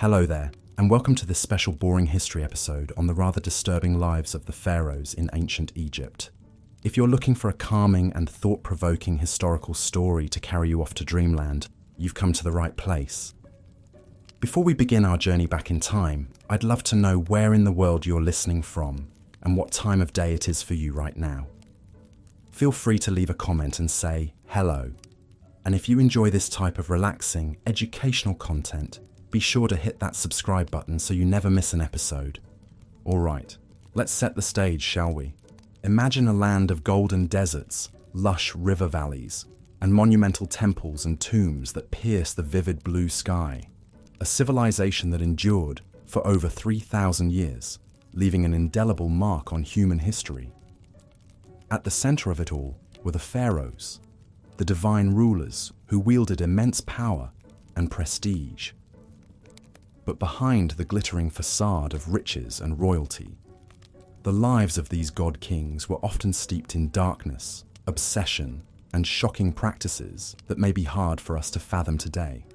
Hello there, and welcome to this special Boring History episode on the rather disturbing lives of the pharaohs in ancient Egypt. If you're looking for a calming and thought-provoking historical story to carry you off to dreamland, you've come to the right place. Before we begin our journey back in time, I'd love to know where in the world you're listening from and what time of day it is for you right now. Feel free to leave a comment and say hello. And if you enjoy this type of relaxing, educational content, be sure to hit that subscribe button so you never miss an episode. Alright, let's set the stage, shall we? Imagine a land of golden deserts, lush river valleys, and monumental temples and tombs that pierce the vivid blue sky. A civilization that endured for over 3,000 years, leaving an indelible mark on human history. At the center of it all were the pharaohs, the divine rulers who wielded immense power and prestige. But behind the glittering facade of riches and royalty, the lives of these god-kings were often steeped in darkness, obsession, and shocking practices that may be hard for us to fathom today.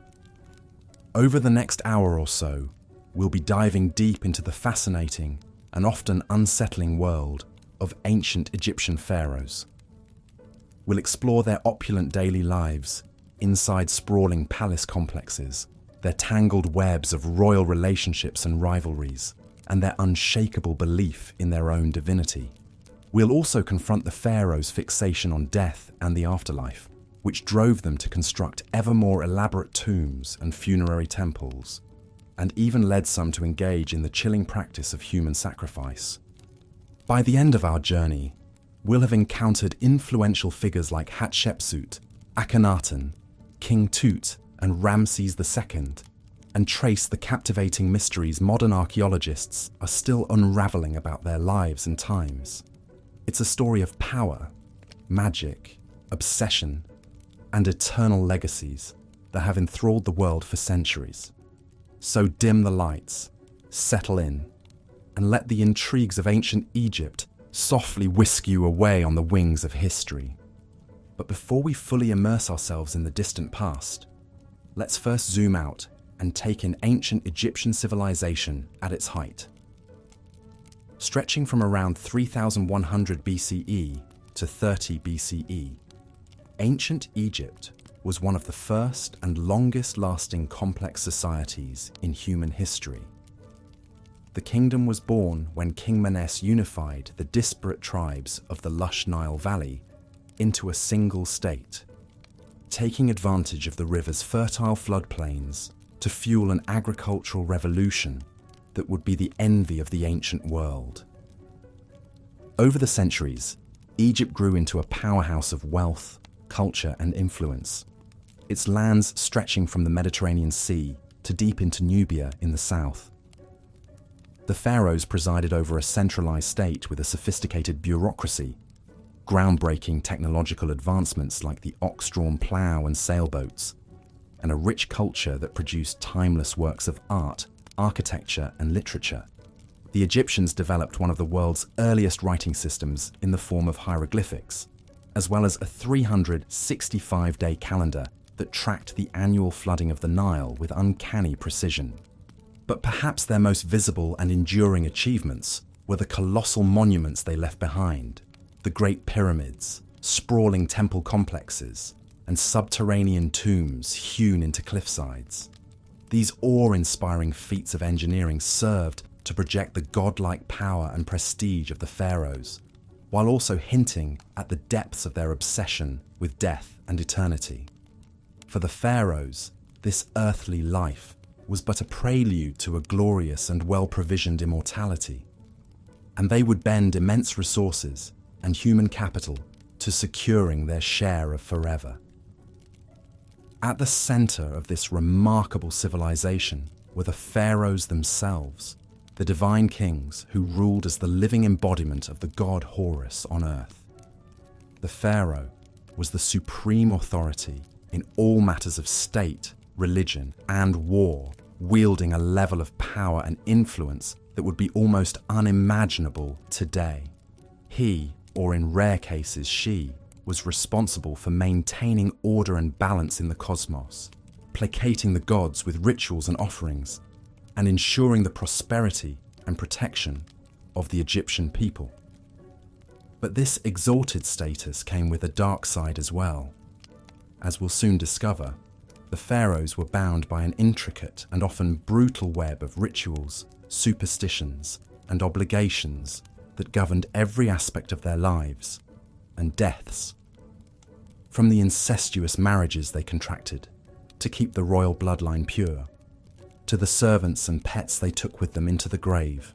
Over the next hour or so, we'll be diving deep into the fascinating and often unsettling world of ancient Egyptian pharaohs. We'll explore their opulent daily lives, inside sprawling palace complexes, their tangled webs of royal relationships and rivalries, and their unshakable belief in their own divinity. We'll also confront the pharaohs' fixation on death and the afterlife, which drove them to construct ever more elaborate tombs and funerary temples, and even led some to engage in the chilling practice of human sacrifice. By the end of our journey, we'll have encountered influential figures like Hatshepsut, Akhenaten, King Tut, and Ramses II, and trace the captivating mysteries modern archaeologists are still unraveling about their lives and times. It's a story of power, magic, obsession, and eternal legacies that have enthralled the world for centuries. So dim the lights, settle in, and let the intrigues of ancient Egypt softly whisk you away on the wings of history. But before we fully immerse ourselves in the distant past, let's first zoom out and take in ancient Egyptian civilization at its height. Stretching from around 3100 BCE to 30 BCE, ancient Egypt was one of the first and longest-lasting complex societies in human history. The kingdom was born when King Menes unified the disparate tribes of the lush Nile Valley into a single state, taking advantage of the river's fertile floodplains to fuel an agricultural revolution that would be the envy of the ancient world. Over the centuries, Egypt grew into a powerhouse of wealth, culture, and influence, its lands stretching from the Mediterranean Sea to deep into Nubia in the south. The pharaohs presided over a centralized state with a sophisticated bureaucracy, groundbreaking technological advancements like the ox-drawn plough and sailboats, and a rich culture that produced timeless works of art, architecture, and literature. The Egyptians developed one of the world's earliest writing systems in the form of hieroglyphics, as well as a 365-day calendar that tracked the annual flooding of the Nile with uncanny precision. But perhaps their most visible and enduring achievements were the colossal monuments they left behind: the Great Pyramids, sprawling temple complexes, and subterranean tombs hewn into cliffsides. These awe-inspiring feats of engineering served to project the godlike power and prestige of the pharaohs, while also hinting at the depths of their obsession with death and eternity. For the pharaohs, this earthly life was but a prelude to a glorious and well-provisioned immortality, and they would bend immense resources and human capital to securing their share of forever. At the center of this remarkable civilization were the pharaohs themselves, the divine kings who ruled as the living embodiment of the god Horus on earth. The pharaoh was the supreme authority in all matters of state, religion, and war, wielding a level of power and influence that would be almost unimaginable today. He, or in rare cases she, was responsible for maintaining order and balance in the cosmos, placating the gods with rituals and offerings, and ensuring the prosperity and protection of the Egyptian people. But this exalted status came with a dark side as well. As we'll soon discover, the pharaohs were bound by an intricate and often brutal web of rituals, superstitions, and obligations that governed every aspect of their lives and deaths. From the incestuous marriages they contracted to keep the royal bloodline pure, to the servants and pets they took with them into the grave,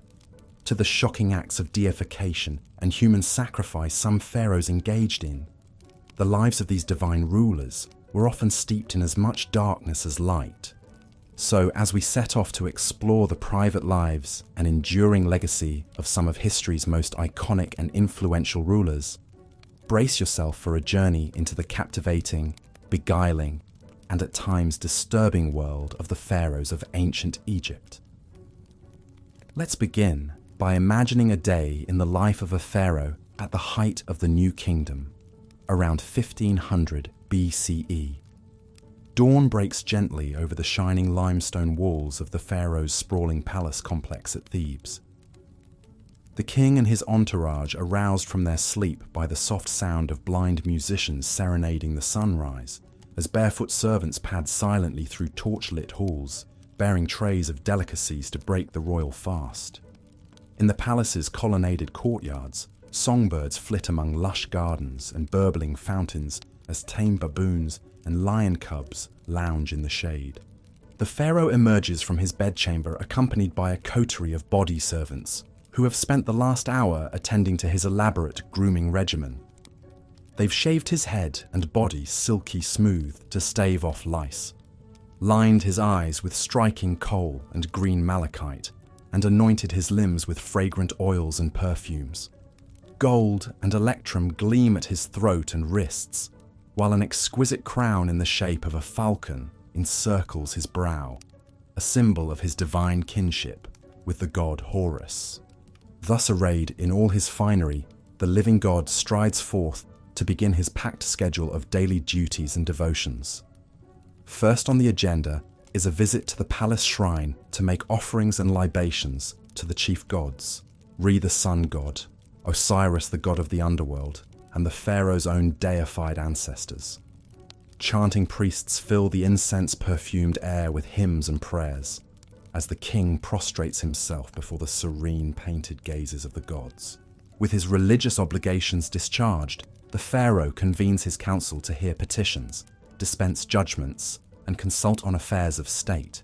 to the shocking acts of deification and human sacrifice some pharaohs engaged in, the lives of these divine rulers were often steeped in as much darkness as light. So, as we set off to explore the private lives and enduring legacy of some of history's most iconic and influential rulers, brace yourself for a journey into the captivating, beguiling, and at times disturbing world of the pharaohs of ancient Egypt. Let's begin by imagining a day in the life of a pharaoh at the height of the New Kingdom, around 1500 BCE. Dawn breaks gently over the shining limestone walls of the pharaoh's sprawling palace complex at Thebes. The king and his entourage are roused from their sleep by the soft sound of blind musicians serenading the sunrise, as barefoot servants pad silently through torchlit halls, bearing trays of delicacies to break the royal fast. In the palace's colonnaded courtyards, songbirds flit among lush gardens and burbling fountains as tame baboons and lion cubs lounge in the shade. The pharaoh emerges from his bedchamber accompanied by a coterie of body servants who have spent the last hour attending to his elaborate grooming regimen. They've shaved his head and body silky smooth to stave off lice, lined his eyes with striking kohl and green malachite, and anointed his limbs with fragrant oils and perfumes. Gold and electrum gleam at his throat and wrists, while an exquisite crown in the shape of a falcon encircles his brow, a symbol of his divine kinship with the god Horus. Thus arrayed in all his finery, the living god strides forth to begin his packed schedule of daily duties and devotions. First on the agenda is a visit to the palace shrine to make offerings and libations to the chief gods, Re the sun god, Osiris the god of the underworld, and the pharaoh's own deified ancestors. Chanting priests fill the incense-perfumed air with hymns and prayers, as the king prostrates himself before the serene painted gazes of the gods. With his religious obligations discharged, the pharaoh convenes his council to hear petitions, dispense judgments, and consult on affairs of state.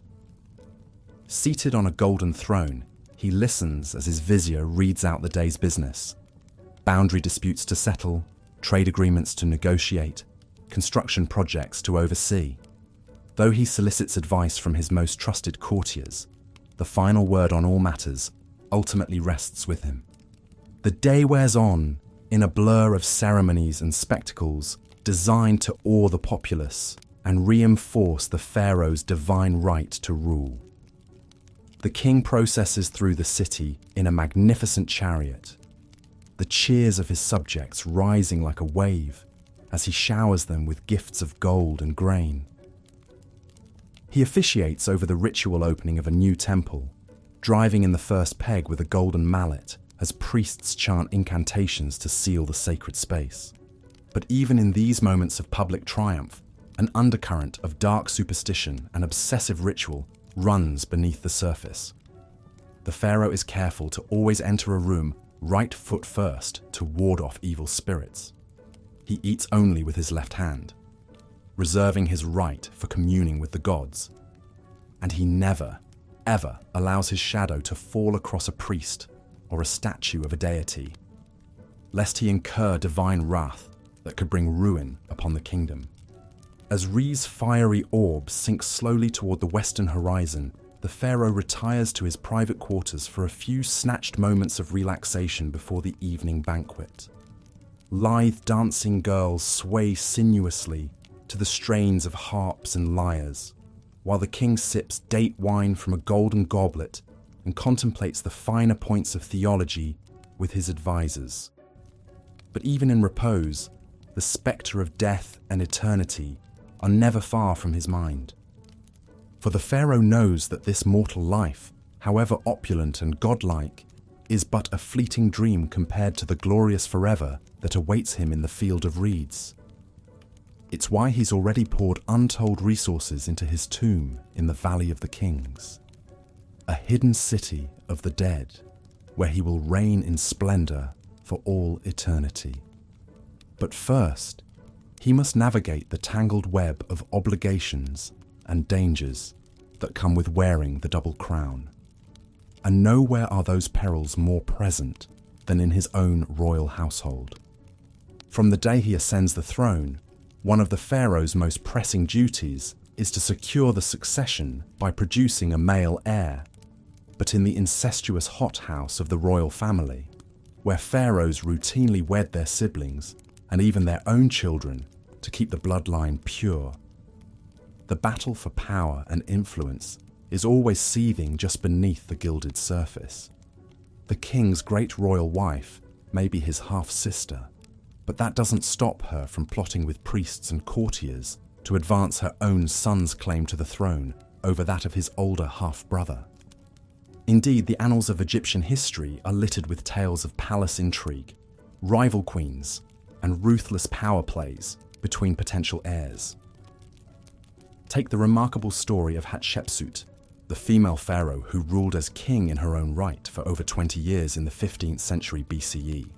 Seated on a golden throne, he listens as his vizier reads out the day's business. Boundary disputes to settle, trade agreements to negotiate, construction projects to oversee. Though he solicits advice from his most trusted courtiers, the final word on all matters ultimately rests with him. The day wears on in a blur of ceremonies and spectacles designed to awe the populace and reinforce the pharaoh's divine right to rule. The king processes through the city in a magnificent chariot, the cheers of his subjects rising like a wave as he showers them with gifts of gold and grain. He officiates over the ritual opening of a new temple, driving in the first peg with a golden mallet as priests chant incantations to seal the sacred space. But even in these moments of public triumph, an undercurrent of dark superstition and obsessive ritual runs beneath the surface. The pharaoh is careful to always enter a room right foot first to ward off evil spirits. He eats only with his left hand, reserving his right for communing with the gods. And he never, ever allows his shadow to fall across a priest or a statue of a deity, lest he incur divine wrath that could bring ruin upon the kingdom. As Re's fiery orb sinks slowly toward the western horizon, the pharaoh retires to his private quarters for a few snatched moments of relaxation before the evening banquet. Lithe dancing girls sway sinuously to the strains of harps and lyres, while the king sips date wine from a golden goblet and contemplates the finer points of theology with his advisors. But even in repose, the spectre of death and eternity are never far from his mind. For the pharaoh knows that this mortal life, however opulent and godlike, is but a fleeting dream compared to the glorious forever that awaits him in the field of reeds. It's why he's already poured untold resources into his tomb in the Valley of the Kings, a hidden city of the dead, where he will reign in splendor for all eternity. But first, he must navigate the tangled web of obligations and dangers that come with wearing the double crown. And nowhere are those perils more present than in his own royal household. From the day he ascends the throne, one of the pharaoh's most pressing duties is to secure the succession by producing a male heir. But in the incestuous hothouse of the royal family, where pharaohs routinely wed their siblings and even their own children to keep the bloodline pure, the battle for power and influence is always seething just beneath the gilded surface. The king's great royal wife may be his half-sister, but that doesn't stop her from plotting with priests and courtiers to advance her own son's claim to the throne over that of his older half-brother. Indeed, the annals of Egyptian history are littered with tales of palace intrigue, rival queens, and ruthless power plays between potential heirs. Take the remarkable story of Hatshepsut, the female pharaoh who ruled as king in her own right for over 20 years in the 15th century BCE.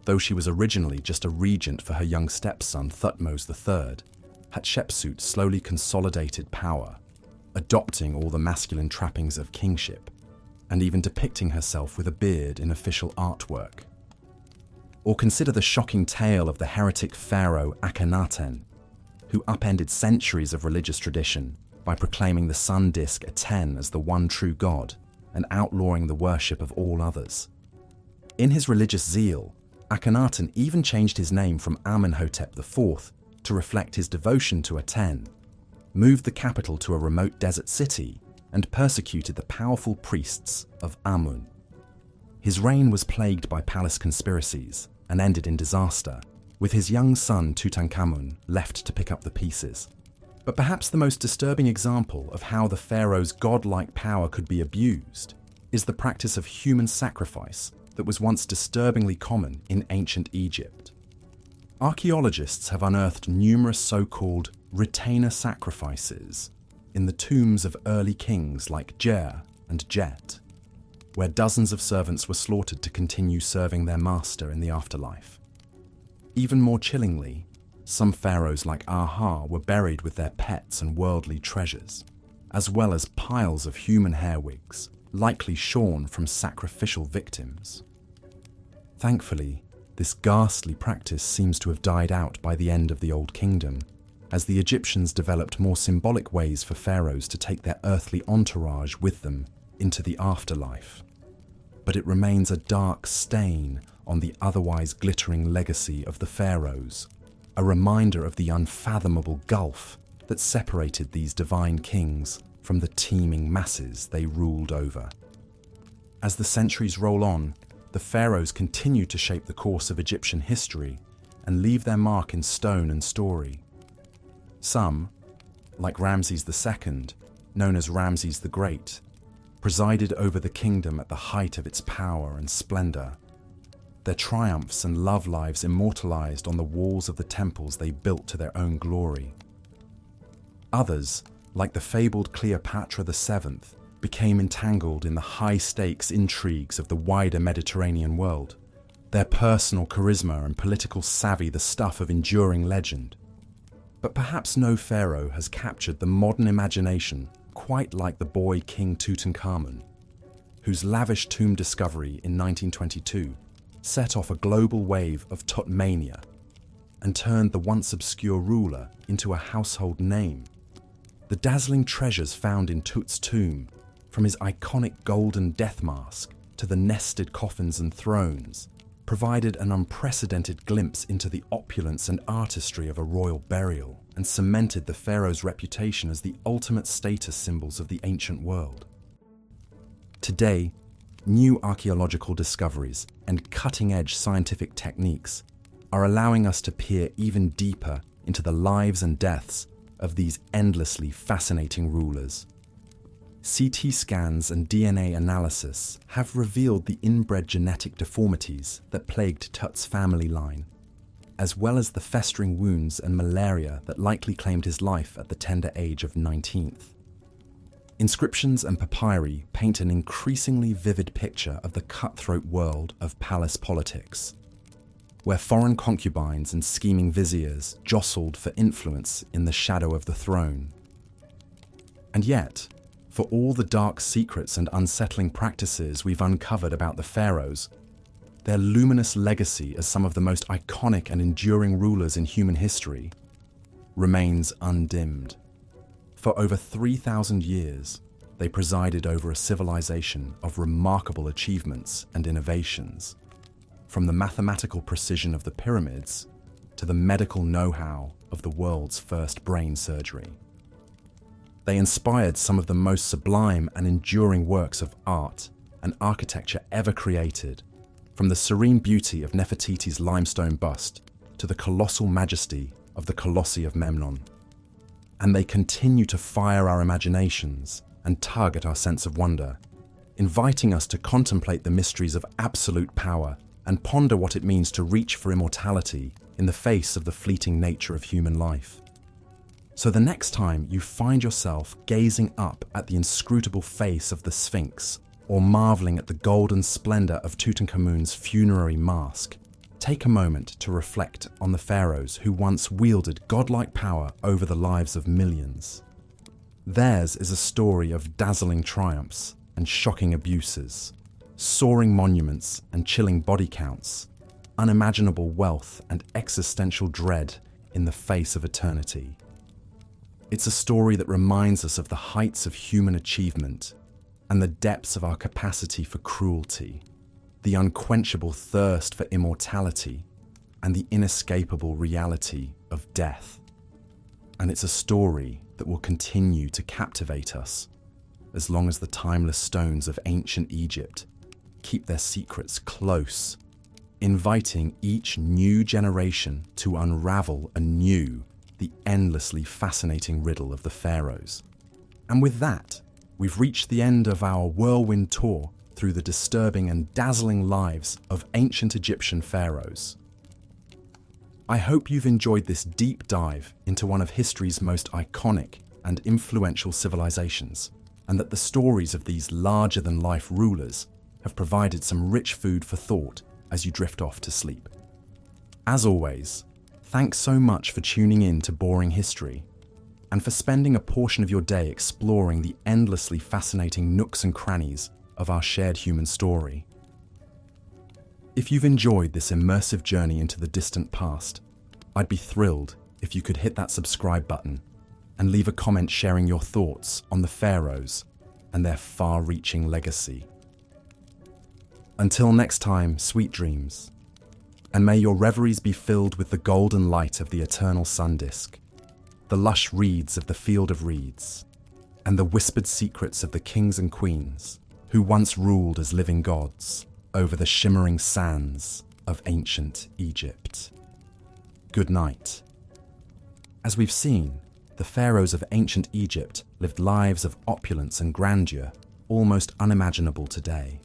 Though she was originally just a regent for her young stepson Thutmose III, Hatshepsut slowly consolidated power, adopting all the masculine trappings of kingship, and even depicting herself with a beard in official artwork. Or consider the shocking tale of the heretic pharaoh Akhenaten, who upended centuries of religious tradition by proclaiming the sun disk Aten as the one true god and outlawing the worship of all others. In his religious zeal, Akhenaten even changed his name from Amenhotep IV to reflect his devotion to Aten, moved the capital to a remote desert city, and persecuted the powerful priests of Amun. His reign was plagued by palace conspiracies and ended in disaster, with his young son Tutankhamun left to pick up the pieces. But perhaps the most disturbing example of how the pharaoh's godlike power could be abused is the practice of human sacrifice that was once disturbingly common in ancient Egypt. Archaeologists have unearthed numerous so-called retainer sacrifices in the tombs of early kings like Jer and Jet, where dozens of servants were slaughtered to continue serving their master in the afterlife. Even more chillingly, some pharaohs like Aha were buried with their pets and worldly treasures, as well as piles of human hair wigs, likely shorn from sacrificial victims. Thankfully, this ghastly practice seems to have died out by the end of the Old Kingdom, as the Egyptians developed more symbolic ways for pharaohs to take their earthly entourage with them into the afterlife. But it remains a dark stain on the otherwise glittering legacy of the pharaohs, a reminder of the unfathomable gulf that separated these divine kings from the teeming masses they ruled over. As the centuries roll on, the pharaohs continue to shape the course of Egyptian history and leave their mark in stone and story. Some, like Ramses II, known as Ramses the Great, presided over the kingdom at the height of its power and splendor, their triumphs and love lives immortalized on the walls of the temples they built to their own glory. Others, like the fabled Cleopatra VII, became entangled in the high-stakes intrigues of the wider Mediterranean world, their personal charisma and political savvy the stuff of enduring legend. But perhaps no pharaoh has captured the modern imagination quite like the boy King Tutankhamun, whose lavish tomb discovery in 1922 set off a global wave of Tutmania and turned the once obscure ruler into a household name. The dazzling treasures found in Tut's tomb, from his iconic golden death mask to the nested coffins and thrones, provided an unprecedented glimpse into the opulence and artistry of a royal burial and cemented the pharaoh's reputation as the ultimate status symbols of the ancient world. Today, new archaeological discoveries and cutting-edge scientific techniques are allowing us to peer even deeper into the lives and deaths of these endlessly fascinating rulers. CT scans and DNA analysis have revealed the inbred genetic deformities that plagued Tut's family line, as well as the festering wounds and malaria that likely claimed his life at the tender age of 19th. Inscriptions and papyri paint an increasingly vivid picture of the cutthroat world of palace politics, where foreign concubines and scheming viziers jostled for influence in the shadow of the throne. And yet, for all the dark secrets and unsettling practices we've uncovered about the pharaohs, their luminous legacy as some of the most iconic and enduring rulers in human history remains undimmed. For over 3,000 years, they presided over a civilization of remarkable achievements and innovations, from the mathematical precision of the pyramids to the medical know-how of the world's first brain surgery. They inspired some of the most sublime and enduring works of art and architecture ever created, from the serene beauty of Nefertiti's limestone bust to the colossal majesty of the Colossi of Memnon. And they continue to fire our imaginations and tug at our sense of wonder, inviting us to contemplate the mysteries of absolute power and ponder what it means to reach for immortality in the face of the fleeting nature of human life. So the next time you find yourself gazing up at the inscrutable face of the Sphinx or marveling at the golden splendor of Tutankhamun's funerary mask, take a moment to reflect on the pharaohs who once wielded godlike power over the lives of millions. Theirs is a story of dazzling triumphs and shocking abuses, soaring monuments and chilling body counts, unimaginable wealth and existential dread in the face of eternity. It's a story that reminds us of the heights of human achievement and the depths of our capacity for cruelty, the unquenchable thirst for immortality, and the inescapable reality of death. And it's a story that will continue to captivate us as long as the timeless stones of ancient Egypt keep their secrets close, inviting each new generation to unravel anew the endlessly fascinating riddle of the pharaohs. And with that, we've reached the end of our whirlwind tour through the disturbing and dazzling lives of ancient Egyptian pharaohs. I hope you've enjoyed this deep dive into one of history's most iconic and influential civilizations, and that the stories of these larger-than-life rulers have provided some rich food for thought as you drift off to sleep. As always, thanks so much for tuning in to Boring History, and for spending a portion of your day exploring the endlessly fascinating nooks and crannies of our shared human story. If you've enjoyed this immersive journey into the distant past, I'd be thrilled if you could hit that subscribe button and leave a comment sharing your thoughts on the pharaohs and their far-reaching legacy. Until next time, sweet dreams, and may your reveries be filled with the golden light of the eternal sun disk, the lush reeds of the field of reeds, and the whispered secrets of the kings and queens who once ruled as living gods over the shimmering sands of ancient Egypt. Good night. As we've seen, the pharaohs of ancient Egypt lived lives of opulence and grandeur almost unimaginable today.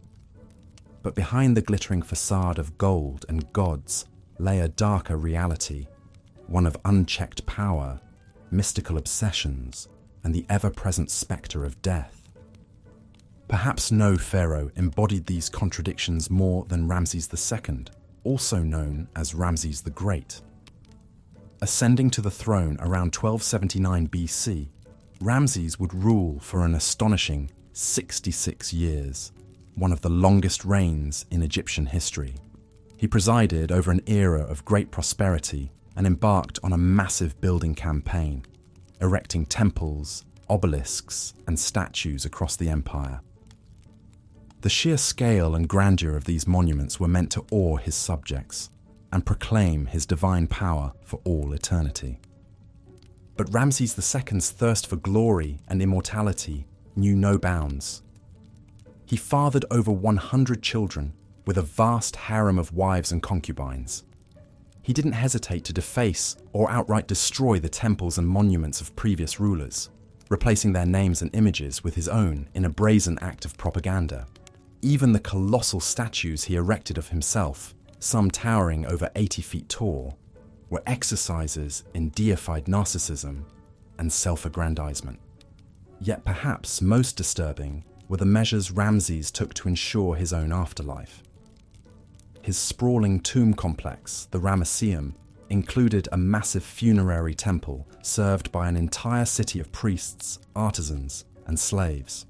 But behind the glittering facade of gold and gods lay a darker reality, one of unchecked power, mystical obsessions, and the ever-present spectre of death. Perhaps no pharaoh embodied these contradictions more than Ramses II, also known as Ramses the Great. Ascending to the throne around 1279 BC, Ramses would rule for an astonishing 66 years. One of the longest reigns in Egyptian history. He presided over an era of great prosperity and embarked on a massive building campaign, erecting temples, obelisks, and statues across the empire. The sheer scale and grandeur of these monuments were meant to awe his subjects and proclaim his divine power for all eternity. But Ramses II's thirst for glory and immortality knew no bounds. He fathered over 100 children with a vast harem of wives and concubines. He didn't hesitate to deface or outright destroy the temples and monuments of previous rulers, replacing their names and images with his own in a brazen act of propaganda. Even the colossal statues he erected of himself, some towering over 80 feet tall, were exercises in deified narcissism and self-aggrandizement. Yet perhaps most disturbing were the measures Ramses took to ensure his own afterlife. His sprawling tomb complex, the Ramesseum, included a massive funerary temple served by an entire city of priests, artisans, and slaves.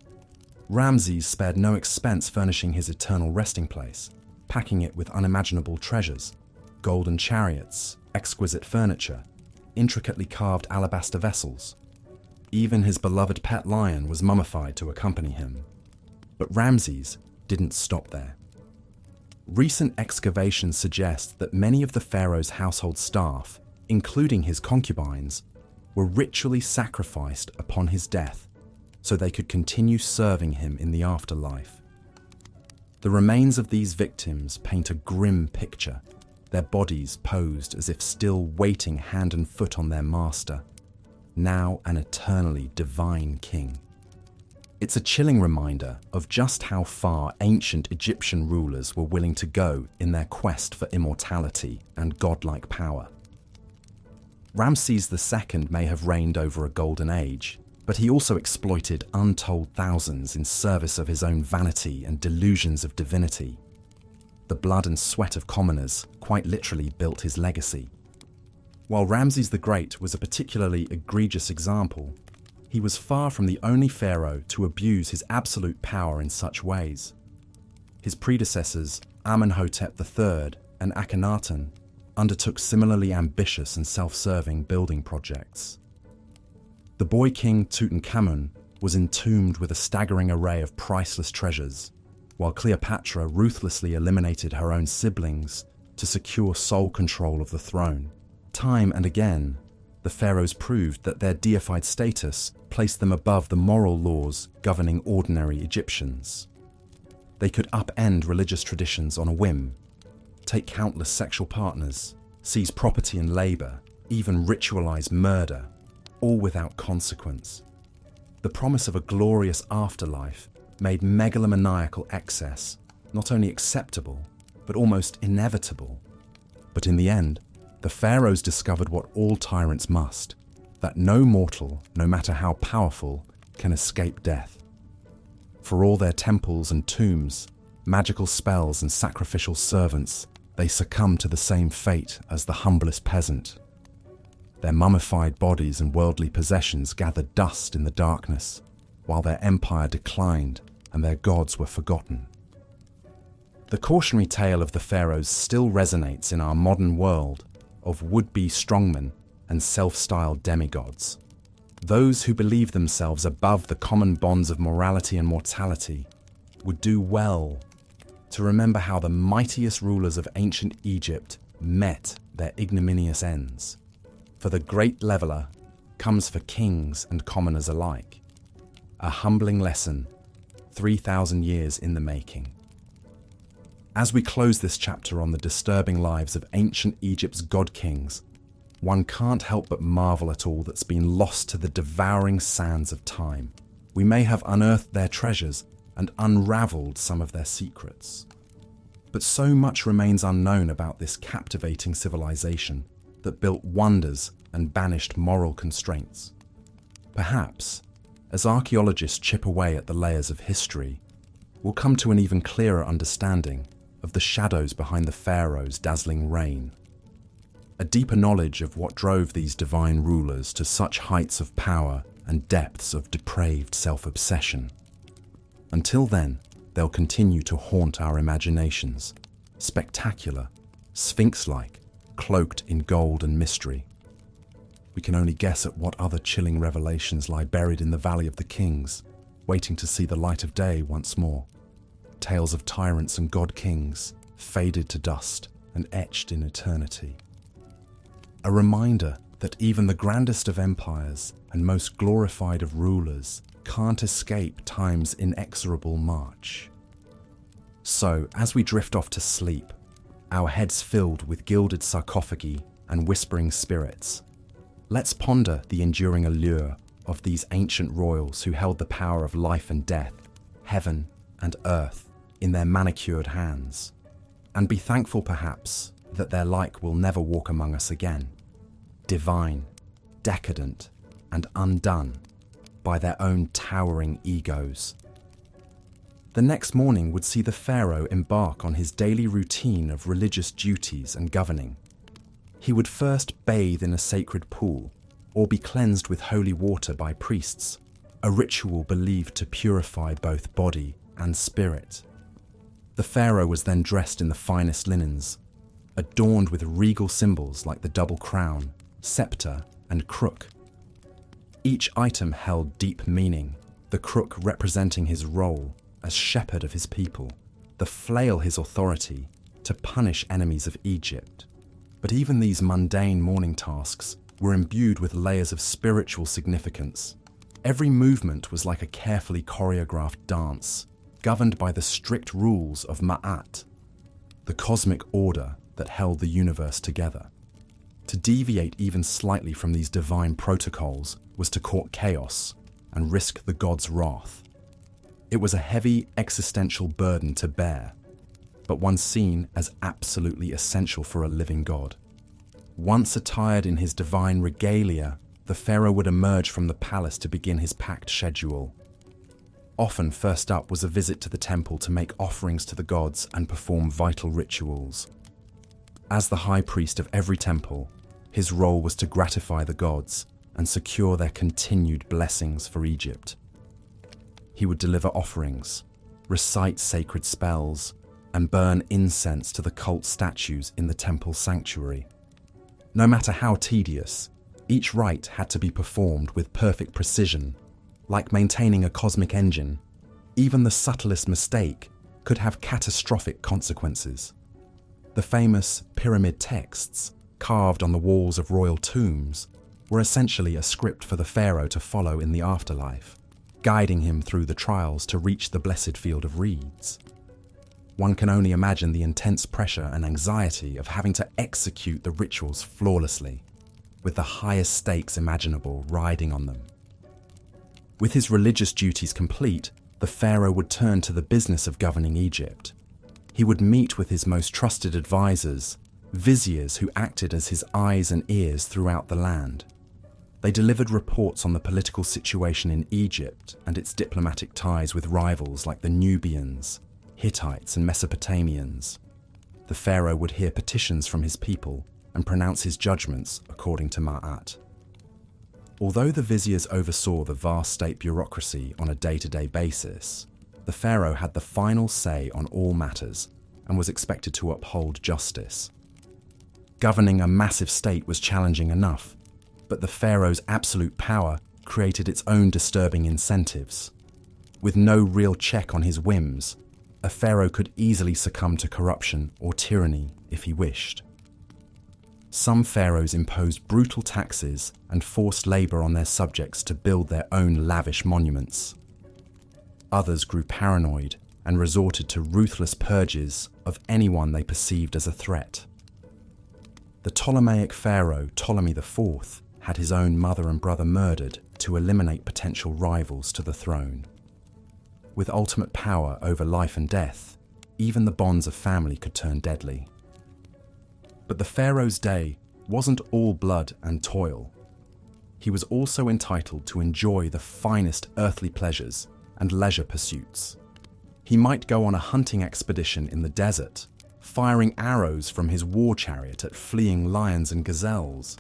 Ramses spared no expense furnishing his eternal resting place, packing it with unimaginable treasures, golden chariots, exquisite furniture, intricately carved alabaster vessels. Even his beloved pet lion was mummified to accompany him. But Ramses didn't stop there. Recent excavations suggest that many of the pharaoh's household staff, including his concubines, were ritually sacrificed upon his death so they could continue serving him in the afterlife. The remains of these victims paint a grim picture, their bodies posed as if still waiting hand and foot on their master, now an eternally divine king. It's a chilling reminder of just how far ancient Egyptian rulers were willing to go in their quest for immortality and godlike power. Ramses II may have reigned over a golden age, but he also exploited untold thousands in service of his own vanity and delusions of divinity. The blood and sweat of commoners quite literally built his legacy. While Ramses the Great was a particularly egregious example, he was far from the only pharaoh to abuse his absolute power in such ways. His predecessors, Amenhotep III and Akhenaten, undertook similarly ambitious and self-serving building projects. The boy king Tutankhamun was entombed with a staggering array of priceless treasures, while Cleopatra ruthlessly eliminated her own siblings to secure sole control of the throne. Time and again, the pharaohs proved that their deified status placed them above the moral laws governing ordinary Egyptians. They could upend religious traditions on a whim, take countless sexual partners, seize property and labor, even ritualize murder, all without consequence. The promise of a glorious afterlife made megalomaniacal excess not only acceptable, but almost inevitable. But in the end, the pharaohs discovered what all tyrants must, that no mortal, no matter how powerful, can escape death. For all their temples and tombs, magical spells and sacrificial servants, they succumb to the same fate as the humblest peasant. Their mummified bodies and worldly possessions gathered dust in the darkness, while their empire declined and their gods were forgotten. The cautionary tale of the pharaohs still resonates in our modern world of would-be strongmen and self-styled demigods. Those who believe themselves above the common bonds of morality and mortality would do well to remember how the mightiest rulers of ancient Egypt met their ignominious ends. For the great leveler comes for kings and commoners alike. A humbling lesson, 3,000 years in the making. As we close this chapter on the disturbing lives of ancient Egypt's god-kings, one can't help but marvel at all that's been lost to the devouring sands of time. We may have unearthed their treasures and unraveled some of their secrets. But so much remains unknown about this captivating civilization that built wonders and banished moral constraints. Perhaps, as archaeologists chip away at the layers of history, we'll come to an even clearer understanding of the shadows behind the pharaoh's dazzling reign. A deeper knowledge of what drove these divine rulers to such heights of power and depths of depraved self-obsession. Until then, they'll continue to haunt our imaginations, spectacular, sphinx-like, cloaked in gold and mystery. We can only guess at what other chilling revelations lie buried in the Valley of the Kings, waiting to see the light of day once more. Tales of tyrants and god-kings, faded to dust and etched in eternity. A reminder that even the grandest of empires and most glorified of rulers can't escape time's inexorable march. So, as we drift off to sleep, our heads filled with gilded sarcophagi and whispering spirits. Let's ponder the enduring allure of these ancient royals who held the power of life and death, heaven and earth, in their manicured hands, and be thankful perhaps that their like will never walk among us again, divine, decadent, and undone by their own towering egos. The next morning would see the pharaoh embark on his daily routine of religious duties and governing. He would first bathe in a sacred pool or be cleansed with holy water by priests, a ritual believed to purify both body and spirit. The pharaoh was then dressed in the finest linens, adorned with regal symbols like the double crown, scepter, and crook. Each item held deep meaning, the crook representing his role as shepherd of his people, the flail his authority to punish enemies of Egypt. But even these mundane morning tasks were imbued with layers of spiritual significance. Every movement was like a carefully choreographed dance, governed by the strict rules of Ma'at, the cosmic order that held the universe together. To deviate even slightly from these divine protocols was to court chaos and risk the god's wrath. It was a heavy existential burden to bear, but one seen as absolutely essential for a living god. Once attired in his divine regalia, the pharaoh would emerge from the palace to begin his packed schedule. Often first up was a visit to the temple to make offerings to the gods and perform vital rituals. As the high priest of every temple, his role was to gratify the gods and secure their continued blessings for Egypt. He would deliver offerings, recite sacred spells, and burn incense to the cult statues in the temple sanctuary. No matter how tedious, each rite had to be performed with perfect precision, like maintaining a cosmic engine. Even the subtlest mistake could have catastrophic consequences. The famous pyramid texts, carved on the walls of royal tombs, were essentially a script for the pharaoh to follow in the afterlife, guiding him through the trials to reach the blessed field of reeds. One can only imagine the intense pressure and anxiety of having to execute the rituals flawlessly, with the highest stakes imaginable riding on them. With his religious duties complete, the pharaoh would turn to the business of governing Egypt. He would meet with his most trusted advisors, viziers who acted as his eyes and ears throughout the land. They delivered reports on the political situation in Egypt and its diplomatic ties with rivals like the Nubians, Hittites, and Mesopotamians. The pharaoh would hear petitions from his people and pronounce his judgments according to Ma'at. Although the viziers oversaw the vast state bureaucracy on a day-to-day basis, the pharaoh had the final say on all matters and was expected to uphold justice. Governing a massive state was challenging enough, but the pharaoh's absolute power created its own disturbing incentives. With no real check on his whims, a pharaoh could easily succumb to corruption or tyranny if he wished. Some pharaohs imposed brutal taxes and forced labor on their subjects to build their own lavish monuments. Others grew paranoid and resorted to ruthless purges of anyone they perceived as a threat. The Ptolemaic pharaoh Ptolemy IV had his own mother and brother murdered to eliminate potential rivals to the throne. With ultimate power over life and death, even the bonds of family could turn deadly. But the pharaoh's day wasn't all blood and toil. He was also entitled to enjoy the finest earthly pleasures and leisure pursuits. He might go on a hunting expedition in the desert, firing arrows from his war chariot at fleeing lions and gazelles.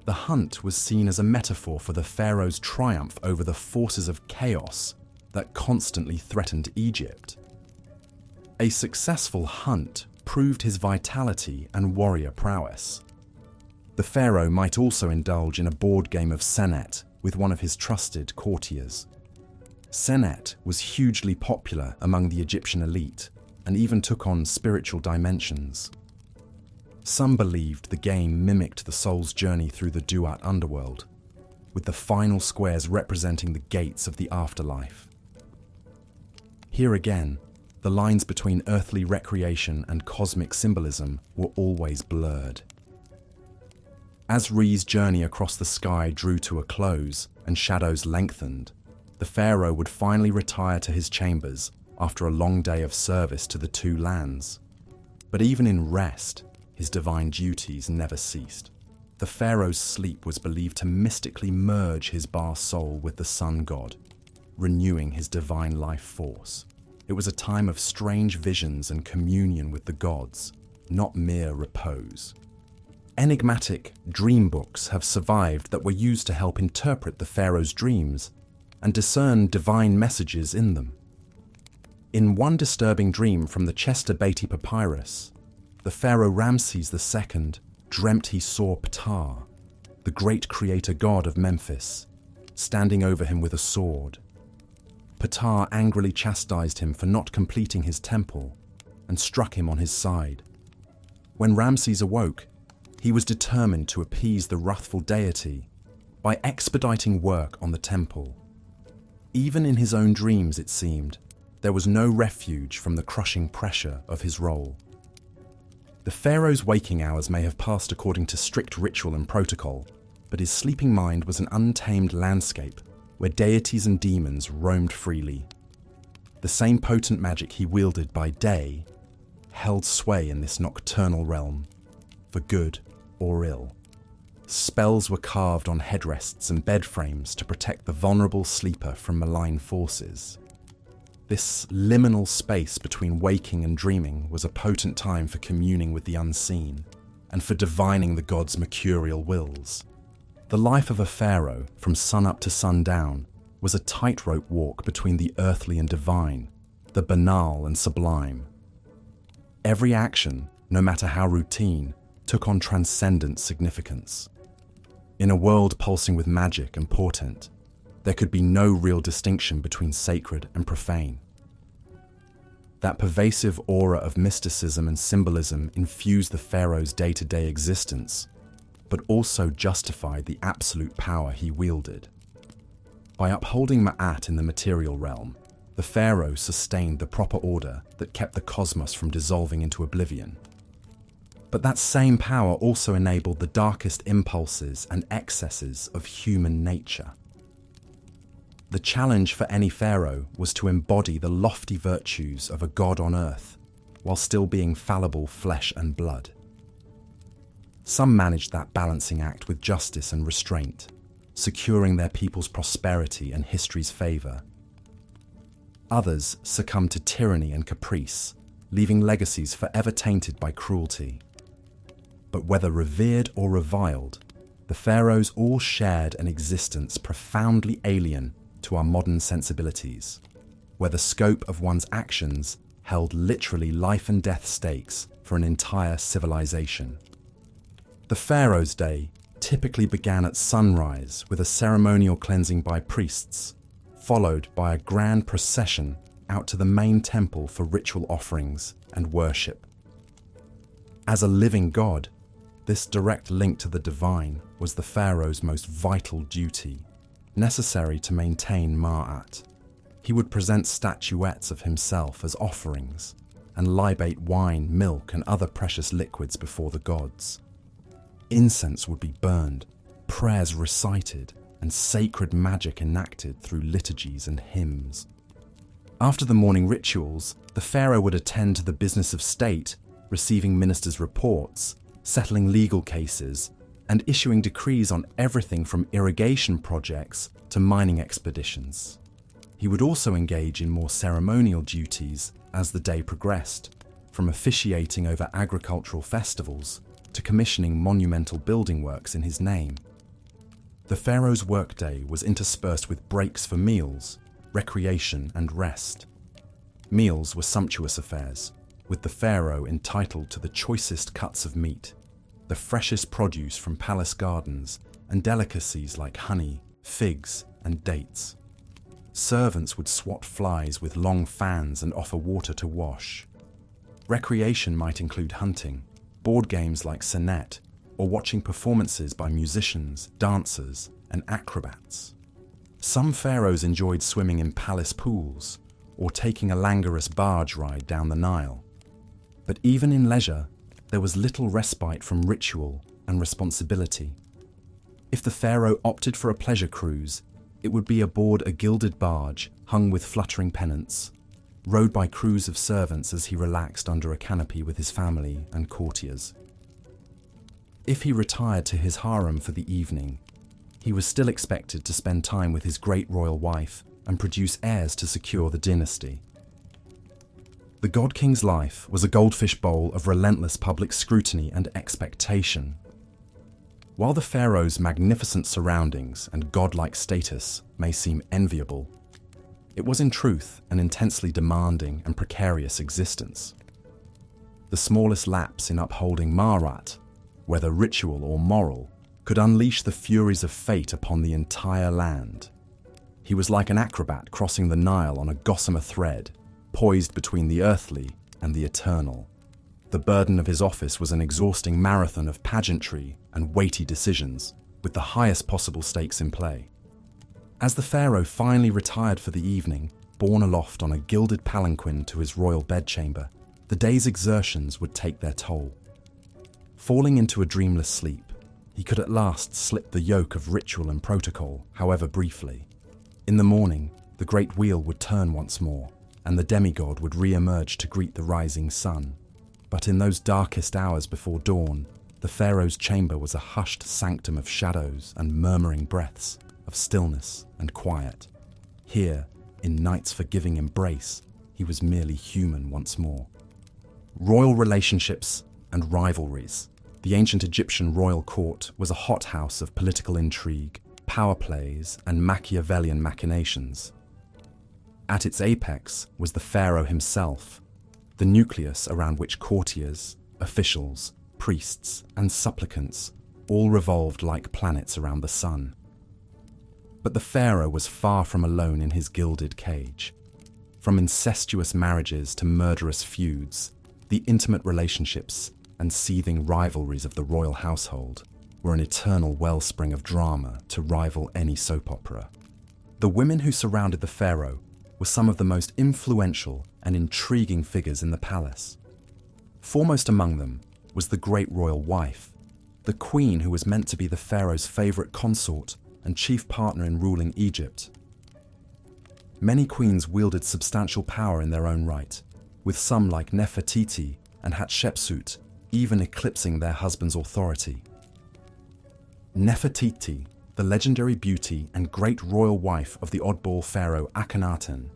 The hunt was seen as a metaphor for the pharaoh's triumph over the forces of chaos that constantly threatened Egypt. A successful hunt proved his vitality and warrior prowess. The pharaoh might also indulge in a board game of senet with one of his trusted courtiers. Senet was hugely popular among the Egyptian elite and even took on spiritual dimensions. Some believed the game mimicked the soul's journey through the Duat underworld, with the final squares representing the gates of the afterlife. Here again, the lines between earthly recreation and cosmic symbolism were always blurred. As Re's journey across the sky drew to a close and shadows lengthened, the pharaoh would finally retire to his chambers after a long day of service to the two lands. But even in rest, his divine duties never ceased. The pharaoh's sleep was believed to mystically merge his Ba soul with the sun god, renewing his divine life force. It was a time of strange visions and communion with the gods, not mere repose. Enigmatic dream books have survived that were used to help interpret the pharaoh's dreams and discern divine messages in them. In one disturbing dream from the Chester Beatty Papyrus, the pharaoh Ramses II dreamt he saw Ptah, the great creator god of Memphis, standing over him with a sword. Ptah angrily chastised him for not completing his temple and struck him on his side. When Ramses awoke, he was determined to appease the wrathful deity by expediting work on the temple. Even in his own dreams, it seemed, there was no refuge from the crushing pressure of his role. The pharaoh's waking hours may have passed according to strict ritual and protocol, but his sleeping mind was an untamed landscape where deities and demons roamed freely. The same potent magic he wielded by day held sway in this nocturnal realm, for good or ill. Spells were carved on headrests and bed frames to protect the vulnerable sleeper from malign forces. This liminal space between waking and dreaming was a potent time for communing with the unseen and for divining the gods' mercurial wills. The life of a pharaoh, from sunup to sundown, was a tightrope walk between the earthly and divine, the banal and sublime. Every action, no matter how routine, took on transcendent significance. In a world pulsing with magic and portent, there could be no real distinction between sacred and profane. That pervasive aura of mysticism and symbolism infused the pharaoh's day-to-day existence, but also justified the absolute power he wielded. By upholding Ma'at in the material realm, the pharaoh sustained the proper order that kept the cosmos from dissolving into oblivion. But that same power also enabled the darkest impulses and excesses of human nature. The challenge for any pharaoh was to embody the lofty virtues of a god on earth, while still being fallible flesh and blood. Some managed that balancing act with justice and restraint, securing their people's prosperity and history's favour. Others succumbed to tyranny and caprice, leaving legacies forever tainted by cruelty. But whether revered or reviled, the pharaohs all shared an existence profoundly alien to our modern sensibilities, where the scope of one's actions held literally life and death stakes for an entire civilization. The pharaoh's day typically began at sunrise with a ceremonial cleansing by priests, followed by a grand procession out to the main temple for ritual offerings and worship. As a living god, this direct link to the divine was the pharaoh's most vital duty, necessary to maintain Ma'at. He would present statuettes of himself as offerings and libate wine, milk, and other precious liquids before the gods. Incense would be burned, prayers recited, and sacred magic enacted through liturgies and hymns. After the morning rituals, the pharaoh would attend to the business of state, receiving ministers' reports, settling legal cases, and issuing decrees on everything from irrigation projects to mining expeditions. He would also engage in more ceremonial duties as the day progressed, from officiating over agricultural festivals to commissioning monumental building works in his name. The pharaoh's workday was interspersed with breaks for meals, recreation, and rest. Meals were sumptuous affairs, with the pharaoh entitled to the choicest cuts of meat, the freshest produce from palace gardens, and delicacies like honey, figs, and dates. Servants would swat flies with long fans and offer water to wash. Recreation might include hunting, board games like Senet, or watching performances by musicians, dancers, and acrobats. Some pharaohs enjoyed swimming in palace pools, or taking a languorous barge ride down the Nile. But even in leisure, there was little respite from ritual and responsibility. If the pharaoh opted for a pleasure cruise, it would be aboard a gilded barge hung with fluttering pennants, rowed by crews of servants as he relaxed under a canopy with his family and courtiers. If he retired to his harem for the evening, he was still expected to spend time with his great royal wife and produce heirs to secure the dynasty. The God King's life was a goldfish bowl of relentless public scrutiny and expectation. While the pharaoh's magnificent surroundings and godlike status may seem enviable, it was in truth an intensely demanding and precarious existence. The smallest lapse in upholding Marat, whether ritual or moral, could unleash the furies of fate upon the entire land. He was like an acrobat crossing the Nile on a gossamer thread, poised between the earthly and the eternal. The burden of his office was an exhausting marathon of pageantry and weighty decisions, with the highest possible stakes in play. As the pharaoh finally retired for the evening, borne aloft on a gilded palanquin to his royal bedchamber, the day's exertions would take their toll. Falling into a dreamless sleep, he could at last slip the yoke of ritual and protocol, however briefly. In the morning, the great wheel would turn once more, and the demigod would re-emerge to greet the rising sun. But in those darkest hours before dawn, the pharaoh's chamber was a hushed sanctum of shadows and murmuring breaths, of stillness and quiet. Here, in night's forgiving embrace, he was merely human once more. Royal relationships and rivalries. The ancient Egyptian royal court was a hothouse of political intrigue, power plays, and Machiavellian machinations. At its apex was the pharaoh himself, the nucleus around which courtiers, officials, priests, and supplicants all revolved like planets around the sun. But the pharaoh was far from alone in his gilded cage. From incestuous marriages to murderous feuds, the intimate relationships and seething rivalries of the royal household were an eternal wellspring of drama to rival any soap opera. The women who surrounded the pharaoh were some of the most influential and intriguing figures in the palace. Foremost among them was the great royal wife, the queen who was meant to be the pharaoh's favorite consort and chief partner in ruling Egypt. Many queens wielded substantial power in their own right, with some like Nefertiti and Hatshepsut even eclipsing their husband's authority. Nefertiti, the legendary beauty and great royal wife of the oddball pharaoh Akhenaten,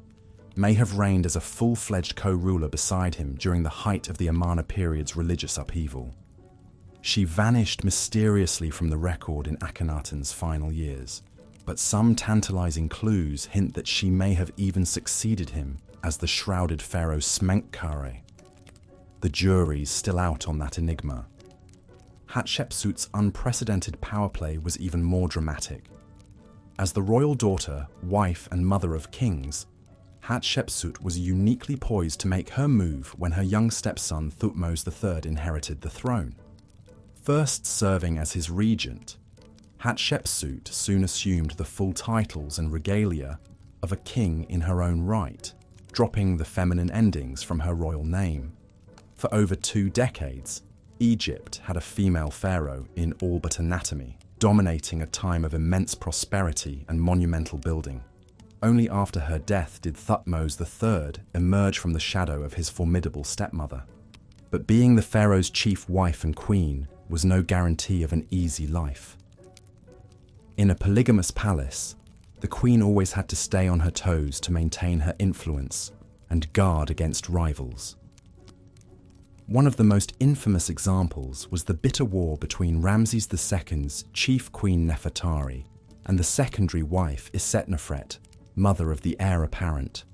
may have reigned as a full-fledged co-ruler beside him during the height of the Amarna period's religious upheaval. She vanished mysteriously from the record in Akhenaten's final years, but some tantalizing clues hint that she may have even succeeded him as the shrouded pharaoh Smenkhkare. The jury's still out on that enigma. Hatshepsut's unprecedented power play was even more dramatic. As the royal daughter, wife, and mother of kings, Hatshepsut was uniquely poised to make her move when her young stepson Thutmose III inherited the throne. First serving as his regent, Hatshepsut soon assumed the full titles and regalia of a king in her own right, dropping the feminine endings from her royal name. For over 2 decades, Egypt had a female pharaoh in all but anatomy, dominating a time of immense prosperity and monumental building. Only after her death did Thutmose III emerge from the shadow of his formidable stepmother. But being the pharaoh's chief wife and queen was no guarantee of an easy life. In a polygamous palace, the queen always had to stay on her toes to maintain her influence and guard against rivals. One of the most infamous examples was the bitter war between Ramses II's chief queen Nefertari and the secondary wife Isetnofret, mother of the heir apparent.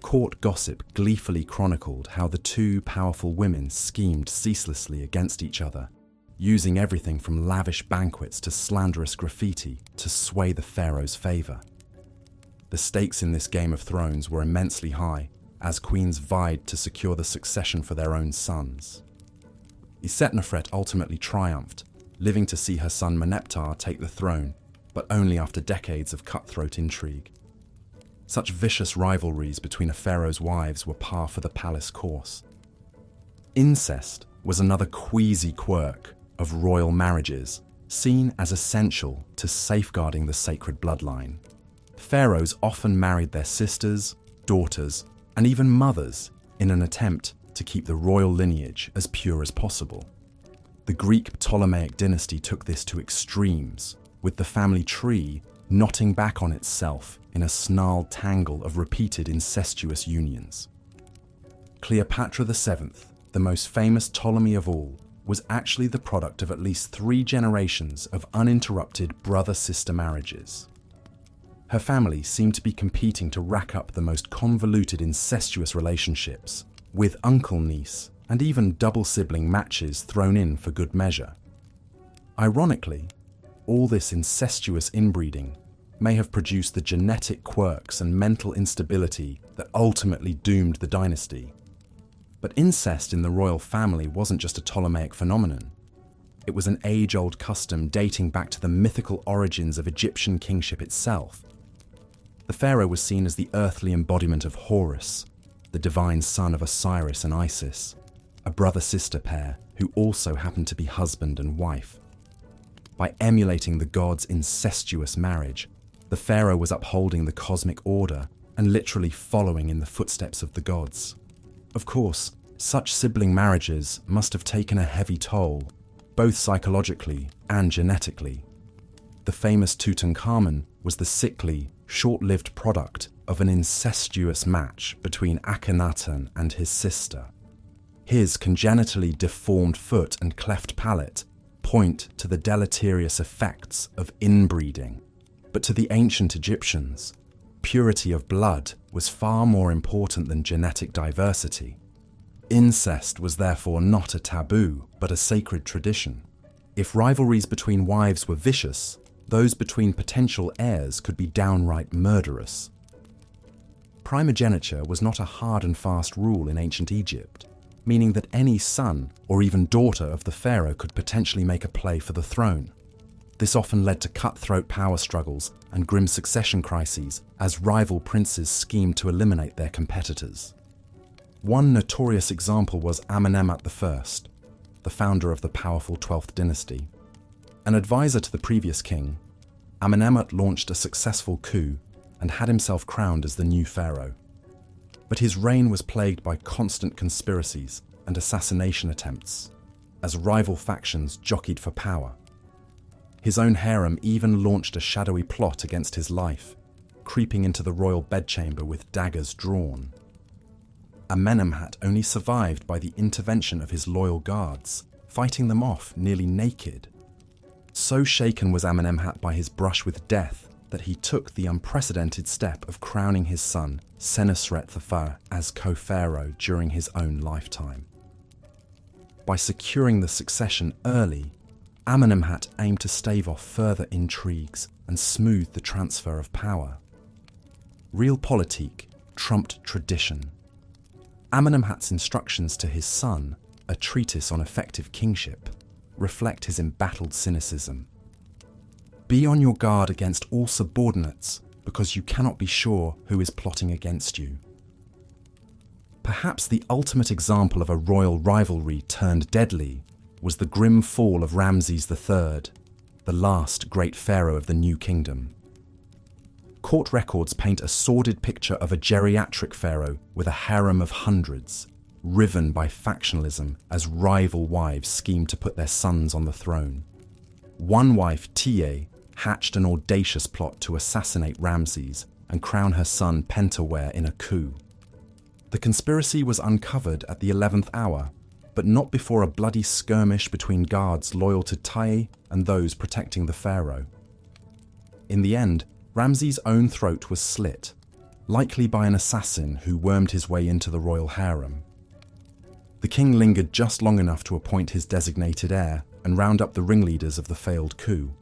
Court gossip gleefully chronicled how the two powerful women schemed ceaselessly against each other, using everything from lavish banquets to slanderous graffiti to sway the pharaoh's favor. The stakes in this Game of Thrones were immensely high, as queens vied to secure the succession for their own sons. Isetnofret ultimately triumphed, living to see her son Meneptah take the throne, but only after decades of cutthroat intrigue. Such vicious rivalries between a pharaoh's wives were par for the palace course. Incest was another queasy quirk of royal marriages, seen as essential to safeguarding the sacred bloodline. Pharaohs often married their sisters, daughters, and even mothers in an attempt to keep the royal lineage as pure as possible. The Greek Ptolemaic dynasty took this to extremes, with the family tree knotting back on itself in a snarled tangle of repeated incestuous unions. Cleopatra VII, the most famous Ptolemy of all, was actually the product of at least 3 generations of uninterrupted brother-sister marriages. Her family seemed to be competing to rack up the most convoluted incestuous relationships, with uncle-niece and even double-sibling matches thrown in for good measure. Ironically, all this incestuous inbreeding may have produced the genetic quirks and mental instability that ultimately doomed the dynasty. But incest in the royal family wasn't just a Ptolemaic phenomenon. It was an age-old custom dating back to the mythical origins of Egyptian kingship itself. The pharaoh was seen as the earthly embodiment of Horus, the divine son of Osiris and Isis, a brother-sister pair who also happened to be husband and wife. By emulating the gods' incestuous marriage, the pharaoh was upholding the cosmic order and literally following in the footsteps of the gods. Of course, such sibling marriages must have taken a heavy toll, both psychologically and genetically. The famous Tutankhamun was the sickly, short-lived product of an incestuous match between Akhenaten and his sister. His congenitally deformed foot and cleft palate point to the deleterious effects of inbreeding. But to the ancient Egyptians, purity of blood was far more important than genetic diversity. Incest was therefore not a taboo, but a sacred tradition. If rivalries between wives were vicious, those between potential heirs could be downright murderous. Primogeniture was not a hard and fast rule in ancient Egypt, meaning that any son or even daughter of the pharaoh could potentially make a play for the throne. This often led to cutthroat power struggles and grim succession crises as rival princes schemed to eliminate their competitors. One notorious example was Amenemhat I, the founder of the powerful 12th dynasty. An advisor to the previous king, Amenemhat launched a successful coup and had himself crowned as the new pharaoh. But his reign was plagued by constant conspiracies and assassination attempts, as rival factions jockeyed for power. His own harem even launched a shadowy plot against his life, creeping into the royal bedchamber with daggers drawn. Amenemhat only survived by the intervention of his loyal guards, fighting them off nearly naked. So shaken was Amenemhat by his brush with death that he took the unprecedented step of crowning his son, Senusret III, as co-pharaoh during his own lifetime. By securing the succession early, Amenemhat aimed to stave off further intrigues and smooth the transfer of power. Realpolitik trumped tradition. Amenemhat's instructions to his son, a treatise on effective kingship, reflect his embattled cynicism. Be on your guard against all subordinates because you cannot be sure who is plotting against you. Perhaps the ultimate example of a royal rivalry turned deadly was the grim fall of Ramses III, the last great pharaoh of the New Kingdom. Court records paint a sordid picture of a geriatric pharaoh with a harem of hundreds, riven by factionalism as rival wives schemed to put their sons on the throne. One wife, Tiye, hatched an audacious plot to assassinate Ramses and crown her son Pentuer in a coup. The conspiracy was uncovered at the 11th hour, but not before a bloody skirmish between guards loyal to Tiye and those protecting the pharaoh. In the end, Ramses' own throat was slit, likely by an assassin who wormed his way into the royal harem. The king lingered just long enough to appoint his designated heir and round up the ringleaders of the failed coup.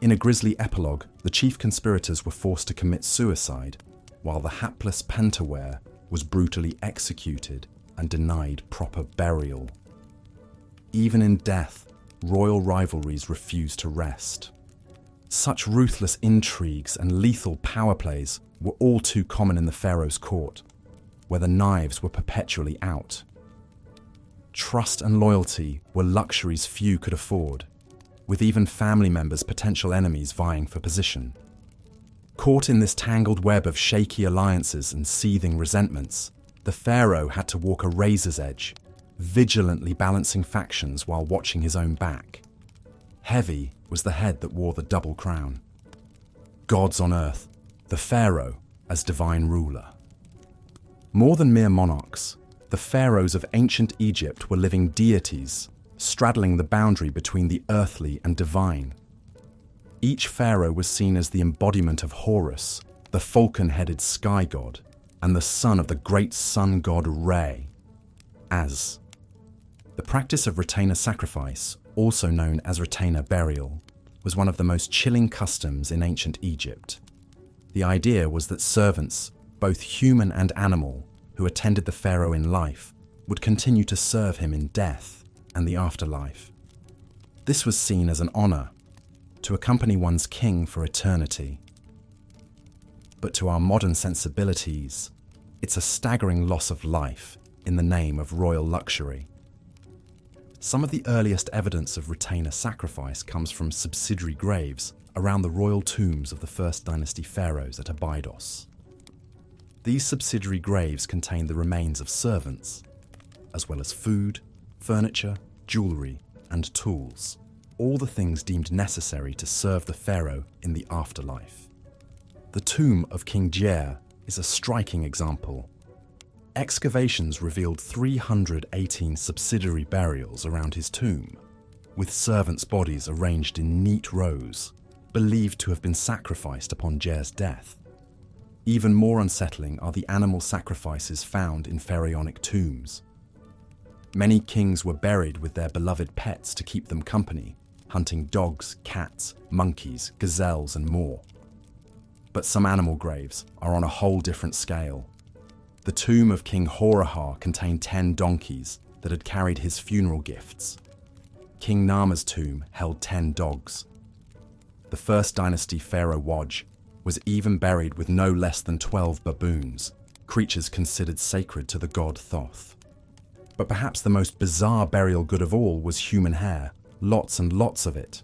In a grisly epilogue, the chief conspirators were forced to commit suicide, while the hapless Pentuer was brutally executed and denied proper burial. Even in death, royal rivalries refused to rest. Such ruthless intrigues and lethal power plays were all too common in the pharaoh's court, where the knives were perpetually out. Trust and loyalty were luxuries few could afford, with even family members potential enemies vying for position. Caught in this tangled web of shaky alliances and seething resentments, the pharaoh had to walk a razor's edge, vigilantly balancing factions while watching his own back. Heavy was the head that wore the double crown. Gods on earth, the pharaoh as divine ruler. More than mere monarchs, the pharaohs of ancient Egypt were living deities, straddling the boundary between the earthly and divine. Each pharaoh was seen as the embodiment of Horus, the falcon-headed sky god, and the son of the great sun god Re. As. The practice of retainer sacrifice, also known as retainer burial, was one of the most chilling customs in ancient Egypt. The idea was that servants, both human and animal, who attended the pharaoh in life, would continue to serve him in death and the afterlife. This was seen as an honor, to accompany one's king for eternity. But to our modern sensibilities, it's a staggering loss of life in the name of royal luxury. Some of the earliest evidence of retainer sacrifice comes from subsidiary graves around the royal tombs of the First Dynasty pharaohs at Abydos. These subsidiary graves contain the remains of servants, as well as food, furniture, jewelry, and tools, all the things deemed necessary to serve the pharaoh in the afterlife. The tomb of King Djer is a striking example. Excavations revealed 318 subsidiary burials around his tomb, with servants' bodies arranged in neat rows, believed to have been sacrificed upon Djer's death. Even more unsettling are the animal sacrifices found in pharaonic tombs. Many kings were buried with their beloved pets to keep them company, hunting dogs, cats, monkeys, gazelles, and more. But some animal graves are on a whole different scale. The tomb of King Horahar contained 10 donkeys that had carried his funeral gifts. King Nama's tomb held 10 dogs. The First Dynasty pharaoh Waj was even buried with no less than 12 baboons, creatures considered sacred to the god Thoth. But perhaps the most bizarre burial good of all was human hair, lots and lots of it.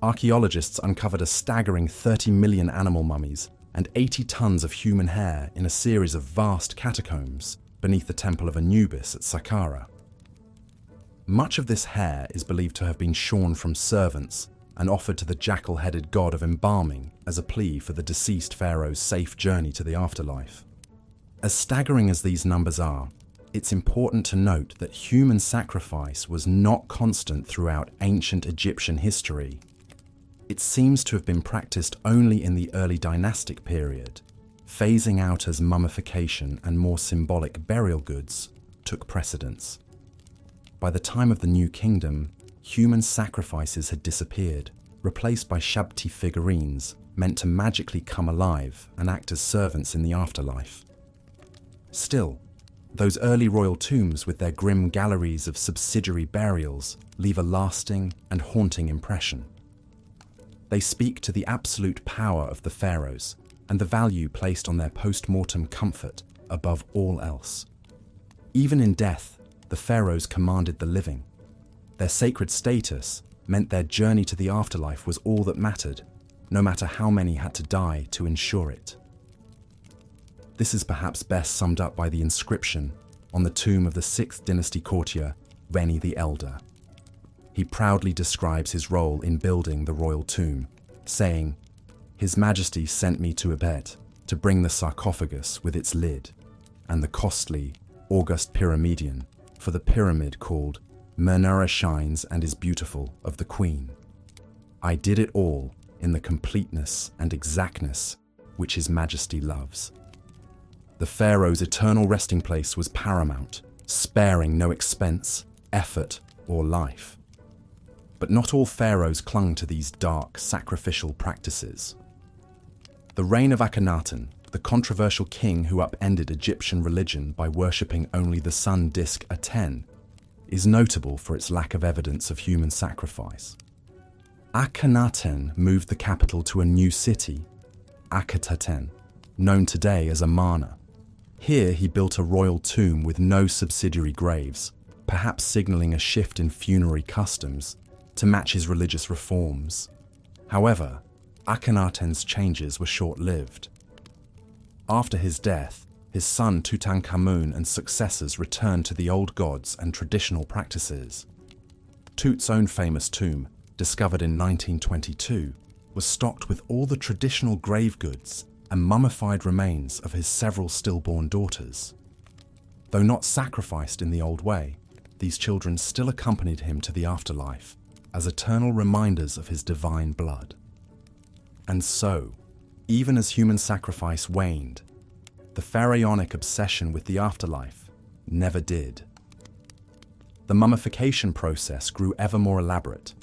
Archaeologists uncovered a staggering 30 million animal mummies and 80 tons of human hair in a series of vast catacombs beneath the Temple of Anubis at Saqqara. Much of this hair is believed to have been shorn from servants and offered to the jackal-headed god of embalming as a plea for the deceased pharaoh's safe journey to the afterlife. As staggering as these numbers are, it's important to note that human sacrifice was not constant throughout ancient Egyptian history. It seems to have been practiced only in the early dynastic period, phasing out as mummification and more symbolic burial goods took precedence. By the time of the New Kingdom, human sacrifices had disappeared, replaced by Shabti figurines meant to magically come alive and act as servants in the afterlife. Still, those early royal tombs with their grim galleries of subsidiary burials leave a lasting and haunting impression. They speak to the absolute power of the pharaohs and the value placed on their post-mortem comfort above all else. Even in death, the pharaohs commanded the living. Their sacred status meant their journey to the afterlife was all that mattered, no matter how many had to die to ensure it. This is perhaps best summed up by the inscription on the tomb of the 6th dynasty courtier, Reni the Elder. He proudly describes his role in building the royal tomb, saying, "His Majesty sent me to Ebet to bring the sarcophagus with its lid, and the costly, august pyramidion for the pyramid called Mernara Shines and is Beautiful of the Queen. I did it all in the completeness and exactness which His Majesty loves." The pharaoh's eternal resting place was paramount, sparing no expense, effort, or life. But not all pharaohs clung to these dark, sacrificial practices. The reign of Akhenaten, the controversial king who upended Egyptian religion by worshipping only the sun disk Aten, is notable for its lack of evidence of human sacrifice. Akhenaten moved the capital to a new city, Akhetaten, known today as Amarna. Here he built a royal tomb with no subsidiary graves, perhaps signaling a shift in funerary customs to match his religious reforms. However, Akhenaten's changes were short-lived. After his death, his son Tutankhamun and successors returned to the old gods and traditional practices. Tut's own famous tomb, discovered in 1922, was stocked with all the traditional grave goods and mummified remains of his several stillborn daughters. Though not sacrificed in the old way, these children still accompanied him to the afterlife as eternal reminders of his divine blood. And so, even as human sacrifice waned, the pharaonic obsession with the afterlife never did. The mummification process grew ever more elaborate,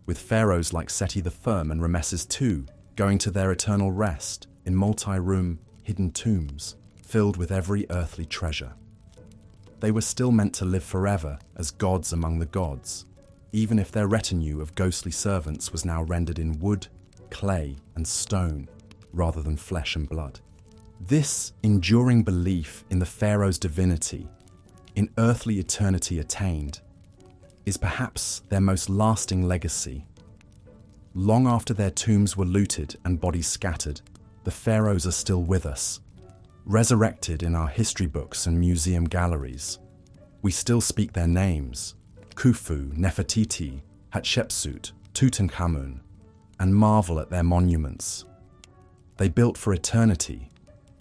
with pharaohs like Seti the Firm and Ramesses II going to their eternal rest in multi-room, hidden tombs filled with every earthly treasure. They were still meant to live forever as gods among the gods, even if their retinue of ghostly servants was now rendered in wood, clay, and stone, rather than flesh and blood. This enduring belief in the pharaoh's divinity, in earthly eternity attained, is perhaps their most lasting legacy. Long after their tombs were looted and bodies scattered, the pharaohs are still with us, resurrected in our history books and museum galleries. We still speak their names: Khufu, Nefertiti, Hatshepsut, Tutankhamun, and marvel at their monuments. They built for eternity,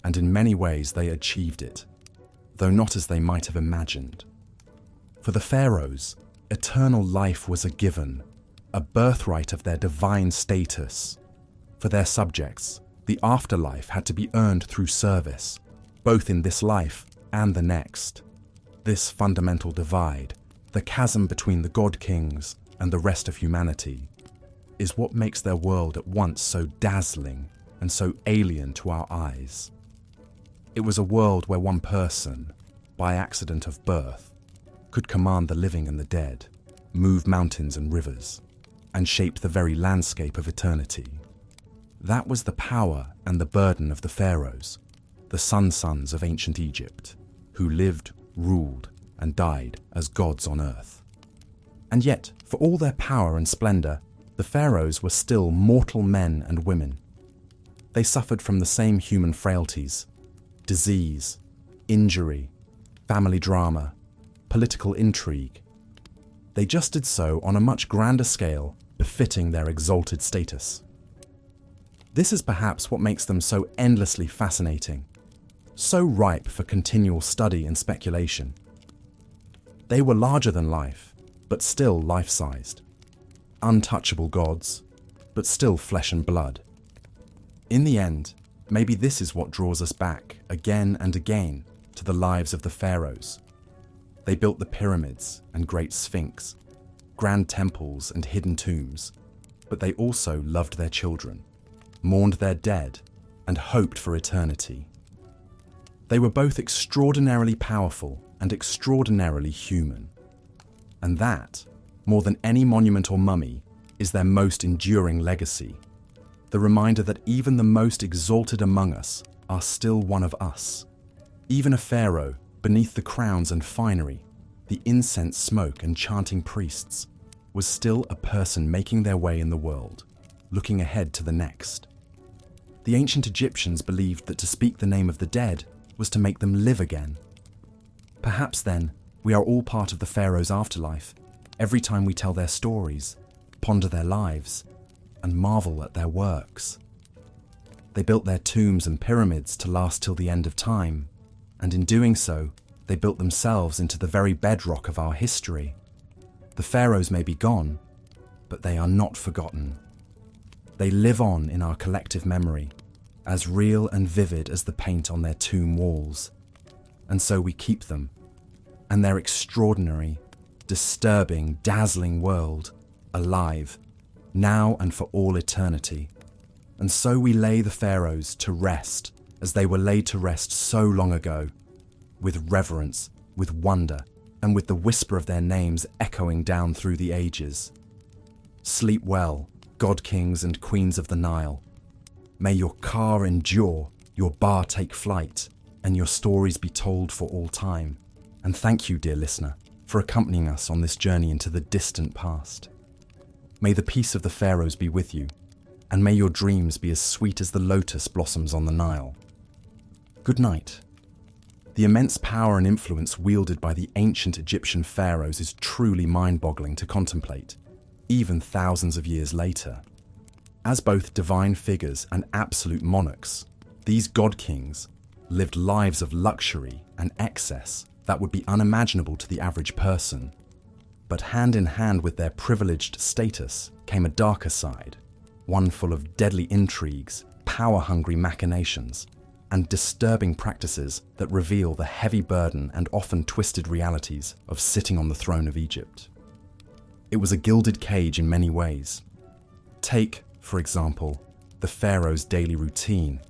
and in many ways they achieved it, though not as they might have imagined. For the pharaohs, eternal life was a given, a birthright of their divine status. For their subjects, the afterlife had to be earned through service, both in this life and the next. This fundamental divide, the chasm between the god-kings and the rest of humanity, is what makes their world at once so dazzling and so alien to our eyes. It was a world where one person, by accident of birth, could command the living and the dead, move mountains and rivers, and shape the very landscape of eternity. That was the power and the burden of the pharaohs, the sun-sons of ancient Egypt, who lived, ruled, and died as gods on earth. And yet, for all their power and splendor, the pharaohs were still mortal men and women. They suffered from the same human frailties: disease, injury, family drama, political intrigue. They just did so on a much grander scale, befitting their exalted status. This is perhaps what makes them so endlessly fascinating, so ripe for continual study and speculation. They were larger than life, but still life-sized. Untouchable gods, but still flesh and blood. In the end, maybe this is what draws us back again and again to the lives of the pharaohs. They built the pyramids and great sphinx, grand temples and hidden tombs, but they also loved their children, mourned their dead, and hoped for eternity. They were both extraordinarily powerful and extraordinarily human. And that, more than any monument or mummy, is their most enduring legacy. The reminder that even the most exalted among us are still one of us. Even a pharaoh, beneath the crowns and finery, the incense smoke and chanting priests, was still a person making their way in the world, looking ahead to the next. The ancient Egyptians believed that to speak the name of the dead was to make them live again. Perhaps then, we are all part of the pharaoh's afterlife, every time we tell their stories, ponder their lives, and marvel at their works. They built their tombs and pyramids to last till the end of time, and in doing so, they built themselves into the very bedrock of our history. The pharaohs may be gone, but they are not forgotten. They live on in our collective memory, as real and vivid as the paint on their tomb walls. And so we keep them, and their extraordinary, disturbing, dazzling world, alive, now and for all eternity. And so we lay the pharaohs to rest, as they were laid to rest so long ago, with reverence, with wonder, and with the whisper of their names echoing down through the ages. Sleep well, god kings and queens of the Nile. May your car endure your bar take flight, and your stories be told for all time. And thank you, dear listener, for accompanying us on this journey into the distant past. May the peace of the Pharaohs be with you, and may your dreams be as sweet as the lotus blossoms on the Nile. Good night. The immense power and influence wielded by the ancient Egyptian pharaohs is truly mind-boggling to contemplate, even thousands of years later. As both divine figures and absolute monarchs, these god-kings lived lives of luxury and excess that would be unimaginable to the average person. But hand in hand with their privileged status came a darker side, one full of deadly intrigues, power-hungry machinations, and disturbing practices that reveal the heavy burden and often twisted realities of sitting on the throne of Egypt. It was a gilded cage in many ways. Take, for example, the pharaoh's daily routine.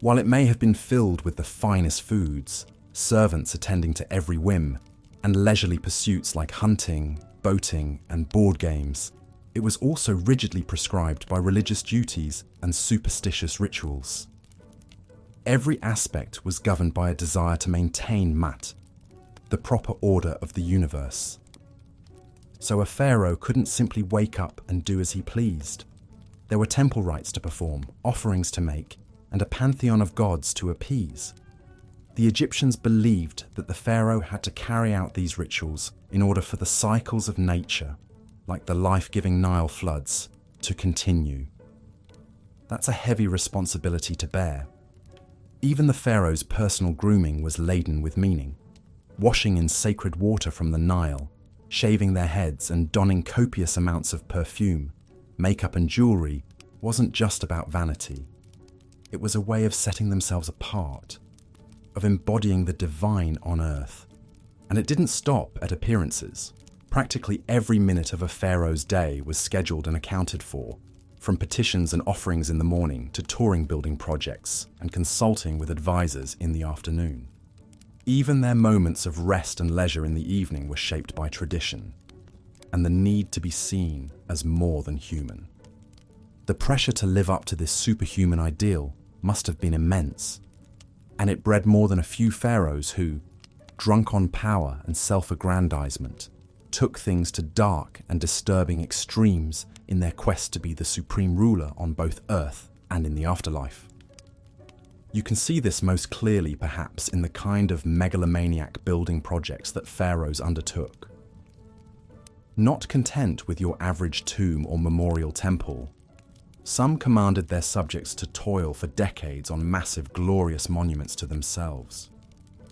While it may have been filled with the finest foods, servants attending to every whim, and leisurely pursuits like hunting, boating, and board games, it was also rigidly prescribed by religious duties and superstitious rituals. Every aspect was governed by a desire to maintain Mat, the proper order of the universe. So a pharaoh couldn't simply wake up and do as he pleased. There were temple rites to perform, offerings to make, and a pantheon of gods to appease. The Egyptians believed that the pharaoh had to carry out these rituals in order for the cycles of nature, like the life-giving Nile floods, to continue. That's a heavy responsibility to bear. Even the pharaoh's personal grooming was laden with meaning. Washing in sacred water from the Nile, shaving their heads and donning copious amounts of perfume, makeup and jewelry wasn't just about vanity. It was a way of setting themselves apart, of embodying the divine on earth. And it didn't stop at appearances. Practically every minute of a pharaoh's day was scheduled and accounted for, from petitions and offerings in the morning to touring building projects and consulting with advisors in the afternoon. Even their moments of rest and leisure in the evening were shaped by tradition and the need to be seen as more than human. The pressure to live up to this superhuman ideal must have been immense, and it bred more than a few pharaohs who, drunk on power and self-aggrandizement, took things to dark and disturbing extremes in their quest to be the supreme ruler on both earth and in the afterlife. You can see this most clearly perhaps in the kind of megalomaniac building projects that pharaohs undertook. Not content with your average tomb or memorial temple, some commanded their subjects to toil for decades on massive, glorious monuments to themselves.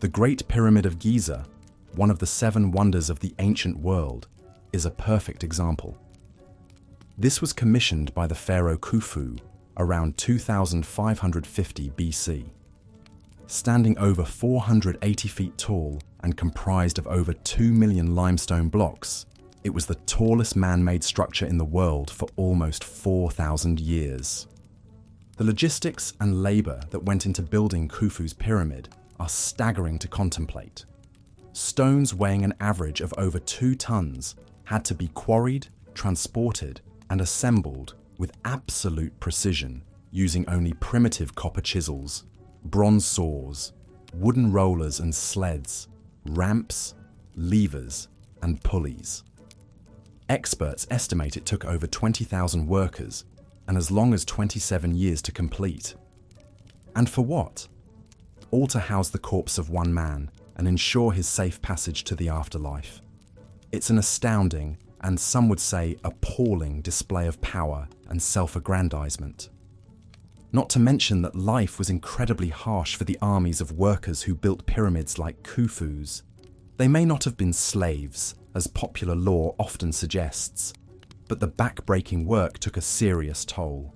The Great Pyramid of Giza, one of the 7 wonders of the ancient world, is a perfect example. This was commissioned by the pharaoh Khufu around 2550 BC. Standing over 480 feet tall and comprised of over 2 million limestone blocks, it was the tallest man-made structure in the world for almost 4,000 years. The logistics and labor that went into building Khufu's pyramid are staggering to contemplate. Stones weighing an average of over 2 tons had to be quarried, transported, and assembled with absolute precision using only primitive copper chisels, bronze saws, wooden rollers and sleds, ramps, levers, and pulleys. Experts estimate it took over 20,000 workers and as long as 27 years to complete. And for what? All to house the corpse of one man and ensure his safe passage to the afterlife. It's an astounding, and some would say appalling, display of power and self-aggrandizement. Not to mention that life was incredibly harsh for the armies of workers who built pyramids like Khufu's. They may not have been slaves, as popular lore often suggests, but the back-breaking work took a serious toll.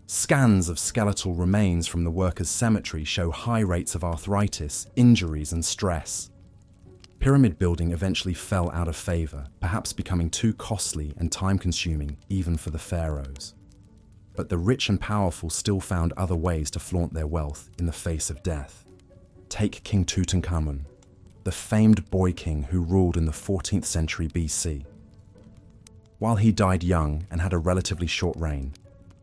Scans of skeletal remains from the workers' cemetery show high rates of arthritis, injuries, and stress. Pyramid building eventually fell out of favor, perhaps becoming too costly and time-consuming even for the pharaohs. But the rich and powerful still found other ways to flaunt their wealth in the face of death. Take King Tutankhamun, the famed boy king who ruled in the 14th century BC. While he died young and had a relatively short reign,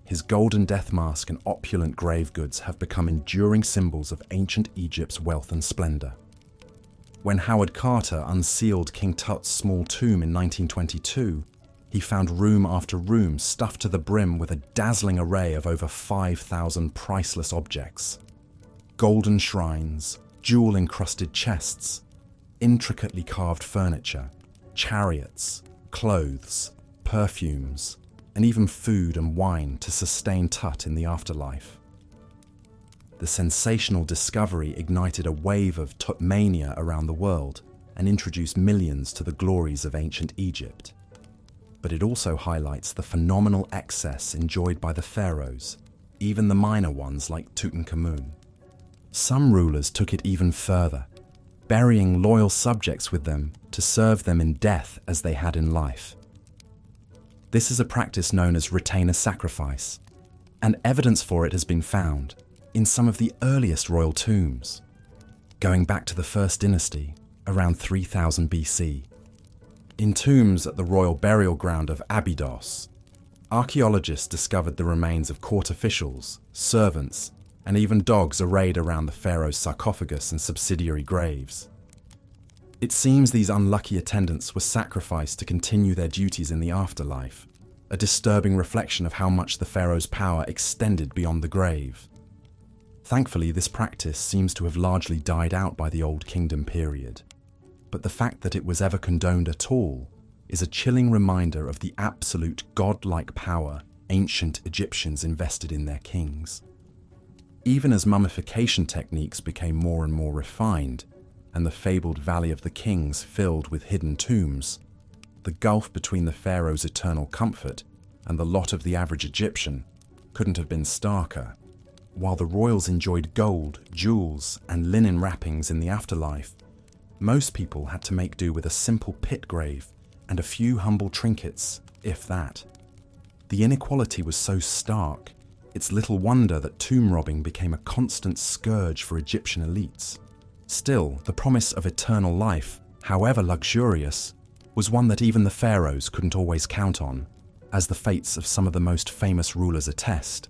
his golden death mask and opulent grave goods have become enduring symbols of ancient Egypt's wealth and splendor. When Howard Carter unsealed King Tut's small tomb in 1922, he found room after room stuffed to the brim with a dazzling array of over 5,000 priceless objects. Golden shrines, jewel-encrusted chests, intricately carved furniture, chariots, clothes, perfumes, and even food and wine to sustain Tut in the afterlife. The sensational discovery ignited a wave of Tutmania around the world and introduced millions to the glories of ancient Egypt. But it also highlights the phenomenal excess enjoyed by the pharaohs, even the minor ones like Tutankhamun. Some rulers took it even further, burying loyal subjects with them to serve them in death as they had in life. This is a practice known as retainer sacrifice, and evidence for it has been found in some of the earliest royal tombs, going back to the First Dynasty around 3000 BC. In tombs at the royal burial ground of Abydos, archaeologists discovered the remains of court officials, servants, and even dogs arrayed around the pharaoh's sarcophagus and subsidiary graves. It seems these unlucky attendants were sacrificed to continue their duties in the afterlife, a disturbing reflection of how much the pharaoh's power extended beyond the grave. Thankfully, this practice seems to have largely died out by the Old Kingdom period, but the fact that it was ever condoned at all is a chilling reminder of the absolute godlike power ancient Egyptians invested in their kings. Even as mummification techniques became more and more refined, and the fabled Valley of the Kings filled with hidden tombs, the gulf between the pharaoh's eternal comfort and the lot of the average Egyptian couldn't have been starker. While the royals enjoyed gold, jewels, and linen wrappings in the afterlife, most people had to make do with a simple pit grave and a few humble trinkets, if that. The inequality was so stark, it's little wonder that tomb robbing became a constant scourge for Egyptian elites. Still, the promise of eternal life, however luxurious, was one that even the pharaohs couldn't always count on, as the fates of some of the most famous rulers attest.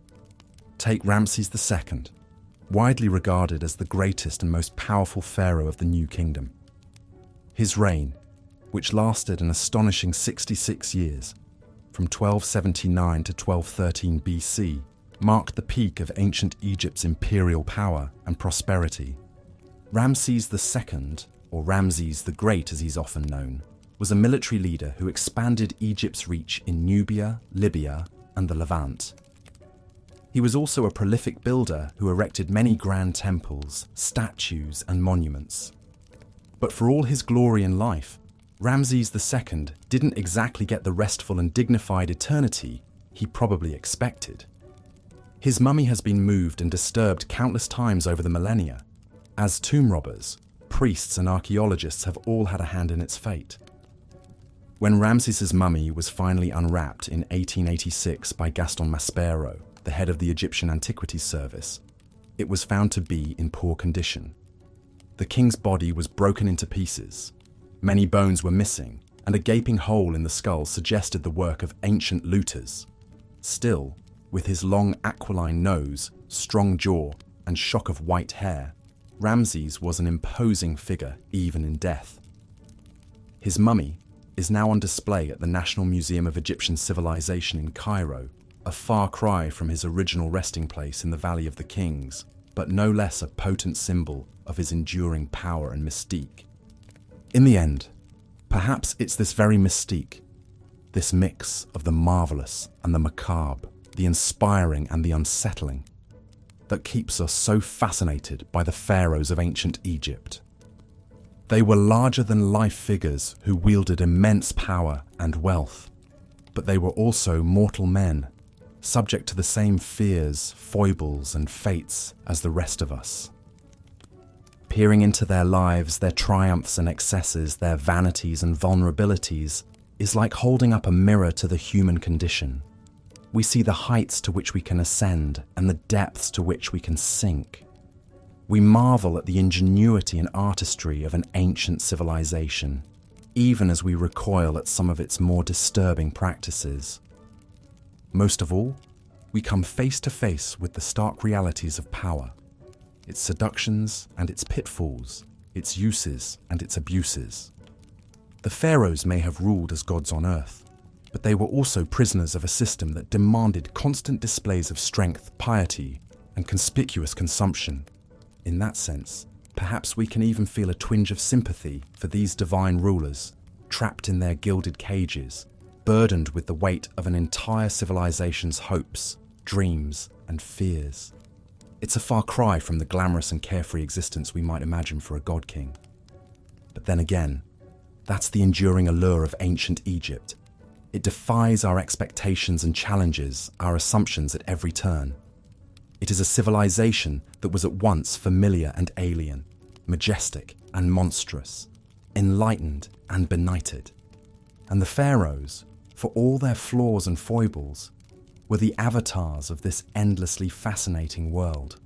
Take Ramses II, widely regarded as the greatest and most powerful pharaoh of the New Kingdom. His reign, which lasted an astonishing 66 years, from 1279 to 1213 BC, marked the peak of ancient Egypt's imperial power and prosperity. Ramses II, or Ramses the Great as he's often known, was a military leader who expanded Egypt's reach in Nubia, Libya, and the Levant. He was also a prolific builder who erected many grand temples, statues, and monuments. But for all his glory in life, Ramses II didn't exactly get the restful and dignified eternity he probably expected. His mummy has been moved and disturbed countless times over the millennia, as tomb robbers, priests, and archaeologists have all had a hand in its fate. When Ramses's mummy was finally unwrapped in 1886 by Gaston Maspero, the head of the Egyptian Antiquities Service, it was found to be in poor condition. The king's body was broken into pieces, many bones were missing, and a gaping hole in the skull suggested the work of ancient looters. Still, with his long aquiline nose, strong jaw, and shock of white hair, Ramses was an imposing figure even in death. His mummy is now on display at the National Museum of Egyptian Civilization in Cairo, a far cry from his original resting place in the Valley of the Kings, but no less a potent symbol of his enduring power and mystique. In the end, perhaps it's this very mystique, this mix of the marvelous and the macabre, the inspiring and the unsettling, that keeps us so fascinated by the pharaohs of ancient Egypt. They were larger-than-life figures who wielded immense power and wealth, but they were also mortal men, subject to the same fears, foibles, and fates as the rest of us. Peering into their lives, their triumphs and excesses, their vanities and vulnerabilities, is like holding up a mirror to the human condition. We see the heights to which we can ascend and the depths to which we can sink. We marvel at the ingenuity and artistry of an ancient civilization, even as we recoil at some of its more disturbing practices. Most of all, we come face to face with the stark realities of power, its seductions and its pitfalls, its uses and its abuses. The pharaohs may have ruled as gods on earth, but they were also prisoners of a system that demanded constant displays of strength, piety, and conspicuous consumption. In that sense, perhaps we can even feel a twinge of sympathy for these divine rulers, trapped in their gilded cages, burdened with the weight of an entire civilization's hopes, dreams, and fears. It's a far cry from the glamorous and carefree existence we might imagine for a god king. But then again, that's the enduring allure of ancient Egypt. It defies our expectations and challenges our assumptions at every turn. It is a civilization that was at once familiar and alien, majestic and monstrous, enlightened and benighted. And the pharaohs, for all their flaws and foibles, were the avatars of this endlessly fascinating world.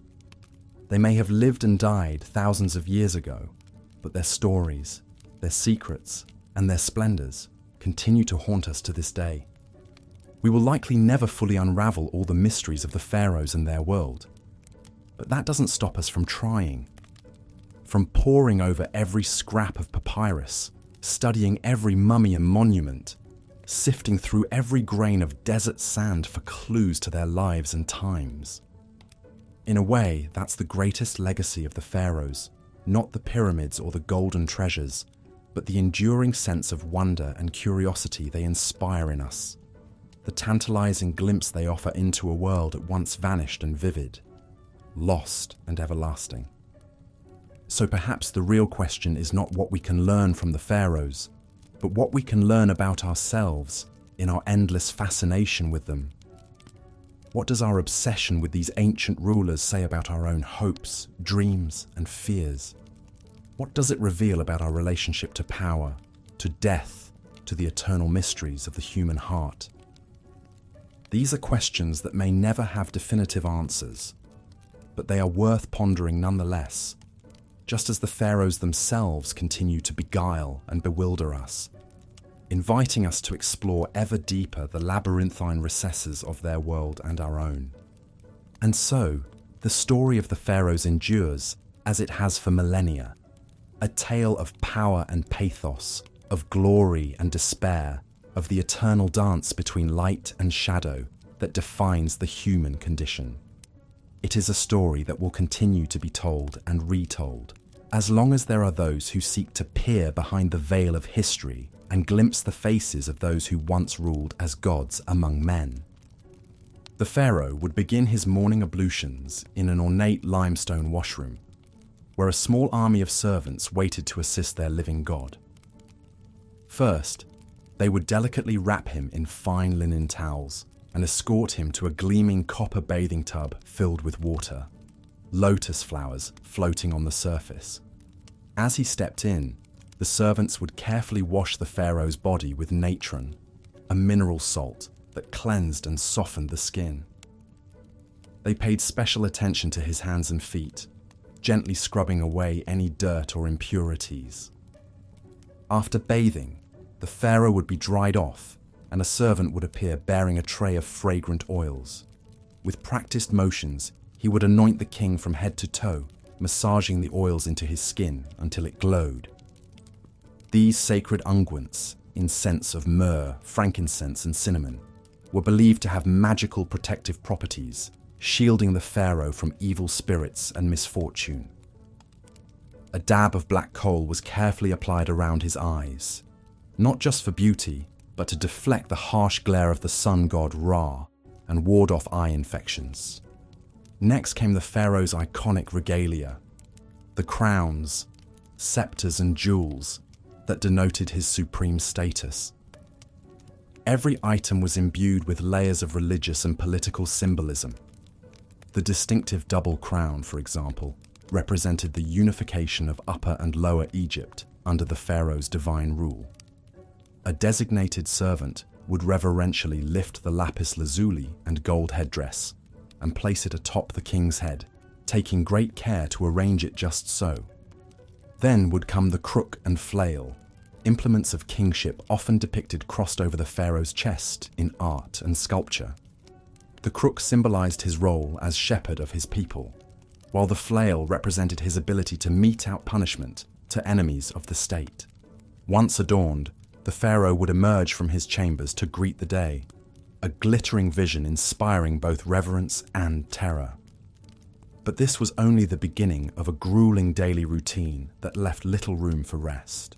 They may have lived and died thousands of years ago, but their stories, their secrets, and their splendors continue to haunt us to this day. We will likely never fully unravel all the mysteries of the pharaohs and their world, but that doesn't stop us from trying. From poring over every scrap of papyrus, studying every mummy and monument, sifting through every grain of desert sand for clues to their lives and times. In a way, that's the greatest legacy of the pharaohs, not the pyramids or the golden treasures, but the enduring sense of wonder and curiosity they inspire in us, the tantalizing glimpse they offer into a world at once vanished and vivid, lost and everlasting. So perhaps the real question is not what we can learn from the pharaohs, but what we can learn about ourselves in our endless fascination with them. What does our obsession with these ancient rulers say about our own hopes, dreams, and fears? What does it reveal about our relationship to power, to death, to the eternal mysteries of the human heart? These are questions that may never have definitive answers, but they are worth pondering nonetheless, just as the pharaohs themselves continue to beguile and bewilder us, inviting us to explore ever deeper the labyrinthine recesses of their world and our own. And so, the story of the pharaohs endures, as it has for millennia, a tale of power and pathos, of glory and despair, of the eternal dance between light and shadow that defines the human condition. It is a story that will continue to be told and retold, as long as there are those who seek to peer behind the veil of history and glimpse the faces of those who once ruled as gods among men. The pharaoh would begin his morning ablutions in an ornate limestone washroom, where a small army of servants waited to assist their living god. First, they would delicately wrap him in fine linen towels and escort him to a gleaming copper bathing tub filled with water, lotus flowers floating on the surface. As he stepped in, the servants would carefully wash the pharaoh's body with natron, a mineral salt that cleansed and softened the skin. They paid special attention to his hands and feet, gently scrubbing away any dirt or impurities. After bathing, the pharaoh would be dried off, and a servant would appear bearing a tray of fragrant oils. With practiced motions, he would anoint the king from head to toe, massaging the oils into his skin until it glowed. These sacred unguents, in scents of myrrh, frankincense, and cinnamon, were believed to have magical protective properties, shielding the pharaoh from evil spirits and misfortune. A dab of black coal was carefully applied around his eyes, not just for beauty, but to deflect the harsh glare of the sun god Ra and ward off eye infections. Next came the pharaoh's iconic regalia, the crowns, scepters, and jewels that denoted his supreme status. Every item was imbued with layers of religious and political symbolism. The distinctive double crown, for example, represented the unification of Upper and Lower Egypt under the pharaoh's divine rule. A designated servant would reverentially lift the lapis lazuli and gold headdress and place it atop the king's head, taking great care to arrange it just so. Then would come the crook and flail, implements of kingship often depicted crossed over the pharaoh's chest in art and sculpture. The crook symbolized his role as shepherd of his people, while the flail represented his ability to mete out punishment to enemies of the state. Once adorned, the pharaoh would emerge from his chambers to greet the day, a glittering vision inspiring both reverence and terror. But this was only the beginning of a grueling daily routine that left little room for rest.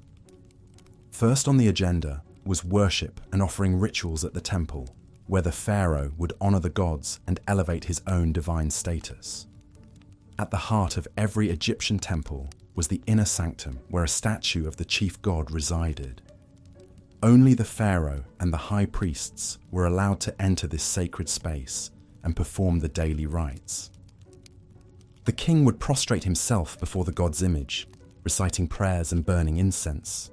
First on the agenda was worship and offering rituals at the temple, where the pharaoh would honor the gods and elevate his own divine status. At the heart of every Egyptian temple was the inner sanctum where a statue of the chief god resided. Only the pharaoh and the high priests were allowed to enter this sacred space and perform the daily rites. The king would prostrate himself before the god's image, reciting prayers and burning incense.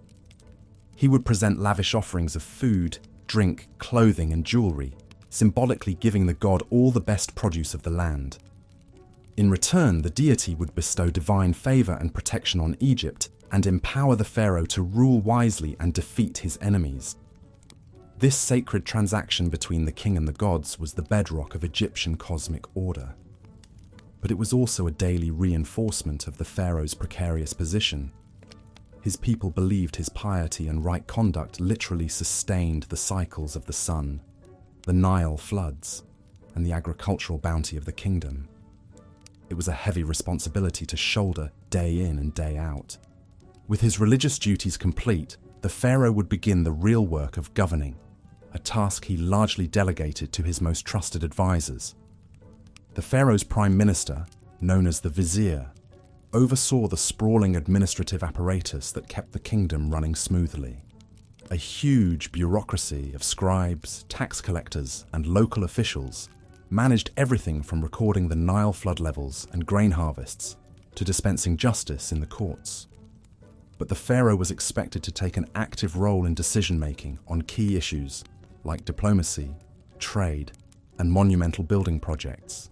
He would present lavish offerings of food, drink, clothing, and jewelry, symbolically giving the god all the best produce of the land. In return, the deity would bestow divine favor and protection on Egypt and empower the pharaoh to rule wisely and defeat his enemies. This sacred transaction between the king and the gods was the bedrock of Egyptian cosmic order. But it was also a daily reinforcement of the pharaoh's precarious position. His people believed his piety and right conduct literally sustained the cycles of the sun, the Nile floods, and the agricultural bounty of the kingdom. It was a heavy responsibility to shoulder day in and day out. With his religious duties complete, the pharaoh would begin the real work of governing, a task he largely delegated to his most trusted advisors. The pharaoh's prime minister, known as the vizier, oversaw the sprawling administrative apparatus that kept the kingdom running smoothly. A huge bureaucracy of scribes, tax collectors, and local officials managed everything from recording the Nile flood levels and grain harvests to dispensing justice in the courts. But the pharaoh was expected to take an active role in decision-making on key issues like diplomacy, trade, and monumental building projects.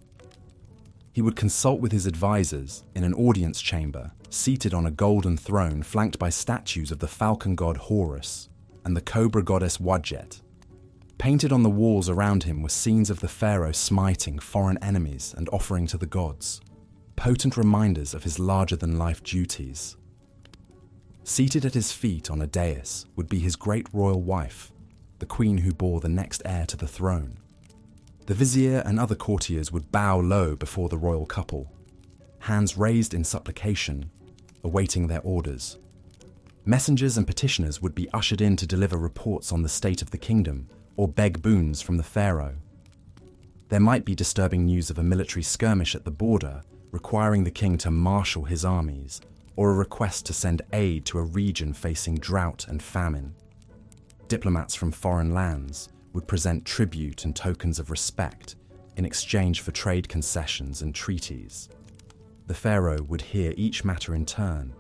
He would consult with his advisors in an audience chamber, seated on a golden throne flanked by statues of the falcon god Horus and the cobra goddess Wadjet. Painted on the walls around him were scenes of the pharaoh smiting foreign enemies and offering to the gods, potent reminders of his larger-than-life duties. Seated at his feet on a dais would be his great royal wife, the queen who bore the next heir to the throne. The vizier and other courtiers would bow low before the royal couple, hands raised in supplication, awaiting their orders. Messengers and petitioners would be ushered in to deliver reports on the state of the kingdom or beg boons from the pharaoh. There might be disturbing news of a military skirmish at the border requiring the king to marshal his armies, or a request to send aid to a region facing drought and famine. Diplomats from foreign lands would present tribute and tokens of respect in exchange for trade concessions and treaties. The pharaoh would hear each matter in turn,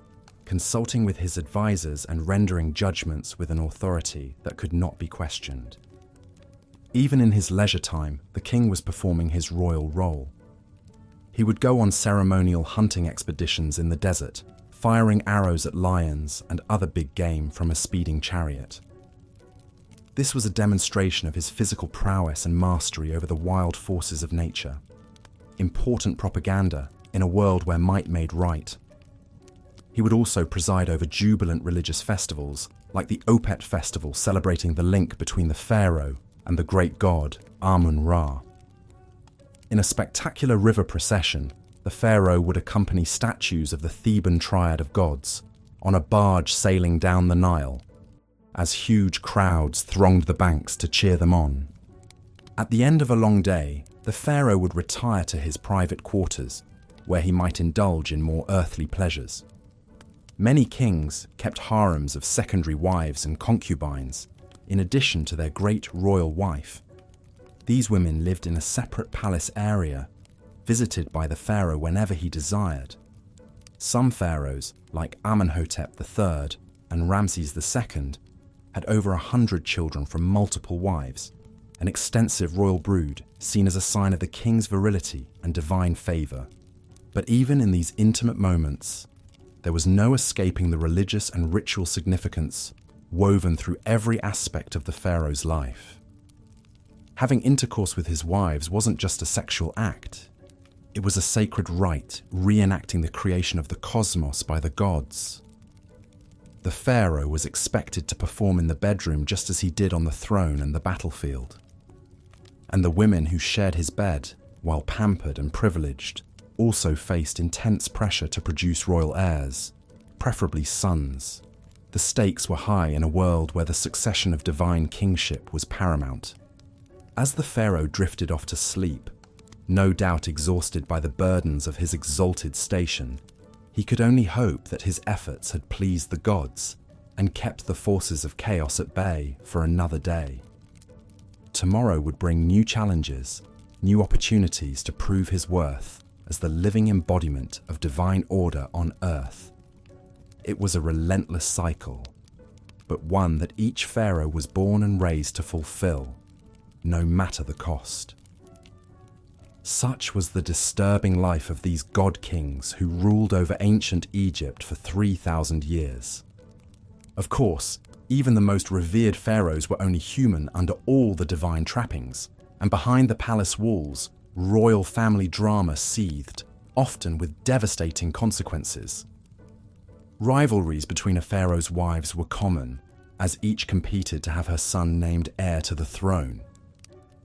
consulting with his advisors and rendering judgments with an authority that could not be questioned. Even in his leisure time, the king was performing his royal role. He would go on ceremonial hunting expeditions in the desert, firing arrows at lions and other big game from a speeding chariot. This was a demonstration of his physical prowess and mastery over the wild forces of nature. Important propaganda in a world where might made right. He would also preside over jubilant religious festivals, like the Opet festival celebrating the link between the pharaoh and the great god Amun-Ra. In a spectacular river procession, the pharaoh would accompany statues of the Theban triad of gods on a barge sailing down the Nile, as huge crowds thronged the banks to cheer them on. At the end of a long day, the pharaoh would retire to his private quarters, where he might indulge in more earthly pleasures. Many kings kept harems of secondary wives and concubines, in addition to their great royal wife. These women lived in a separate palace area, visited by the pharaoh whenever he desired. Some pharaohs, like Amenhotep III and Ramses II, had over 100 children from multiple wives, an extensive royal brood seen as a sign of the king's virility and divine favor. But even in these intimate moments, there was no escaping the religious and ritual significance woven through every aspect of the pharaoh's life. Having intercourse with his wives wasn't just a sexual act. It was a sacred rite, reenacting the creation of the cosmos by the gods. The pharaoh was expected to perform in the bedroom just as he did on the throne and the battlefield. And the women who shared his bed, while pampered and privileged, also faced intense pressure to produce royal heirs, preferably sons. The stakes were high in a world where the succession of divine kingship was paramount. As the pharaoh drifted off to sleep, no doubt exhausted by the burdens of his exalted station, he could only hope that his efforts had pleased the gods and kept the forces of chaos at bay for another day. Tomorrow would bring new challenges, new opportunities to prove his worth as the living embodiment of divine order on earth. It was a relentless cycle, but one that each pharaoh was born and raised to fulfill, no matter the cost. Such was the disturbing life of these god-kings who ruled over ancient Egypt for 3,000 years. Of course, even the most revered pharaohs were only human under all the divine trappings, and behind the palace walls, royal family drama seethed, often with devastating consequences. Rivalries between a pharaoh's wives were common, as each competed to have her son named heir to the throne.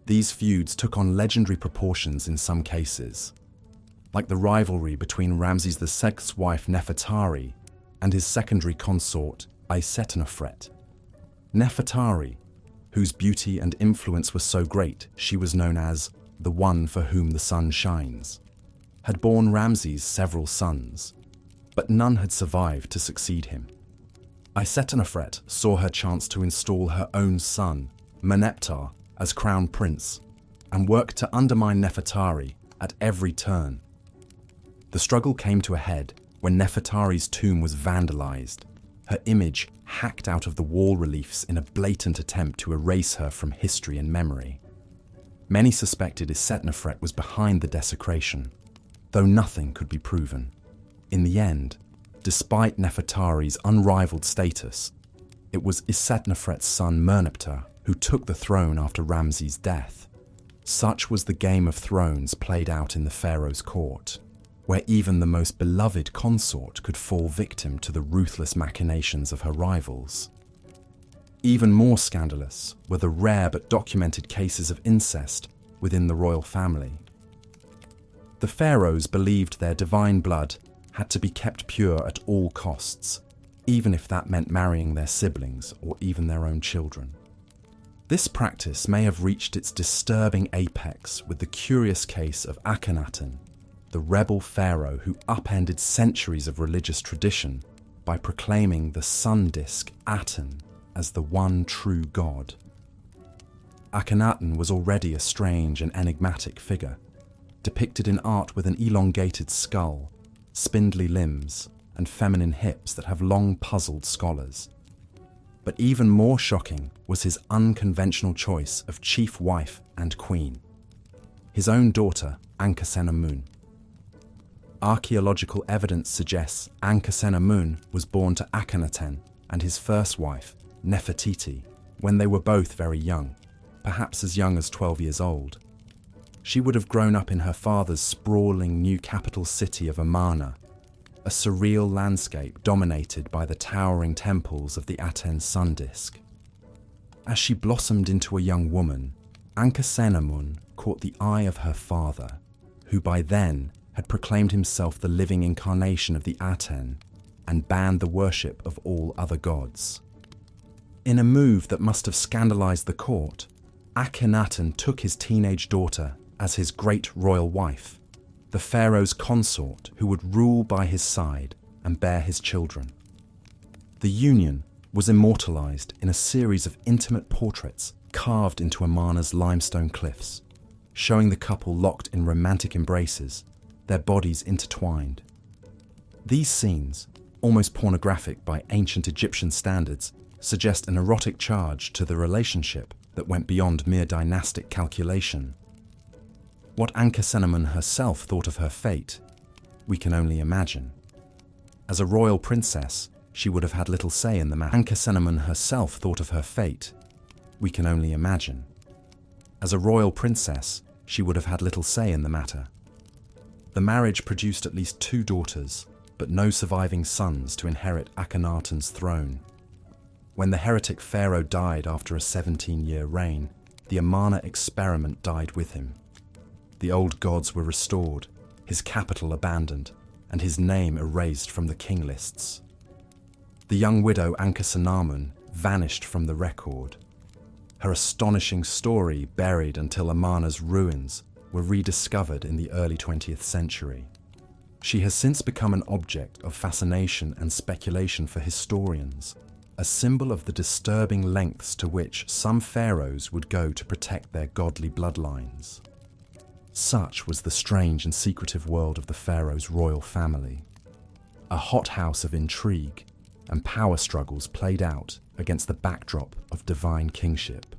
These feuds took on legendary proportions in some cases, like the rivalry between Ramses II's wife Nefertari and his secondary consort Isetanofret. Nefertari, whose beauty and influence were so great she was known as the one for whom the sun shines, had borne Ramses several sons, but none had survived to succeed him. Isetanofret saw her chance to install her own son, Meneptah, as crown prince, and worked to undermine Nefertari at every turn. The struggle came to a head when Nefertari's tomb was vandalized, her image hacked out of the wall reliefs in a blatant attempt to erase her from history and memory. Many suspected Isetanofret was behind the desecration, though nothing could be proven. In the end, despite Nefertari's unrivaled status, it was Isetanofret's son Merneptah who took the throne after Ramses' death. Such was the Game of Thrones played out in the pharaoh's court, where even the most beloved consort could fall victim to the ruthless machinations of her rivals. Even more scandalous were the rare but documented cases of incest within the royal family. The pharaohs believed their divine blood had to be kept pure at all costs, even if that meant marrying their siblings or even their own children. This practice may have reached its disturbing apex with the curious case of Akhenaten, the rebel pharaoh who upended centuries of religious tradition by proclaiming the sun disk Aten as the one true god. Akhenaten was already a strange and enigmatic figure, depicted in art with an elongated skull, spindly limbs, and feminine hips that have long puzzled scholars. But even more shocking was his unconventional choice of chief wife and queen, his own daughter, Ankhesenamun. Archaeological evidence suggests Ankhesenamun was born to Akhenaten and his first wife, Nefertiti, when they were both very young, perhaps as young as 12 years old. She would have grown up in her father's sprawling new capital city of Amarna, a surreal landscape dominated by the towering temples of the Aten sun disk. As she blossomed into a young woman, Ankhesenamun caught the eye of her father, who by then had proclaimed himself the living incarnation of the Aten and banned the worship of all other gods. In a move that must have scandalized the court, Akhenaten took his teenage daughter as his great royal wife, the pharaoh's consort who would rule by his side and bear his children. The union was immortalized in a series of intimate portraits carved into Amarna's limestone cliffs, showing the couple locked in romantic embraces, their bodies intertwined. These scenes, almost pornographic by ancient Egyptian standards, suggest an erotic charge to the relationship that went beyond mere dynastic calculation. What Ankhesenamun herself thought of her fate, we can only imagine. As a royal princess, she would have had little say in the matter. Ankhesenamun herself thought of her fate, we can only imagine. As a royal princess, she would have had little say in the matter. The marriage produced at least 2 daughters, but no surviving sons to inherit Akhenaten's throne. When the heretic pharaoh died after a 17-year reign, the Amarna experiment died with him. The old gods were restored, his capital abandoned, and his name erased from the king lists. The young widow Ankhesenamun vanished from the record. Her astonishing story buried until Amarna's ruins were rediscovered in the early 20th century. She has since become an object of fascination and speculation for historians, a symbol of the disturbing lengths to which some pharaohs would go to protect their godly bloodlines. Such was the strange and secretive world of the pharaoh's royal family, a hothouse of intrigue and power struggles played out against the backdrop of divine kingship.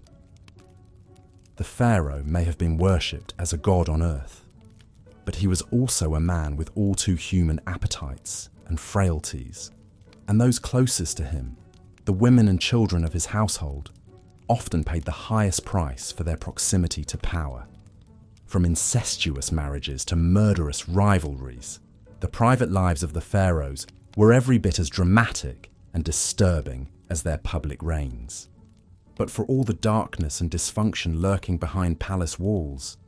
The pharaoh may have been worshipped as a god on earth, but he was also a man with all too human appetites and frailties, and those closest to him, the women and children of his household, often paid the highest price for their proximity to power. From incestuous marriages to murderous rivalries, the private lives of the pharaohs were every bit as dramatic and disturbing as their public reigns. But for all the darkness and dysfunction lurking behind palace walls,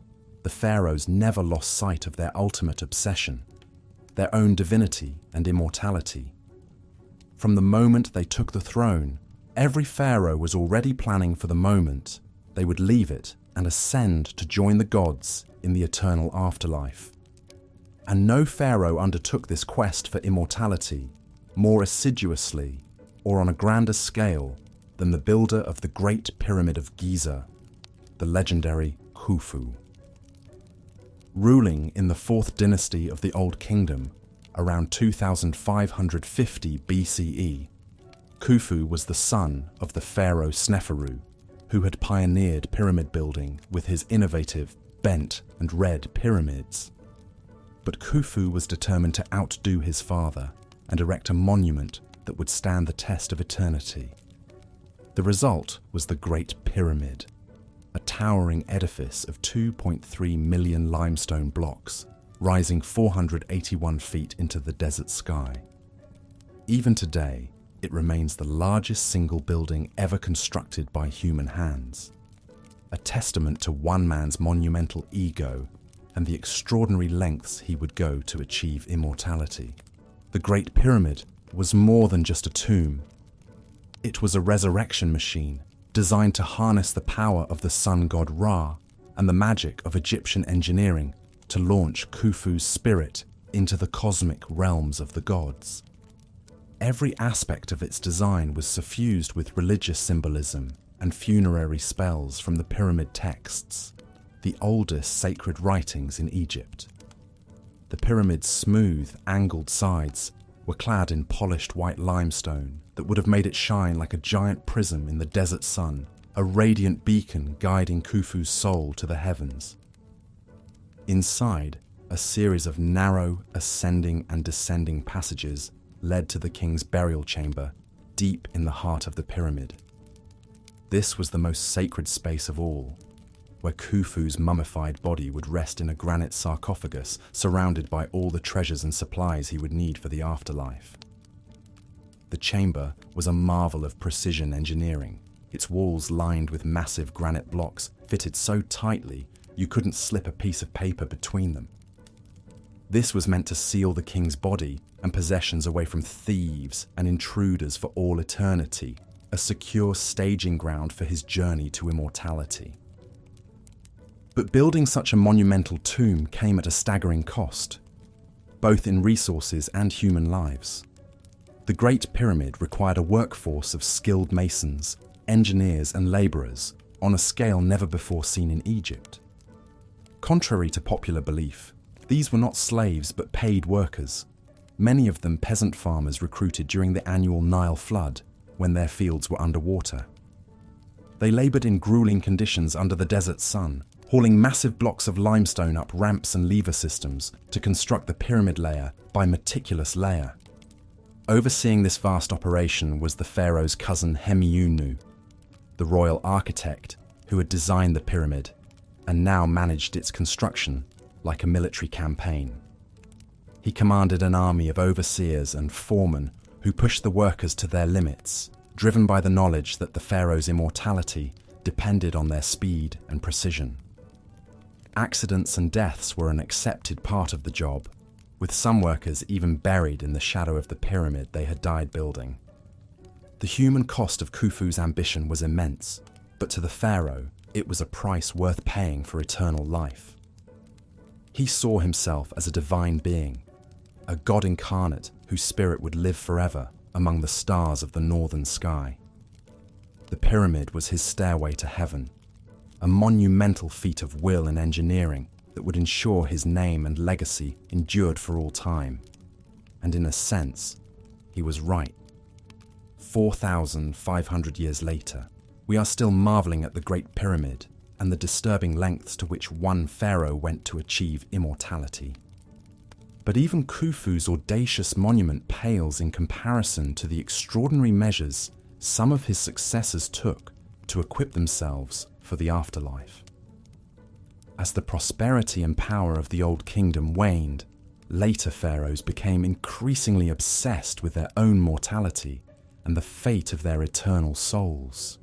the pharaohs never lost sight of their ultimate obsession, their own divinity and immortality. From the moment they took the throne, every pharaoh was already planning for the moment they would leave it and ascend to join the gods in the eternal afterlife. And no pharaoh undertook this quest for immortality more assiduously or on a grander scale than the builder of the Great Pyramid of Giza, the legendary Khufu. Ruling in the 4th dynasty of the Old Kingdom, around 2550 BCE, Khufu was the son of the pharaoh Sneferu, who had pioneered pyramid building with his innovative bent and red pyramids. But Khufu was determined to outdo his father and erect a monument that would stand the test of eternity. The result was the Great Pyramid, a towering edifice of 2.3 million limestone blocks, rising 481 feet into the desert sky. Even today, it remains the largest single building ever constructed by human hands, a testament to one man's monumental ego and the extraordinary lengths he would go to achieve immortality. The Great Pyramid was more than just a tomb. It was a resurrection machine designed to harness the power of the sun god Ra and the magic of Egyptian engineering to launch Khufu's spirit into the cosmic realms of the gods. Every aspect of its design was suffused with religious symbolism and funerary spells from the pyramid texts, the oldest sacred writings in Egypt. The pyramid's smooth, angled sides were clad in polished white limestone that would have made it shine like a giant prism in the desert sun, a radiant beacon guiding Khufu's soul to the heavens. Inside, a series of narrow, ascending and descending passages led to the king's burial chamber, deep in the heart of the pyramid. This was the most sacred space of all, where Khufu's mummified body would rest in a granite sarcophagus surrounded by all the treasures and supplies he would need for the afterlife. The chamber was a marvel of precision engineering, its walls lined with massive granite blocks fitted so tightly you couldn't slip a piece of paper between them. This was meant to seal the king's body and possessions away from thieves and intruders for all eternity, a secure staging ground for his journey to immortality. But building such a monumental tomb came at a staggering cost, both in resources and human lives. The Great Pyramid required a workforce of skilled masons, engineers and labourers on a scale never before seen in Egypt. Contrary to popular belief, these were not slaves but paid workers, many of them peasant farmers recruited during the annual Nile flood when their fields were underwater. They laboured in grueling conditions under the desert sun, hauling massive blocks of limestone up ramps and lever systems to construct the pyramid layer by meticulous layer. Overseeing this vast operation was the pharaoh's cousin Hemiunu, the royal architect who had designed the pyramid and now managed its construction like a military campaign. He commanded an army of overseers and foremen who pushed the workers to their limits, driven by the knowledge that the pharaoh's immortality depended on their speed and precision. Accidents and deaths were an accepted part of the job, with some workers even buried in the shadow of the pyramid they had died building. The human cost of Khufu's ambition was immense, but to the pharaoh, it was a price worth paying for eternal life. He saw himself as a divine being, a god incarnate whose spirit would live forever among the stars of the northern sky. The pyramid was his stairway to heaven, a monumental feat of will and engineering that would ensure his name and legacy endured for all time. And in a sense, he was right. 4,500 years later, we are still marveling at the Great Pyramid and the disturbing lengths to which one pharaoh went to achieve immortality. But even Khufu's audacious monument pales in comparison to the extraordinary measures some of his successors took to equip themselves for the afterlife. As the prosperity and power of the Old Kingdom waned, later pharaohs became increasingly obsessed with their own mortality and the fate of their eternal souls.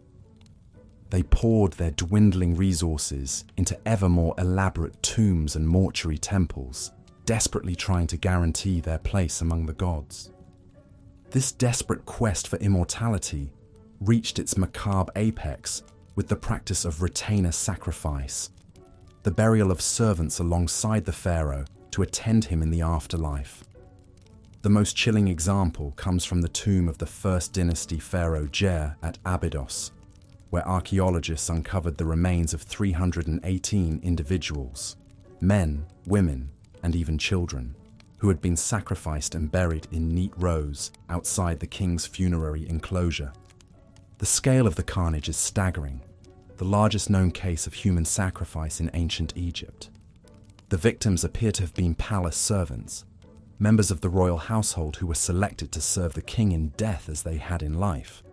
They poured their dwindling resources into ever more elaborate tombs and mortuary temples, desperately trying to guarantee their place among the gods. This desperate quest for immortality reached its macabre apex with the practice of retainer sacrifice, the burial of servants alongside the pharaoh to attend him in the afterlife. The most chilling example comes from the tomb of the First Dynasty pharaoh Jer at Abydos, where archaeologists uncovered the remains of 318 individuals, men, women, and even children, who had been sacrificed and buried in neat rows outside the king's funerary enclosure. The scale of the carnage is staggering, the largest known case of human sacrifice in ancient Egypt. The victims appear to have been palace servants, members of the royal household who were selected to serve the king in death as they had in life.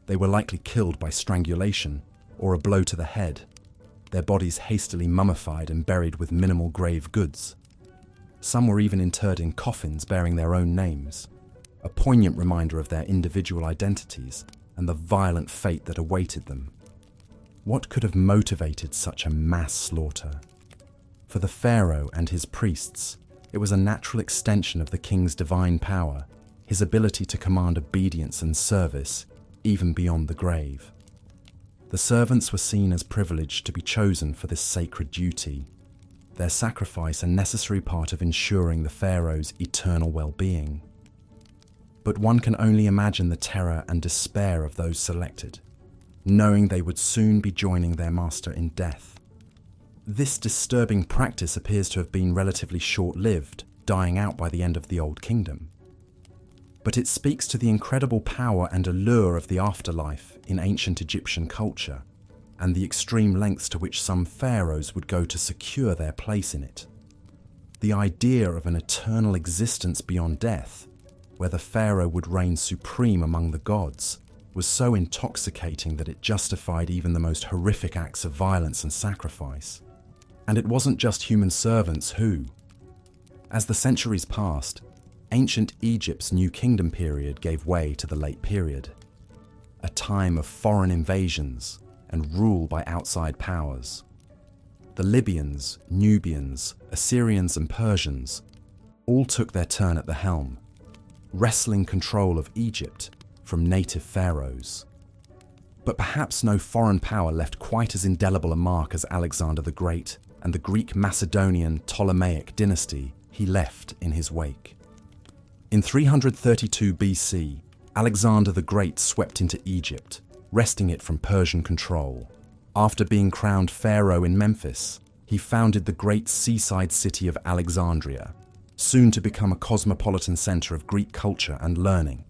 They were likely killed by strangulation or a blow to the head, their bodies hastily mummified and buried with minimal grave goods. Some were even interred in coffins bearing their own names, a poignant reminder of their individual identities and the violent fate that awaited them. What could have motivated such a mass slaughter? For the pharaoh and his priests, it was a natural extension of the king's divine power, his ability to command obedience and service, even beyond the grave. The servants were seen as privileged to be chosen for this sacred duty, their sacrifice a necessary part of ensuring the pharaoh's eternal well-being. But one can only imagine the terror and despair of those selected, knowing they would soon be joining their master in death. This disturbing practice appears to have been relatively short-lived, dying out by the end of the Old Kingdom. But it speaks to the incredible power and allure of the afterlife in ancient Egyptian culture, and the extreme lengths to which some pharaohs would go to secure their place in it. The idea of an eternal existence beyond death, where the pharaoh would reign supreme among the gods, was so intoxicating that it justified even the most horrific acts of violence and sacrifice. And it wasn't just human servants who. As the centuries passed, ancient Egypt's New Kingdom period gave way to the Late Period, a time of foreign invasions and rule by outside powers. The Libyans, Nubians, Assyrians and Persians all took their turn at the helm, wresting control of Egypt from native pharaohs. But perhaps no foreign power left quite as indelible a mark as Alexander the Great and the Greek Macedonian Ptolemaic dynasty he left in his wake. In 332 BC, Alexander the Great swept into Egypt, wresting it from Persian control. After being crowned pharaoh in Memphis, he founded the great seaside city of Alexandria, soon to become a cosmopolitan center of Greek culture and learning.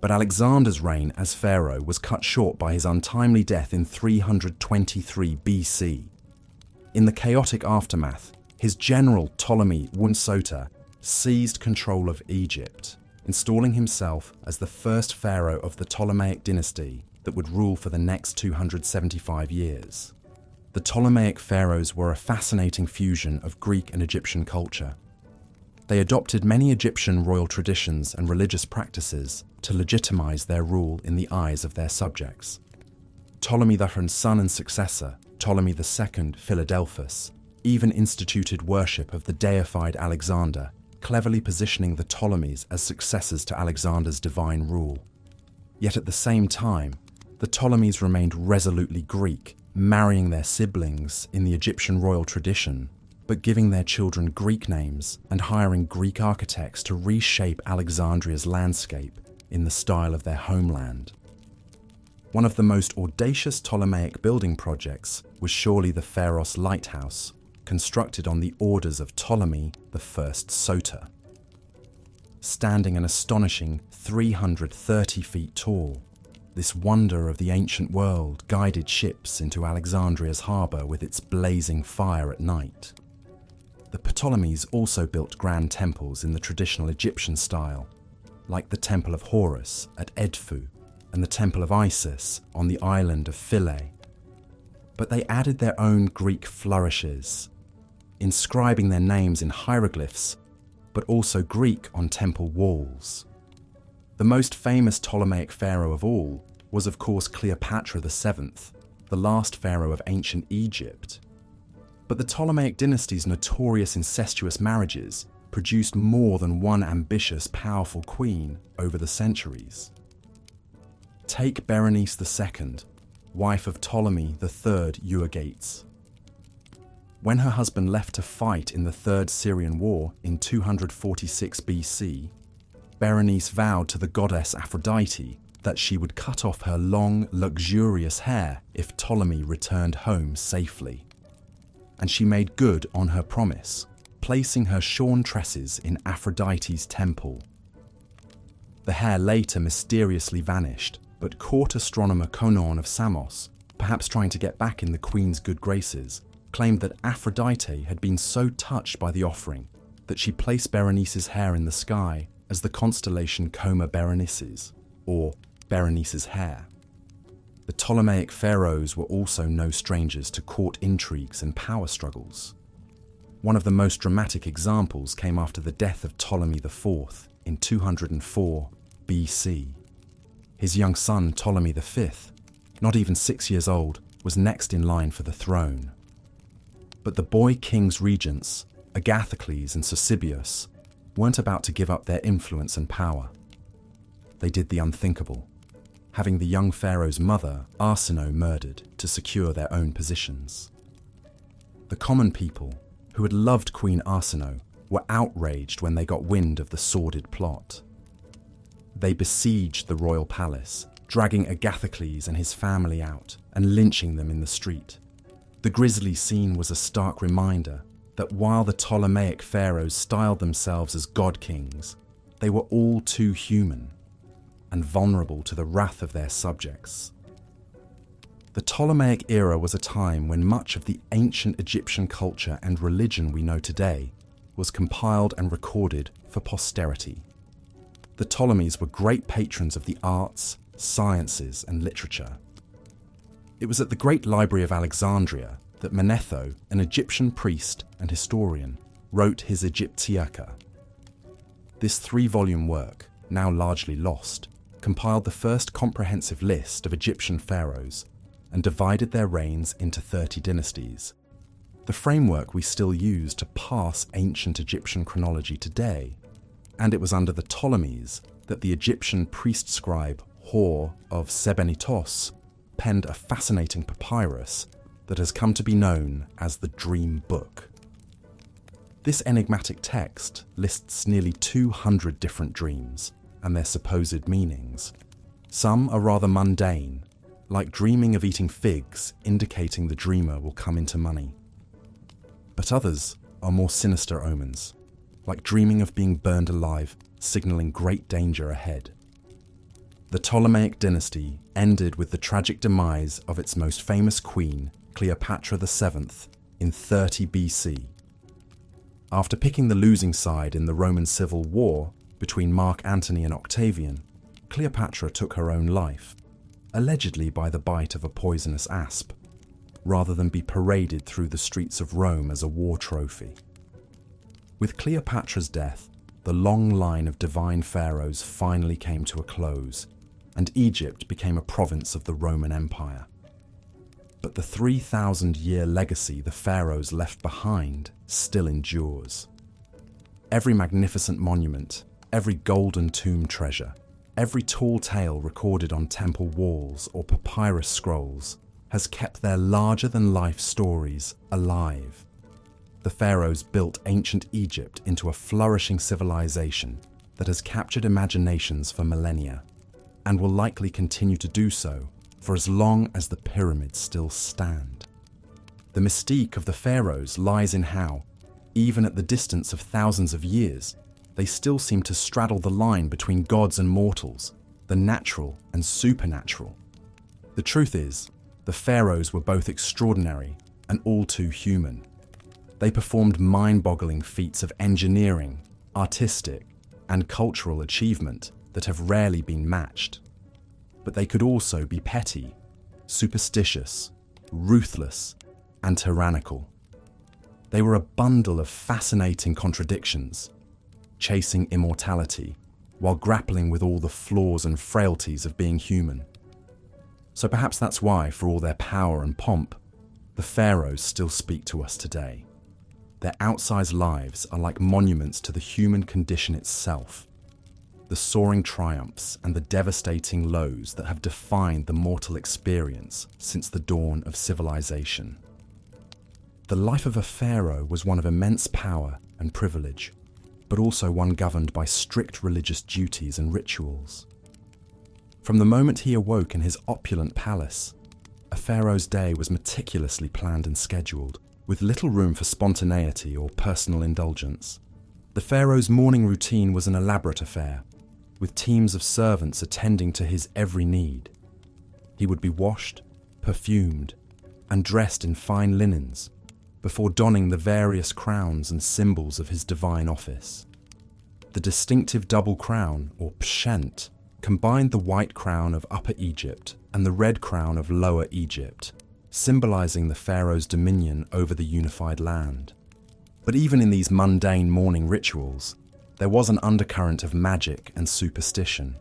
But Alexander's reign as pharaoh was cut short by his untimely death in 323 BC. In the chaotic aftermath, his general Ptolemy Wunsota seized control of Egypt, installing himself as the first pharaoh of the Ptolemaic dynasty that would rule for the next 275 years. The Ptolemaic pharaohs were a fascinating fusion of Greek and Egyptian culture. They adopted many Egyptian royal traditions and religious practices to legitimize their rule in the eyes of their subjects. Ptolemy III's son and successor, Ptolemy II Philadelphus, even instituted worship of the deified Alexander, cleverly positioning the Ptolemies as successors to Alexander's divine rule. Yet at the same time, the Ptolemies remained resolutely Greek, marrying their siblings in the Egyptian royal tradition, but giving their children Greek names and hiring Greek architects to reshape Alexandria's landscape in the style of their homeland. One of the most audacious Ptolemaic building projects was surely the Pharaohs lighthouse, constructed on the orders of Ptolemy I Soter. Standing an astonishing 330 feet tall, this wonder of the ancient world guided ships into Alexandria's harbour with its blazing fire at night. The Ptolemies also built grand temples in the traditional Egyptian style, like the Temple of Horus at Edfu and the Temple of Isis on the island of Philae. But they added their own Greek flourishes, inscribing their names in hieroglyphs, but also Greek on temple walls. The most famous Ptolemaic pharaoh of all was of course Cleopatra VII, the last pharaoh of ancient Egypt. But the Ptolemaic dynasty's notorious incestuous marriages produced more than one ambitious, powerful queen over the centuries. Take Berenice II, wife of Ptolemy III Euergetes. When her husband left to fight in the Third Syrian War in 246 BC, Berenice vowed to the goddess Aphrodite that she would cut off her long, luxurious hair if Ptolemy returned home safely. And she made good on her promise, placing her shorn tresses in Aphrodite's temple. The hair later mysteriously vanished, but court astronomer Conon of Samos, perhaps trying to get back in the queen's good graces, claimed that Aphrodite had been so touched by the offering that she placed Berenice's hair in the sky as the constellation Coma Berenices, or Berenice's hair. The Ptolemaic pharaohs were also no strangers to court intrigues and power struggles. One of the most dramatic examples came after the death of Ptolemy IV in 204 BC. His young son Ptolemy V, not even 6 years old, was next in line for the throne. But the boy king's regents, Agathocles and Sosibius, weren't about to give up their influence and power. They did the unthinkable, having the young pharaoh's mother, Arsinoe, murdered to secure their own positions. The common people, who had loved Queen Arsinoe, were outraged when they got wind of the sordid plot. They besieged the royal palace, dragging Agathocles and his family out and lynching them in the street. The grisly scene was a stark reminder that while the Ptolemaic pharaohs styled themselves as god kings, they were all too human and vulnerable to the wrath of their subjects. The Ptolemaic era was a time when much of the ancient Egyptian culture and religion we know today was compiled and recorded for posterity. The Ptolemies were great patrons of the arts, sciences, and literature. It was at the Great Library of Alexandria that Manetho, an Egyptian priest and historian, wrote his Egyptiaca. This 3-volume work, now largely lost, compiled the first comprehensive list of Egyptian pharaohs and divided their reigns into 30 dynasties. The framework we still use to parse ancient Egyptian chronology today, and it was under the Ptolemies that the Egyptian priest scribe Hor of Sebennytos penned a fascinating papyrus that has come to be known as the Dream Book. This enigmatic text lists nearly 200 different dreams and their supposed meanings. Some are rather mundane, like dreaming of eating figs, indicating the dreamer will come into money. But others are more sinister omens, like dreaming of being burned alive, signaling great danger ahead. The Ptolemaic dynasty ended with the tragic demise of its most famous queen, Cleopatra VII, in 30 BC. After picking the losing side in the Roman Civil War between Mark Antony and Octavian, Cleopatra took her own life, allegedly by the bite of a poisonous asp. rather than be paraded through the streets of Rome as a war trophy. With Cleopatra's death, the long line of divine pharaohs finally came to a close, and Egypt became a province of the Roman Empire. But the 3,000-year legacy the pharaohs left behind still endures. Every magnificent monument, every golden tomb treasure, every tall tale recorded on temple walls or papyrus scrolls has kept their larger-than-life stories alive. The pharaohs built ancient Egypt into a flourishing civilization that has captured imaginations for millennia, and will likely continue to do so for as long as the pyramids still stand. The mystique of the pharaohs lies in how, even at the distance of thousands of years, they still seem to straddle the line between gods and mortals, the natural and supernatural. The truth is, the pharaohs were both extraordinary and all too human. They performed mind-boggling feats of engineering, artistic, and cultural achievement that have rarely been matched. But they could also be petty, superstitious, ruthless, and tyrannical. They were a bundle of fascinating contradictions, chasing immortality while grappling with all the flaws and frailties of being human. So perhaps that's why, for all their power and pomp, the pharaohs still speak to us today. Their outsized lives are like monuments to the human condition itself, the soaring triumphs and the devastating lows that have defined the mortal experience since the dawn of civilization. The life of a pharaoh was one of immense power and privilege, but also one governed by strict religious duties and rituals. From the moment he awoke in his opulent palace, a pharaoh's day was meticulously planned and scheduled, with little room for spontaneity or personal indulgence. The pharaoh's morning routine was an elaborate affair, with teams of servants attending to his every need. He would be washed, perfumed, and dressed in fine linens before donning the various crowns and symbols of his divine office. The distinctive double crown, or pshent, combined the white crown of Upper Egypt and the red crown of Lower Egypt, symbolizing the pharaoh's dominion over the unified land. But even in these mundane morning rituals, there was an undercurrent of magic and superstition.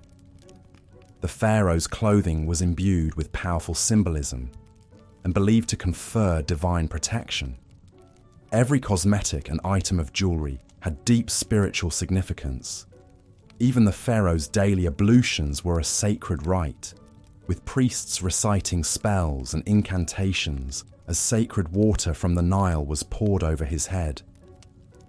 The pharaoh's clothing was imbued with powerful symbolism and believed to confer divine protection. Every cosmetic and item of jewelry had deep spiritual significance. Even the pharaoh's daily ablutions were a sacred rite, with priests reciting spells and incantations as sacred water from the Nile was poured over his head.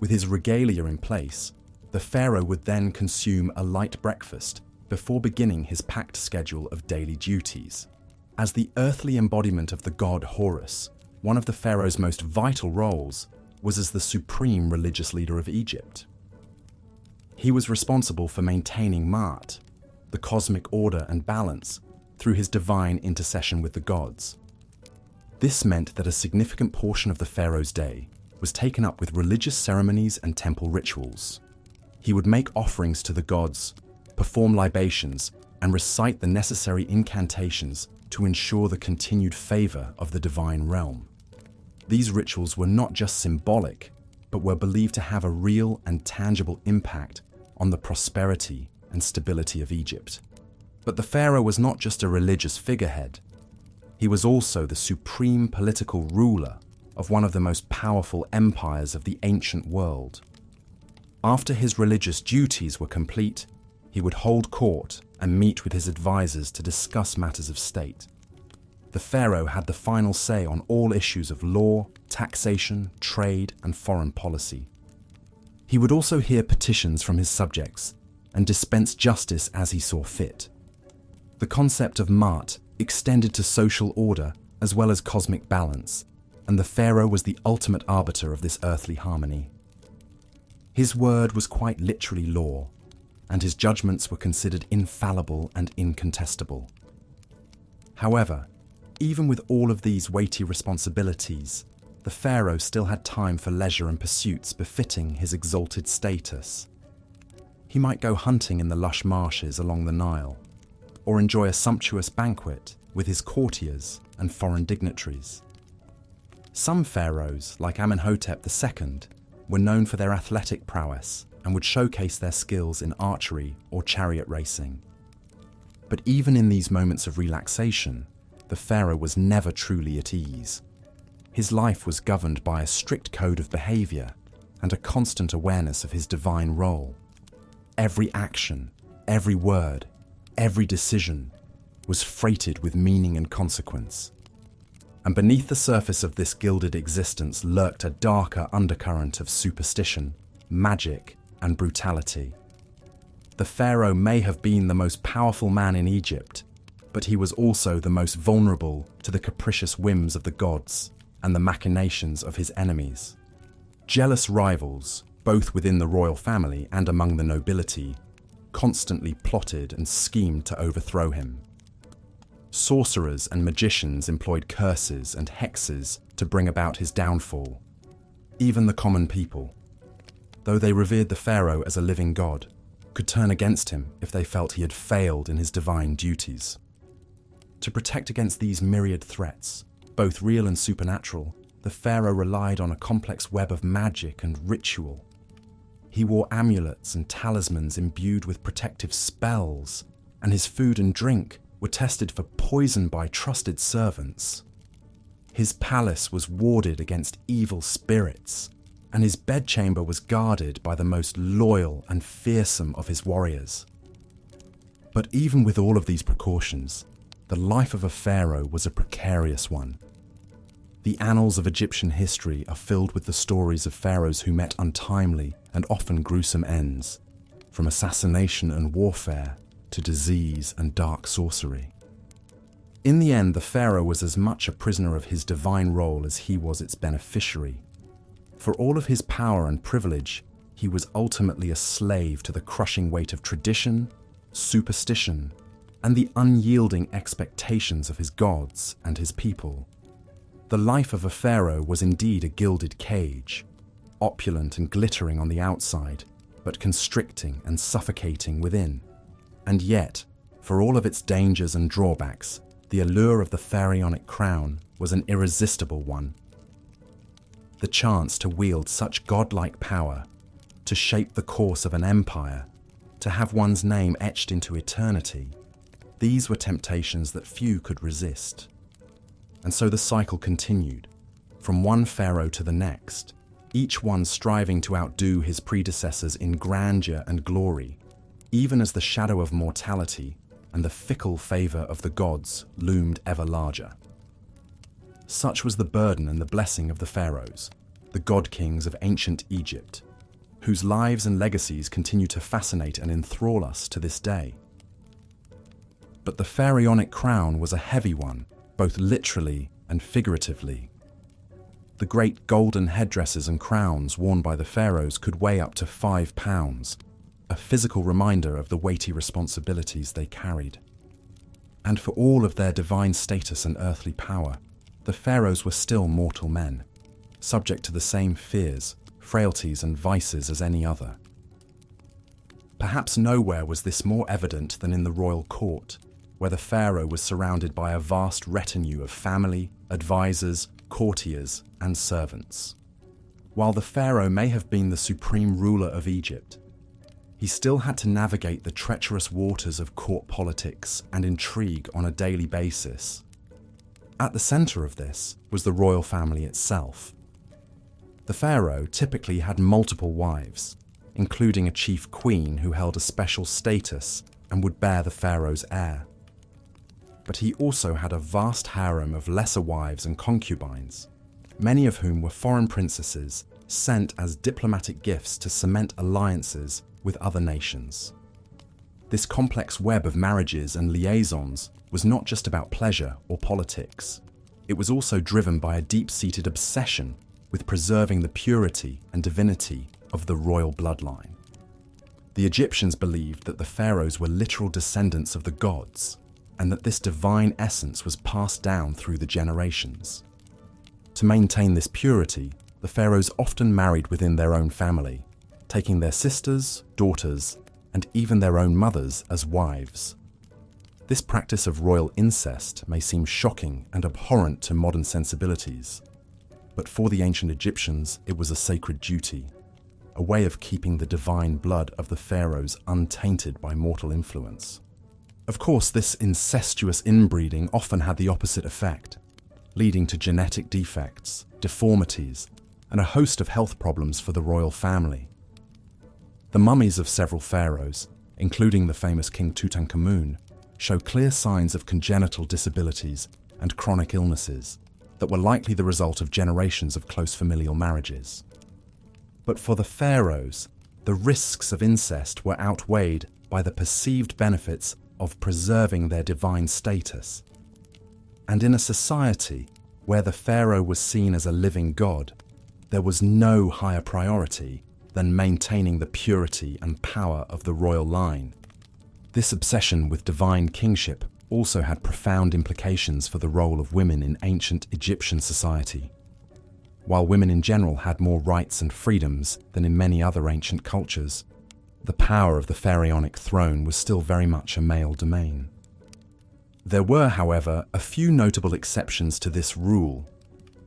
With his regalia in place, the pharaoh would then consume a light breakfast before beginning his packed schedule of daily duties. As the earthly embodiment of the god Horus, one of the pharaoh's most vital roles was as the supreme religious leader of Egypt. He was responsible for maintaining Ma'at, the cosmic order and balance, through his divine intercession with the gods. This meant that a significant portion of the pharaoh's day was taken up with religious ceremonies and temple rituals. He would make offerings to the gods, perform libations, and recite the necessary incantations to ensure the continued favor of the divine realm. These rituals were not just symbolic, but were believed to have a real and tangible impact on the prosperity and stability of Egypt. But the pharaoh was not just a religious figurehead. He was also the supreme political ruler of one of the most powerful empires of the ancient world. After his religious duties were complete, he would hold court and meet with his advisors to discuss matters of state. The pharaoh had the final say on all issues of law, taxation, trade, and foreign policy. He would also hear petitions from his subjects and dispense justice as he saw fit. The concept of Ma'at extended to social order as well as cosmic balance, and the pharaoh was the ultimate arbiter of this earthly harmony. His word was quite literally law, and his judgments were considered infallible and incontestable. However, even with all of these weighty responsibilities, the pharaoh still had time for leisure and pursuits befitting his exalted status. He might go hunting in the lush marshes along the Nile, or enjoy a sumptuous banquet with his courtiers and foreign dignitaries. Some pharaohs, like Amenhotep II, were known for their athletic prowess and would showcase their skills in archery or chariot racing. But even in these moments of relaxation, the pharaoh was never truly at ease. His life was governed by a strict code of behavior and a constant awareness of his divine role. Every action, every word, every decision was freighted with meaning and consequence. And beneath the surface of this gilded existence lurked a darker undercurrent of superstition, magic, and brutality. The pharaoh may have been the most powerful man in Egypt, but he was also the most vulnerable to the capricious whims of the gods and the machinations of his enemies. Jealous rivals, both within the royal family and among the nobility, constantly plotted and schemed to overthrow him. Sorcerers and magicians employed curses and hexes to bring about his downfall. Even the common people, though they revered the pharaoh as a living god, could turn against him if they felt he had failed in his divine duties. To protect against these myriad threats, both real and supernatural, the pharaoh relied on a complex web of magic and ritual. He wore amulets and talismans imbued with protective spells, and his food and drink were tested for poison by trusted servants. His palace was warded against evil spirits, and his bedchamber was guarded by the most loyal and fearsome of his warriors. But even with all of these precautions, the life of a pharaoh was a precarious one. The annals of Egyptian history are filled with the stories of pharaohs who met untimely and often gruesome ends, from assassination and warfare to disease and dark sorcery. In the end, the pharaoh was as much a prisoner of his divine role as he was its beneficiary. For all of his power and privilege, he was ultimately a slave to the crushing weight of tradition, superstition, and the unyielding expectations of his gods and his people. The life of a pharaoh was indeed a gilded cage, opulent and glittering on the outside, but constricting and suffocating within. And yet, for all of its dangers and drawbacks, the allure of the pharaonic crown was an irresistible one. The chance to wield such godlike power, to shape the course of an empire, to have one's name etched into eternity, these were temptations that few could resist. And so the cycle continued, from one pharaoh to the next, each one striving to outdo his predecessors in grandeur and glory, even as the shadow of mortality and the fickle favour of the gods loomed ever larger. Such was the burden and the blessing of the pharaohs, the god-kings of ancient Egypt, whose lives and legacies continue to fascinate and enthrall us to this day. But the pharaonic crown was a heavy one, both literally and figuratively. The great golden headdresses and crowns worn by the pharaohs could weigh up to 5 pounds, a physical reminder of the weighty responsibilities they carried. And for all of their divine status and earthly power, the pharaohs were still mortal men, subject to the same fears, frailties, and vices as any other. Perhaps nowhere was this more evident than in the royal court, where the pharaoh was surrounded by a vast retinue of family, advisors, courtiers, and servants. While the pharaoh may have been the supreme ruler of Egypt, he still had to navigate the treacherous waters of court politics and intrigue on a daily basis. At the centre of this was the royal family itself. The pharaoh typically had multiple wives, including a chief queen who held a special status and would bear the pharaoh's heir. But he also had a vast harem of lesser wives and concubines, many of whom were foreign princesses sent as diplomatic gifts to cement alliances with other nations. This complex web of marriages and liaisons was not just about pleasure or politics. It was also driven by a deep-seated obsession with preserving the purity and divinity of the royal bloodline. The Egyptians believed that the pharaohs were literal descendants of the gods, and that this divine essence was passed down through the generations. To maintain this purity, the pharaohs often married within their own family, taking their sisters, daughters, and even their own mothers as wives. This practice of royal incest may seem shocking and abhorrent to modern sensibilities, But for the ancient Egyptians, it was a sacred duty, a way of keeping the divine blood of the pharaohs untainted by mortal influence. Of course, this incestuous inbreeding often had the opposite effect, leading to genetic defects, deformities, and a host of health problems for the royal family. The mummies of several pharaohs, including the famous King Tutankhamun, show clear signs of congenital disabilities and chronic illnesses that were likely the result of generations of close familial marriages. But for the pharaohs, the risks of incest were outweighed by the perceived benefits of preserving their divine status. And in a society where the pharaoh was seen as a living god, there was no higher priority than maintaining the purity and power of the royal line. This obsession with divine kingship also had profound implications for the role of women in ancient Egyptian society. While women in general had more rights and freedoms than in many other ancient cultures, the power of the pharaonic throne was still very much a male domain. There were, however, a few notable exceptions to this rule.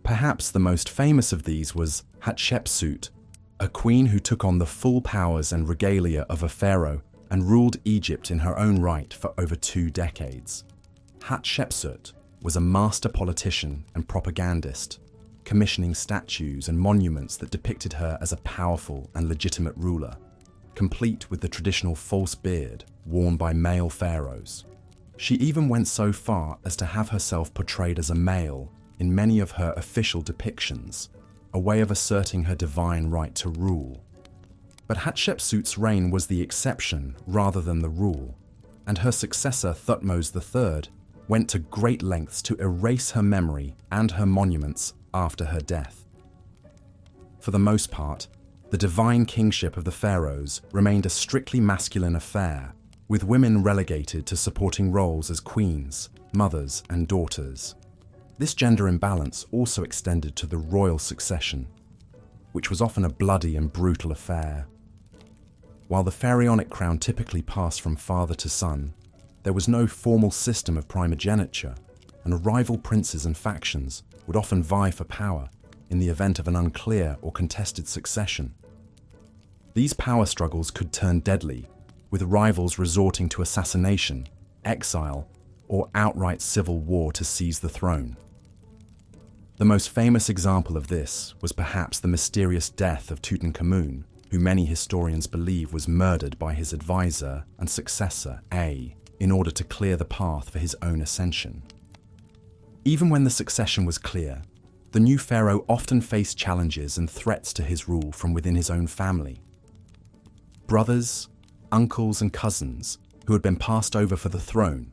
Perhaps the most famous of these was Hatshepsut, a queen who took on the full powers and regalia of a pharaoh and ruled Egypt in her own right for over 2 decades. Hatshepsut was a master politician and propagandist, commissioning statues and monuments that depicted her as a powerful and legitimate ruler, complete with the traditional false beard worn by male pharaohs. She even went so far as to have herself portrayed as a male in many of her official depictions, a way of asserting her divine right to rule. But Hatshepsut's reign was the exception rather than the rule, and her successor Thutmose III went to great lengths to erase her memory and her monuments after her death. For the most part, the divine kingship of the pharaohs remained a strictly masculine affair, with women relegated to supporting roles as queens, mothers, and daughters. This gender imbalance also extended to the royal succession, which was often a bloody and brutal affair. While the pharaonic crown typically passed from father to son, there was no formal system of primogeniture, and rival princes and factions would often vie for power in the event of an unclear or contested succession. These power struggles could turn deadly, with rivals resorting to assassination, exile, or outright civil war to seize the throne. The most famous example of this was perhaps the mysterious death of Tutankhamun, who many historians believe was murdered by his advisor and successor, A, in order to clear the path for his own ascension. Even when the succession was clear, the new pharaoh often faced challenges and threats to his rule from within his own family. Brothers, uncles, and cousins, who had been passed over for the throne,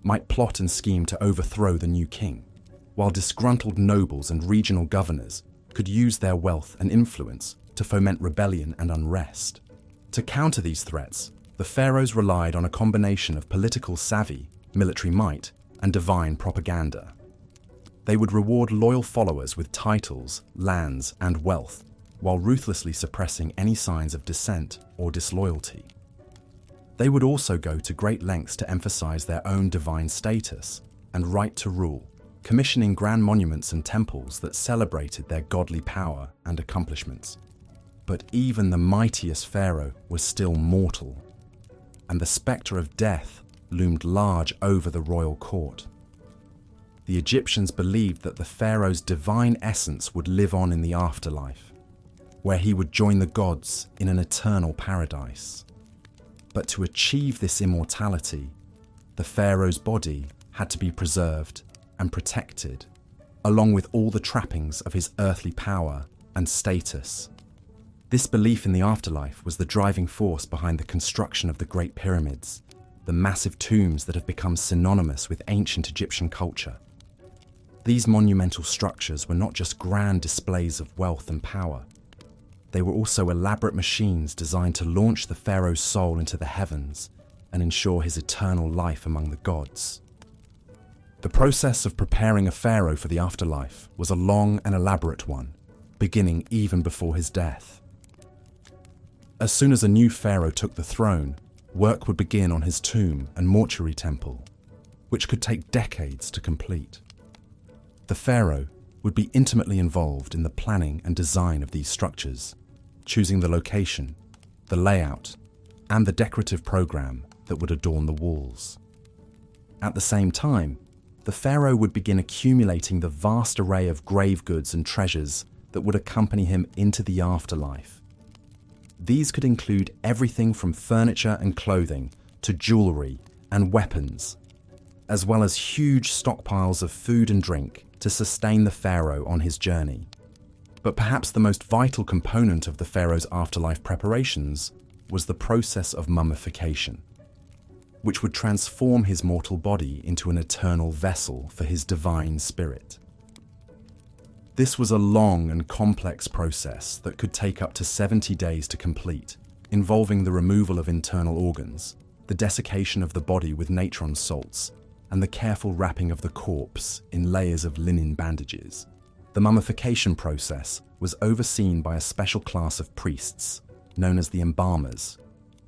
might plot and scheme to overthrow the new king, while disgruntled nobles and regional governors could use their wealth and influence to foment rebellion and unrest. To counter these threats, the pharaohs relied on a combination of political savvy, military might, and divine propaganda. They would reward loyal followers with titles, lands, and wealth, while ruthlessly suppressing any signs of dissent or disloyalty. They would also go to great lengths to emphasize their own divine status and right to rule, commissioning grand monuments and temples that celebrated their godly power and accomplishments. But even the mightiest pharaoh was still mortal, and the spectre of death loomed large over the royal court. The Egyptians believed that the pharaoh's divine essence would live on in the afterlife, where he would join the gods in an eternal paradise. But to achieve this immortality, the pharaoh's body had to be preserved and protected, along with all the trappings of his earthly power and status. This belief in the afterlife was the driving force behind the construction of the Great Pyramids, the massive tombs that have become synonymous with ancient Egyptian culture. These monumental structures were not just grand displays of wealth and power. They were also elaborate machines designed to launch the pharaoh's soul into the heavens and ensure his eternal life among the gods. The process of preparing a pharaoh for the afterlife was a long and elaborate one, beginning even before his death. As soon as a new pharaoh took the throne, work would begin on his tomb and mortuary temple, which could take decades to complete. The pharaoh would be intimately involved in the planning and design of these structures, choosing the location, the layout, and the decorative program that would adorn the walls. At the same time, the pharaoh would begin accumulating the vast array of grave goods and treasures that would accompany him into the afterlife. These could include everything from furniture and clothing to jewelry and weapons, as well as huge stockpiles of food and drink to sustain the pharaoh on his journey. But perhaps the most vital component of the pharaoh's afterlife preparations was the process of mummification, which would transform his mortal body into an eternal vessel for his divine spirit. This was a long and complex process that could take up to 70 days to complete, involving the removal of internal organs, the desiccation of the body with natron salts, and the careful wrapping of the corpse in layers of linen bandages. The mummification process was overseen by a special class of priests, known as the embalmers,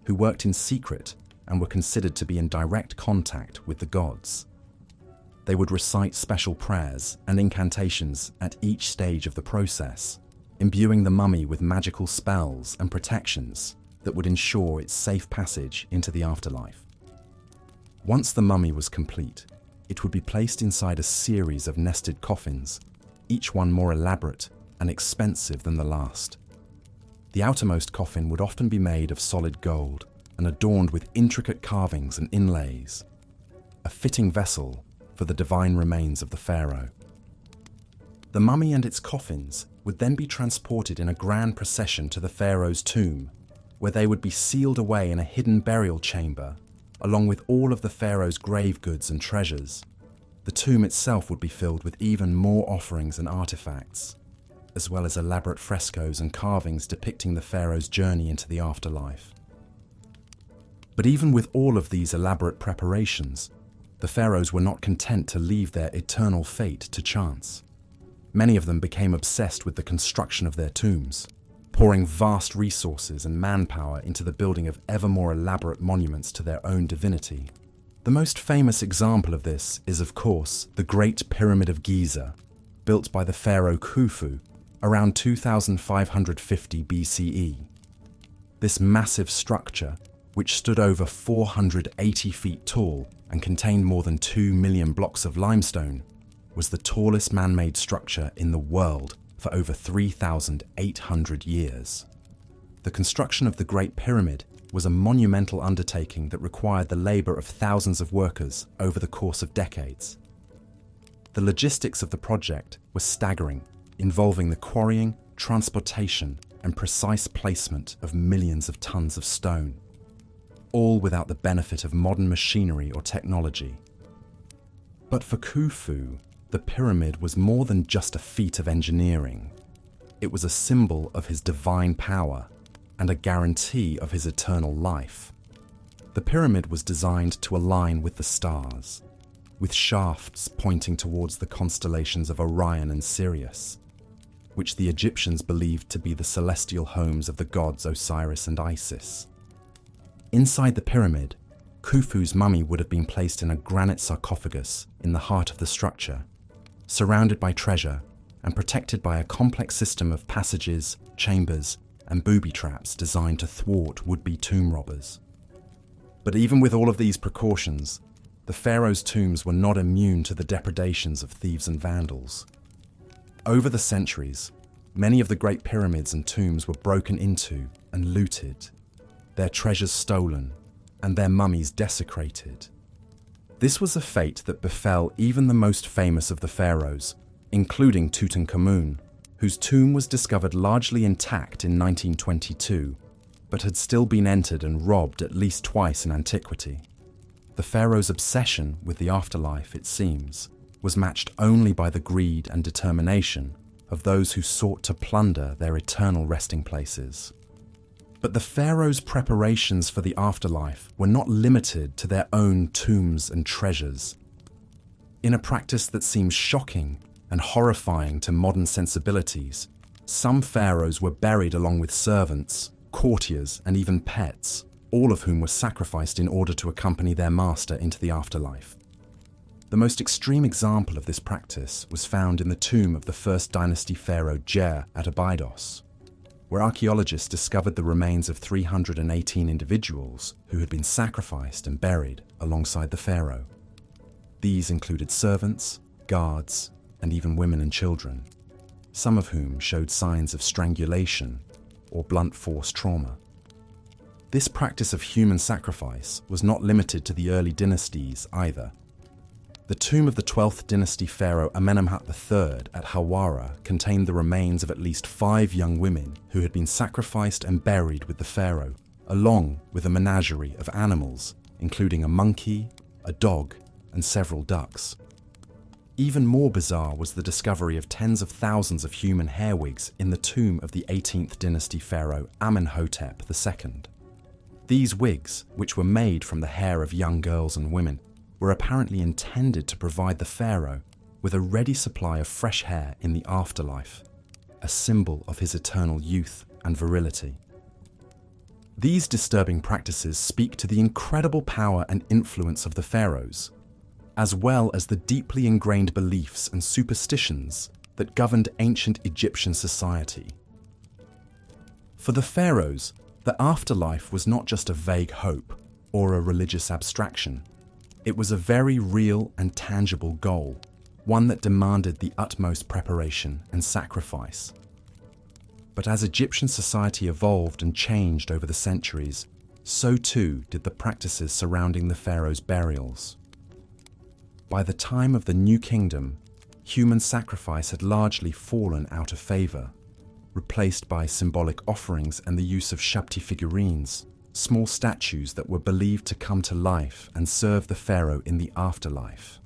who worked in secret and were considered to be in direct contact with the gods. They would recite special prayers and incantations at each stage of the process, imbuing the mummy with magical spells and protections that would ensure its safe passage into the afterlife. Once the mummy was complete, it would be placed inside a series of nested coffins, each one more elaborate and expensive than the last. The outermost coffin would often be made of solid gold and adorned with intricate carvings and inlays, a fitting vessel for the divine remains of the pharaoh. The mummy and its coffins would then be transported in a grand procession to the pharaoh's tomb, where they would be sealed away in a hidden burial chamber, along with all of the pharaoh's grave goods and treasures. The tomb itself would be filled with even more offerings and artifacts, as well as elaborate frescoes and carvings depicting the pharaoh's journey into the afterlife. But even with all of these elaborate preparations, the pharaohs were not content to leave their eternal fate to chance. Many of them became obsessed with the construction of their tombs, pouring vast resources and manpower into the building of ever more elaborate monuments to their own divinity. The most famous example of this is, of course, the Great Pyramid of Giza, built by the pharaoh Khufu around 2550 BCE. This massive structure, which stood over 480 feet tall and contained more than 2 million blocks of limestone, was the tallest man-made structure in the world for over 3,800 years. The construction of the Great Pyramid was a monumental undertaking that required the labor of thousands of workers over the course of decades. The logistics of the project were staggering, involving the quarrying, transportation, and precise placement of millions of tons of stone, all without the benefit of modern machinery or technology. But for Khufu, the pyramid was more than just a feat of engineering. It was a symbol of his divine power and a guarantee of his eternal life. The pyramid was designed to align with the stars, with shafts pointing towards the constellations of Orion and Sirius, which the Egyptians believed to be the celestial homes of the gods Osiris and Isis. Inside the pyramid, Khufu's mummy would have been placed in a granite sarcophagus in the heart of the structure, surrounded by treasure and protected by a complex system of passages, chambers, and booby traps designed to thwart would-be tomb robbers. But even with all of these precautions, the pharaoh's tombs were not immune to the depredations of thieves and vandals. Over the centuries, many of the great pyramids and tombs were broken into and looted, their treasures stolen, and their mummies desecrated. This was a fate that befell even the most famous of the pharaohs, including Tutankhamun, whose tomb was discovered largely intact in 1922, but had still been entered and robbed at least twice in antiquity. The pharaoh's obsession with the afterlife, it seems, was matched only by the greed and determination of those who sought to plunder their eternal resting places. But the pharaoh's preparations for the afterlife were not limited to their own tombs and treasures. In a practice that seems shocking and horrifying to modern sensibilities, some pharaohs were buried along with servants, courtiers, and even pets, all of whom were sacrificed in order to accompany their master into the afterlife. The most extreme example of this practice was found in the tomb of the first dynasty pharaoh Jer at Abydos, where archaeologists discovered the remains of 318 individuals who had been sacrificed and buried alongside the pharaoh. These included servants, guards, and even women and children, some of whom showed signs of strangulation or blunt force trauma. This practice of human sacrifice was not limited to the early dynasties either. The tomb of the 12th dynasty pharaoh Amenemhat III at Hawara contained the remains of at least 5 young women who had been sacrificed and buried with the pharaoh, along with a menagerie of animals, including a monkey, a dog, and several ducks. Even more bizarre was the discovery of tens of thousands of human hair wigs in the tomb of the 18th dynasty pharaoh Amenhotep II. These wigs, which were made from the hair of young girls and women, were apparently intended to provide the pharaoh with a ready supply of fresh hair in the afterlife, a symbol of his eternal youth and virility. These disturbing practices speak to the incredible power and influence of the pharaohs, as well as the deeply ingrained beliefs and superstitions that governed ancient Egyptian society. For the pharaohs, the afterlife was not just a vague hope or a religious abstraction. It was a very real and tangible goal, one that demanded the utmost preparation and sacrifice. But as Egyptian society evolved and changed over the centuries, so too did the practices surrounding the pharaohs' burials. By the time of the New Kingdom, human sacrifice had largely fallen out of favor, replaced by symbolic offerings and the use of Shabti figurines, small statues that were believed to come to life and serve the pharaoh in the afterlife.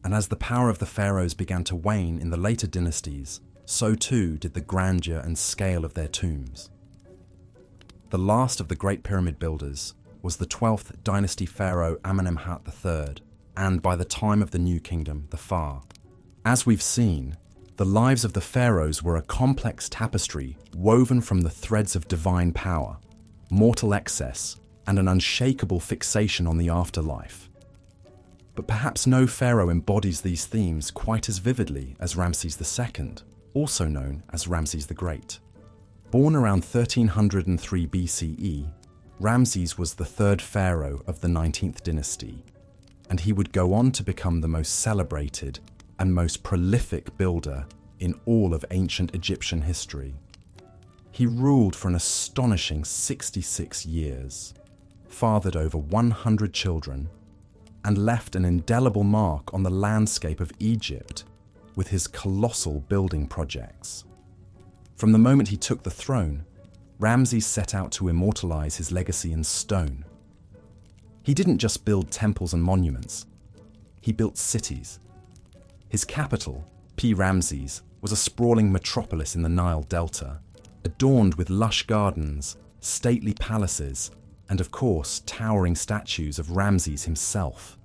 And as the power of the pharaohs began to wane in the later dynasties, so too did the grandeur and scale of their tombs. The last of the Great Pyramid builders was the 12th dynasty pharaoh Amenemhat III, and by the time of the New Kingdom, the Pharaoh. As we've seen, the lives of the pharaohs were a complex tapestry woven from the threads of divine power, mortal excess, and an unshakable fixation on the afterlife. But perhaps no pharaoh embodies these themes quite as vividly as Ramses II, also known as Ramses the Great. Born around 1303 BCE, Ramses was the third pharaoh of the 19th dynasty, and he would go on to become the most celebrated and most prolific builder in all of ancient Egyptian history. He ruled for an astonishing 66 years, fathered over 100 children, and left an indelible mark on the landscape of Egypt with his colossal building projects. From the moment he took the throne, Ramses set out to immortalize his legacy in stone. He didn't just build temples and monuments, he built cities. His capital, Ramses, was a sprawling metropolis in the Nile Delta, adorned with lush gardens, stately palaces, and of course, towering statues of Ramses himself.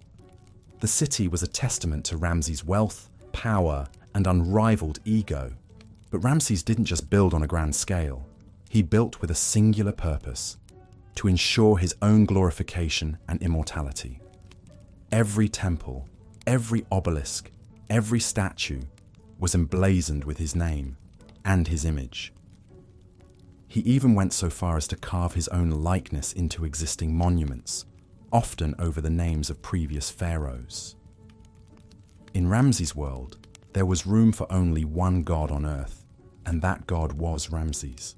The city was a testament to Ramses' wealth, power, and unrivaled ego. But Ramses didn't just build on a grand scale. He built with a singular purpose: to ensure his own glorification and immortality. Every temple, every obelisk, every statue was emblazoned with his name and his image. He even went so far as to carve his own likeness into existing monuments, often over the names of previous pharaohs. In Ramses' world, there was room for only one god on earth, and that god was Ramses.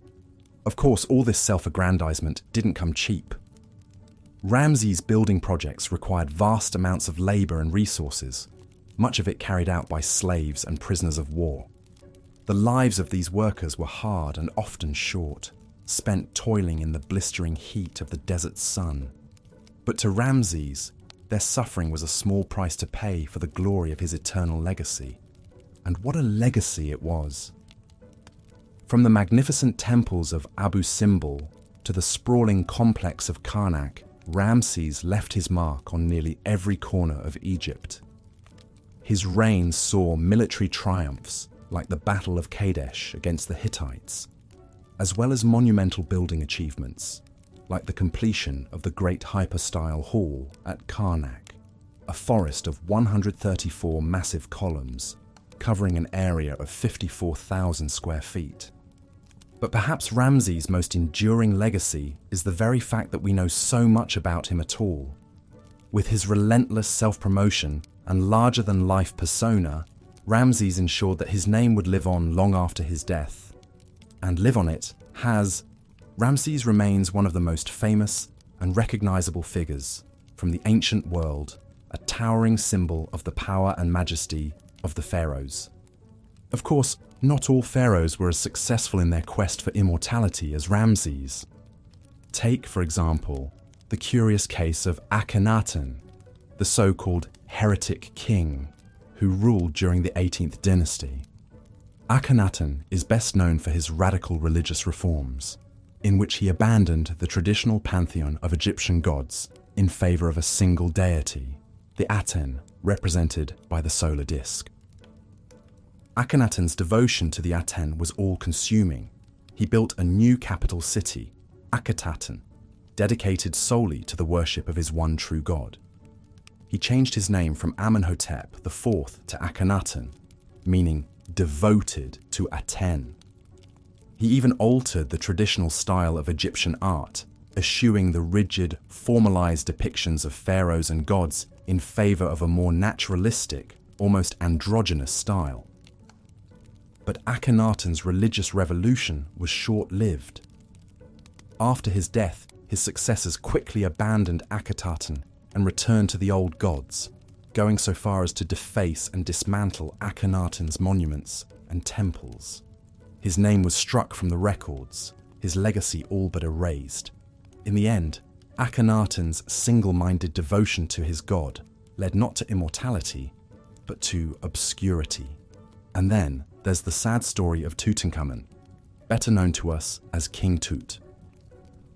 Of course, all this self-aggrandizement didn't come cheap. Ramses' building projects required vast amounts of labor and resources, much of it carried out by slaves and prisoners of war. The lives of these workers were hard and often short, spent toiling in the blistering heat of the desert sun. But to Ramses, their suffering was a small price to pay for the glory of his eternal legacy. And what a legacy it was! From the magnificent temples of Abu Simbel to the sprawling complex of Karnak, Ramses left his mark on nearly every corner of Egypt. His reign saw military triumphs like the Battle of Kadesh against the Hittites, as well as monumental building achievements like the completion of the Great Hypostyle Hall at Karnak, a forest of 134 massive columns, covering an area of 54,000 square feet. But perhaps Ramses' most enduring legacy is the very fact that we know so much about him at all. With his relentless self-promotion and larger-than-life persona, Ramses ensured that his name would live on long after his death. And live on it has. Ramses remains one of the most famous and recognizable figures from the ancient world, a towering symbol of the power and majesty of the pharaohs. Of course, not all pharaohs were as successful in their quest for immortality as Ramses. Take, for example, the curious case of Akhenaten, the so-called heretic king who ruled during the 18th dynasty. Akhenaten is best known for his radical religious reforms, in which he abandoned the traditional pantheon of Egyptian gods in favor of a single deity, the Aten, represented by the solar disk. Akhenaten's devotion to the Aten was all-consuming. He built a new capital city, Akhetaten, dedicated solely to the worship of his one true god. He changed his name from Amenhotep IV to Akhenaten, meaning devoted to Aten. He even altered the traditional style of Egyptian art, eschewing the rigid, formalized depictions of pharaohs and gods in favor of a more naturalistic, almost androgynous style. But Akhenaten's religious revolution was short-lived. After his death, his successors quickly abandoned Akhetaten and returned to the old gods, going so far as to deface and dismantle Akhenaten's monuments and temples. His name was struck from the records, his legacy all but erased. In the end, Akhenaten's single-minded devotion to his god led not to immortality, but to obscurity. And then there's the sad story of Tutankhamun, better known to us as King Tut.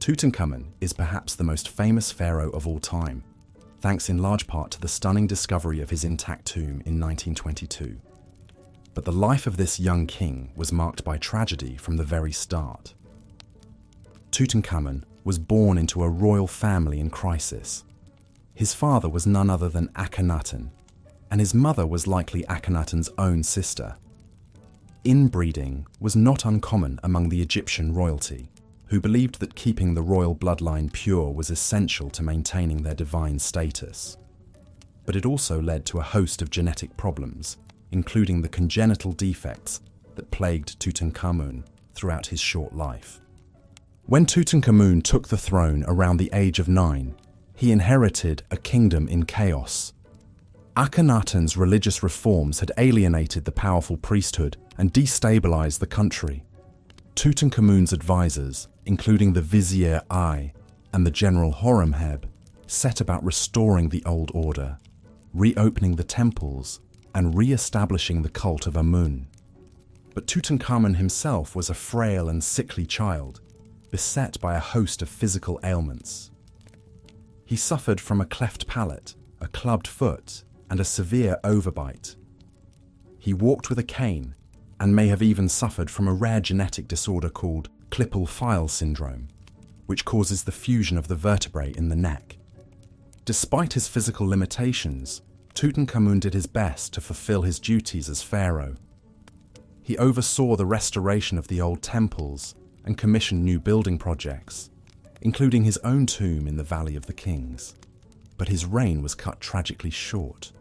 Tutankhamun is perhaps the most famous pharaoh of all time, thanks in large part to the stunning discovery of his intact tomb in 1922. But the life of this young king was marked by tragedy from the very start. Tutankhamun was born into a royal family in crisis. His father was none other than Akhenaten, and his mother was likely Akhenaten's own sister. Inbreeding was not uncommon among the Egyptian royalty, who believed that keeping the royal bloodline pure was essential to maintaining their divine status. But it also led to a host of genetic problems, including the congenital defects that plagued Tutankhamun throughout his short life. When Tutankhamun took the throne around the age of 9, he inherited a kingdom in chaos. Akhenaten's religious reforms had alienated the powerful priesthood and destabilized the country. Tutankhamun's advisors, including the Vizier I and the General Horemheb, set about restoring the old order, reopening the temples, and re-establishing the cult of Amun. But Tutankhamun himself was a frail and sickly child, beset by a host of physical ailments. He suffered from a cleft palate, a clubbed foot, and a severe overbite. He walked with a cane and may have even suffered from a rare genetic disorder called Klippel-Feil syndrome, which causes the fusion of the vertebrae in the neck. Despite his physical limitations, Tutankhamun did his best to fulfill his duties as pharaoh. He oversaw the restoration of the old temples and commissioned new building projects, including his own tomb in the Valley of the Kings. But his reign was cut tragically short.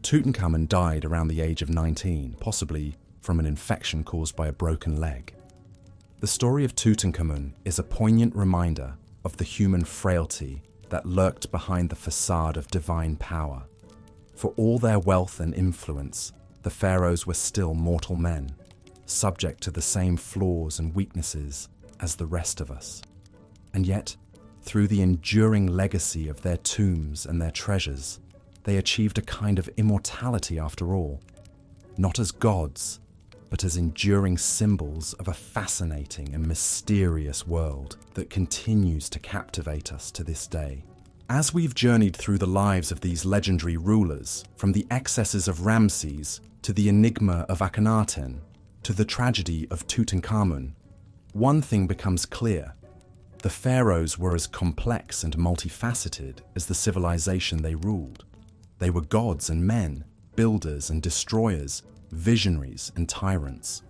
Tutankhamun died around the age of 19, possibly from an infection caused by a broken leg. The story of Tutankhamun is a poignant reminder of the human frailty that lurked behind the facade of divine power. For all their wealth and influence, the pharaohs were still mortal men, subject to the same flaws and weaknesses as the rest of us. And yet, through the enduring legacy of their tombs and their treasures, they achieved a kind of immortality after all, not as gods, but as enduring symbols of a fascinating and mysterious world that continues to captivate us to this day. As we've journeyed through the lives of these legendary rulers, from the excesses of Ramses to the enigma of Akhenaten to the tragedy of Tutankhamun, one thing becomes clear. The pharaohs were as complex and multifaceted as the civilization they ruled. They were gods and men, builders and destroyers, visionaries and tyrants.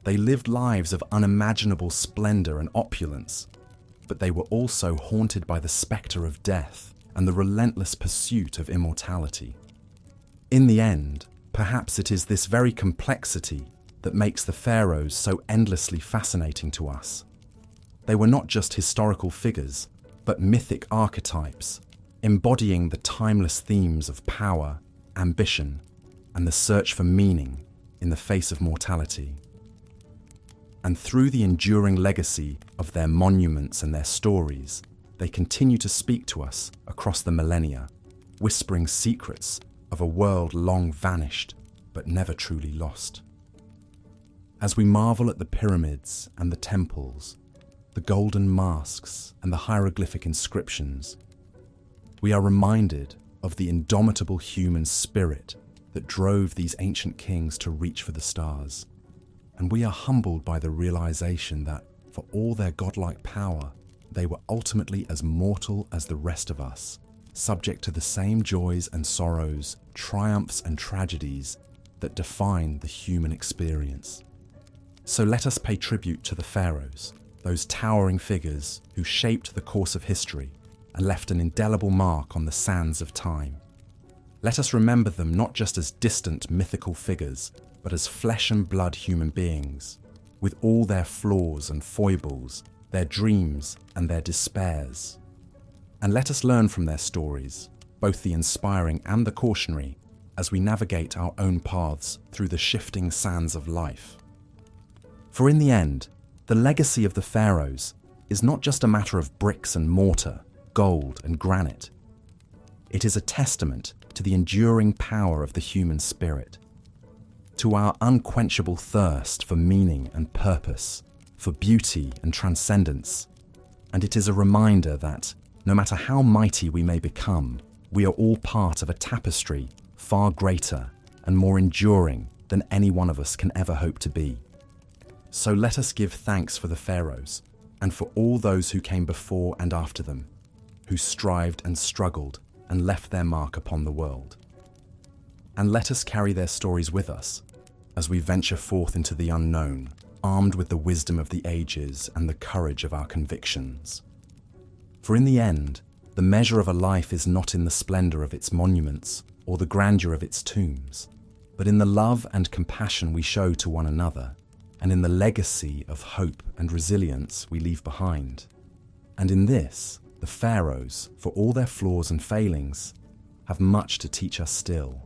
They lived lives of unimaginable splendor and opulence, but they were also haunted by the specter of death and the relentless pursuit of immortality. In the end, perhaps it is this very complexity that makes the pharaohs so endlessly fascinating to us. They were not just historical figures, but mythic archetypes, embodying the timeless themes of power, ambition, and the search for meaning in the face of mortality. And through the enduring legacy of their monuments and their stories, they continue to speak to us across the millennia, whispering secrets of a world long vanished but never truly lost. As we marvel at the pyramids and the temples, the golden masks and the hieroglyphic inscriptions, we are reminded of the indomitable human spirit that drove these ancient kings to reach for the stars. And we are humbled by the realization that, for all their godlike power, they were ultimately as mortal as the rest of us, subject to the same joys and sorrows, triumphs and tragedies that define the human experience. So let us pay tribute to the pharaohs, those towering figures who shaped the course of history and left an indelible mark on the sands of time. Let us remember them not just as distant mythical figures, but as flesh and blood human beings, with all their flaws and foibles, their dreams and their despairs. And let us learn from their stories, both the inspiring and the cautionary, as we navigate our own paths through the shifting sands of life. For in the end, the legacy of the pharaohs is not just a matter of bricks and mortar, gold and granite. It is a testament to the enduring power of the human spirit, to our unquenchable thirst for meaning and purpose, for beauty and transcendence. And it is a reminder that, no matter how mighty we may become, we are all part of a tapestry far greater and more enduring than any one of us can ever hope to be. So let us give thanks for the pharaohs, and for all those who came before and after them, who strived and struggled and left their mark upon the world. And let us carry their stories with us as we venture forth into the unknown, armed with the wisdom of the ages and the courage of our convictions. For in the end, the measure of a life is not in the splendor of its monuments or the grandeur of its tombs, but in the love and compassion we show to one another, and in the legacy of hope and resilience we leave behind. And in this, the pharaohs, for all their flaws and failings, have much to teach us still.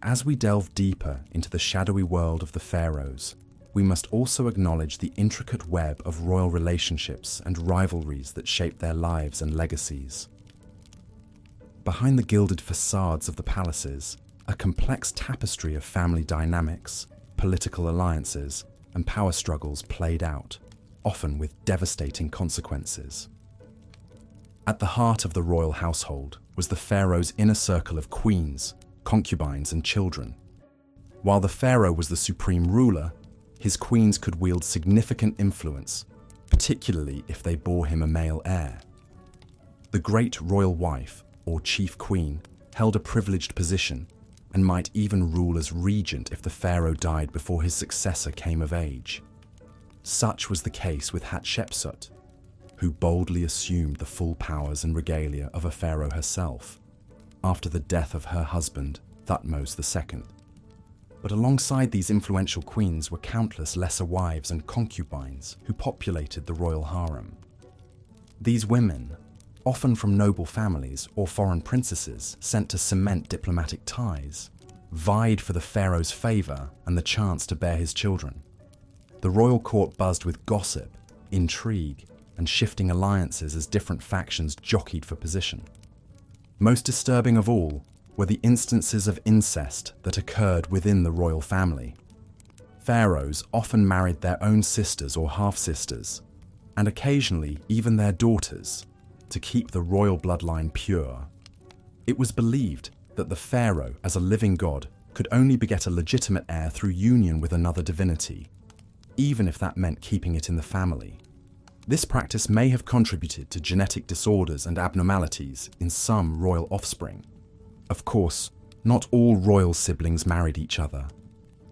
As we delve deeper into the shadowy world of the pharaohs, we must also acknowledge the intricate web of royal relationships and rivalries that shape their lives and legacies. Behind the gilded facades of the palaces, a complex tapestry of family dynamics, political alliances, and power struggles played out, often with devastating consequences. At the heart of the royal household was the pharaoh's inner circle of queens, concubines, and children. While the pharaoh was the supreme ruler, his queens could wield significant influence, particularly if they bore him a male heir. The great royal wife, or chief queen, held a privileged position and might even rule as regent if the pharaoh died before his successor came of age. Such was the case with Hatshepsut, who boldly assumed the full powers and regalia of a pharaoh herself, after the death of her husband, Thutmose II. But alongside these influential queens were countless lesser wives and concubines who populated the royal harem. These women, often from noble families or foreign princesses sent to cement diplomatic ties, vied for the pharaoh's favor and the chance to bear his children. The royal court buzzed with gossip, intrigue, and shifting alliances as different factions jockeyed for position. Most disturbing of all were the instances of incest that occurred within the royal family. Pharaohs often married their own sisters or half-sisters, and occasionally even their daughters, to keep the royal bloodline pure. It was believed that the pharaoh, as a living god, could only beget a legitimate heir through union with another divinity, even if that meant keeping it in the family. This practice may have contributed to genetic disorders and abnormalities in some royal offspring, Of course, not all royal siblings married each other.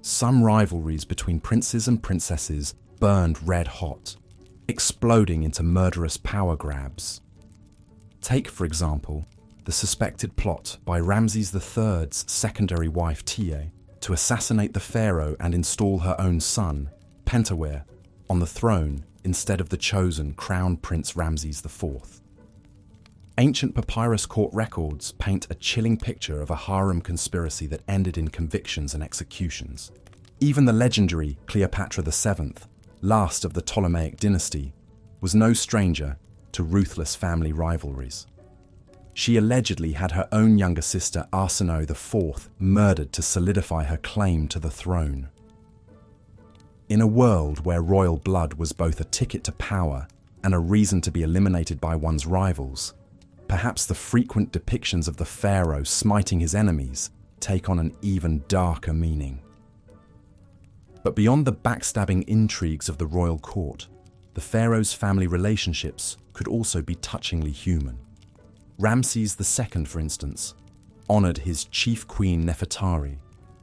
Some rivalries between princes and princesses burned red hot, exploding into murderous power grabs. Take, for example, the suspected plot by Ramses III's secondary wife Tiye to assassinate the pharaoh and install her own son, Pentawere, on the throne instead of the chosen Crown Prince Ramses IV. Ancient papyrus court records paint a chilling picture of a harem conspiracy that ended in convictions and executions. Even the legendary Cleopatra VII, last of the Ptolemaic dynasty, was no stranger to ruthless family rivalries. She allegedly had her own younger sister Arsinoe IV murdered to solidify her claim to the throne. In a world where royal blood was both a ticket to power and a reason to be eliminated by one's rivals, perhaps the frequent depictions of the pharaoh smiting his enemies take on an even darker meaning. But beyond the backstabbing intrigues of the royal court, the pharaoh's family relationships could also be touchingly human. Ramses II, for instance, honored his chief queen Nefertari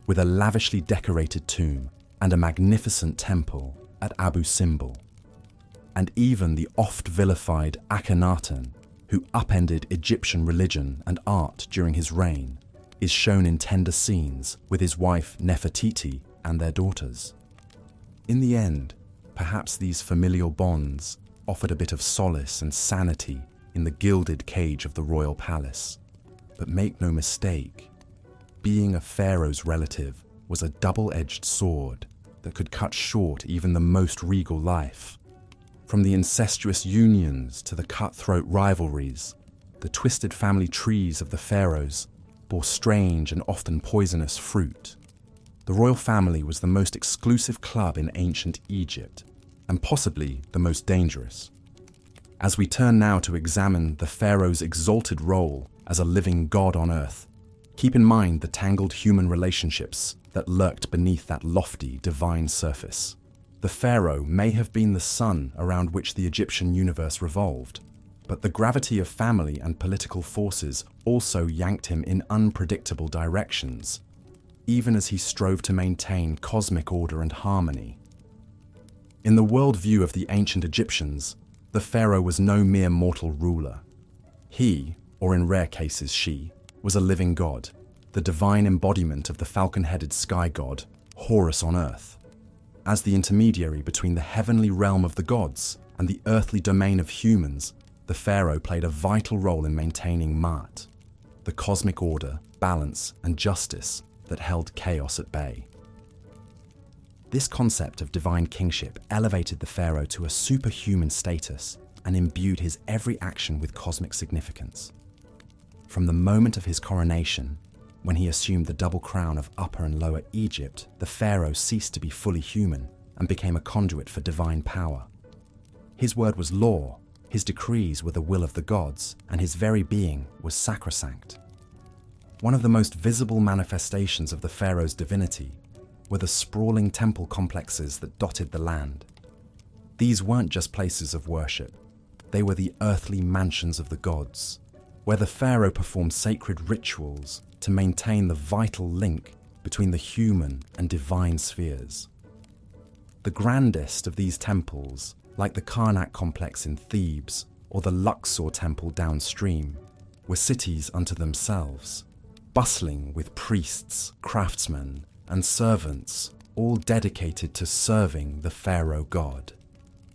with a lavishly decorated tomb and a magnificent temple at Abu Simbel. And even the oft-vilified Akhenaten, who upended Egyptian religion and art during his reign, is shown in tender scenes with his wife Nefertiti and their daughters. In the end, perhaps these familial bonds offered a bit of solace and sanity in the gilded cage of the royal palace. But make no mistake, being a pharaoh's relative was a double-edged sword that could cut short even the most regal life. From the incestuous unions to the cutthroat rivalries, the twisted family trees of the pharaohs bore strange and often poisonous fruit. The royal family was the most exclusive club in ancient Egypt, and possibly the most dangerous. As we turn now to examine the pharaoh's exalted role as a living god on earth, keep in mind the tangled human relationships that lurked beneath that lofty, divine surface. The pharaoh may have been the sun around which the Egyptian universe revolved, but the gravity of family and political forces also yanked him in unpredictable directions, even as he strove to maintain cosmic order and harmony. In the worldview of the ancient Egyptians, the pharaoh was no mere mortal ruler. He, or in rare cases she, was a living god, the divine embodiment of the falcon-headed sky god, Horus on earth. As the intermediary between the heavenly realm of the gods and the earthly domain of humans, the pharaoh played a vital role in maintaining Ma'at, the cosmic order, balance, and justice that held chaos at bay. This concept of divine kingship elevated the pharaoh to a superhuman status and imbued his every action with cosmic significance. From the moment of his coronation, when he assumed the double crown of Upper and Lower Egypt, the pharaoh ceased to be fully human and became a conduit for divine power. His word was law, his decrees were the will of the gods, and his very being was sacrosanct. One of the most visible manifestations of the pharaoh's divinity were the sprawling temple complexes that dotted the land. These weren't just places of worship, they were the earthly mansions of the gods, where the pharaoh performed sacred rituals to maintain the vital link between the human and divine spheres. The grandest of these temples, like the Karnak complex in Thebes or the Luxor temple downstream, were cities unto themselves, bustling with priests, craftsmen, and servants, all dedicated to serving the pharaoh god.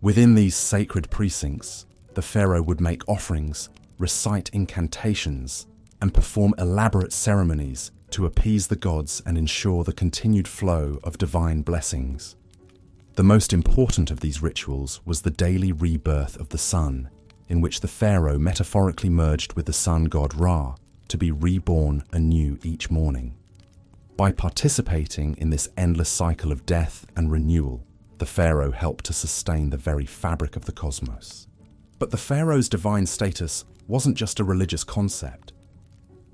Within these sacred precincts, the pharaoh would make offerings, recite incantations, and perform elaborate ceremonies to appease the gods and ensure the continued flow of divine blessings. The most important of these rituals was the daily rebirth of the sun, in which the pharaoh metaphorically merged with the sun god Ra to be reborn anew each morning. By participating in this endless cycle of death and renewal, the pharaoh helped to sustain the very fabric of the cosmos. But the pharaoh's divine status wasn't just a religious concept.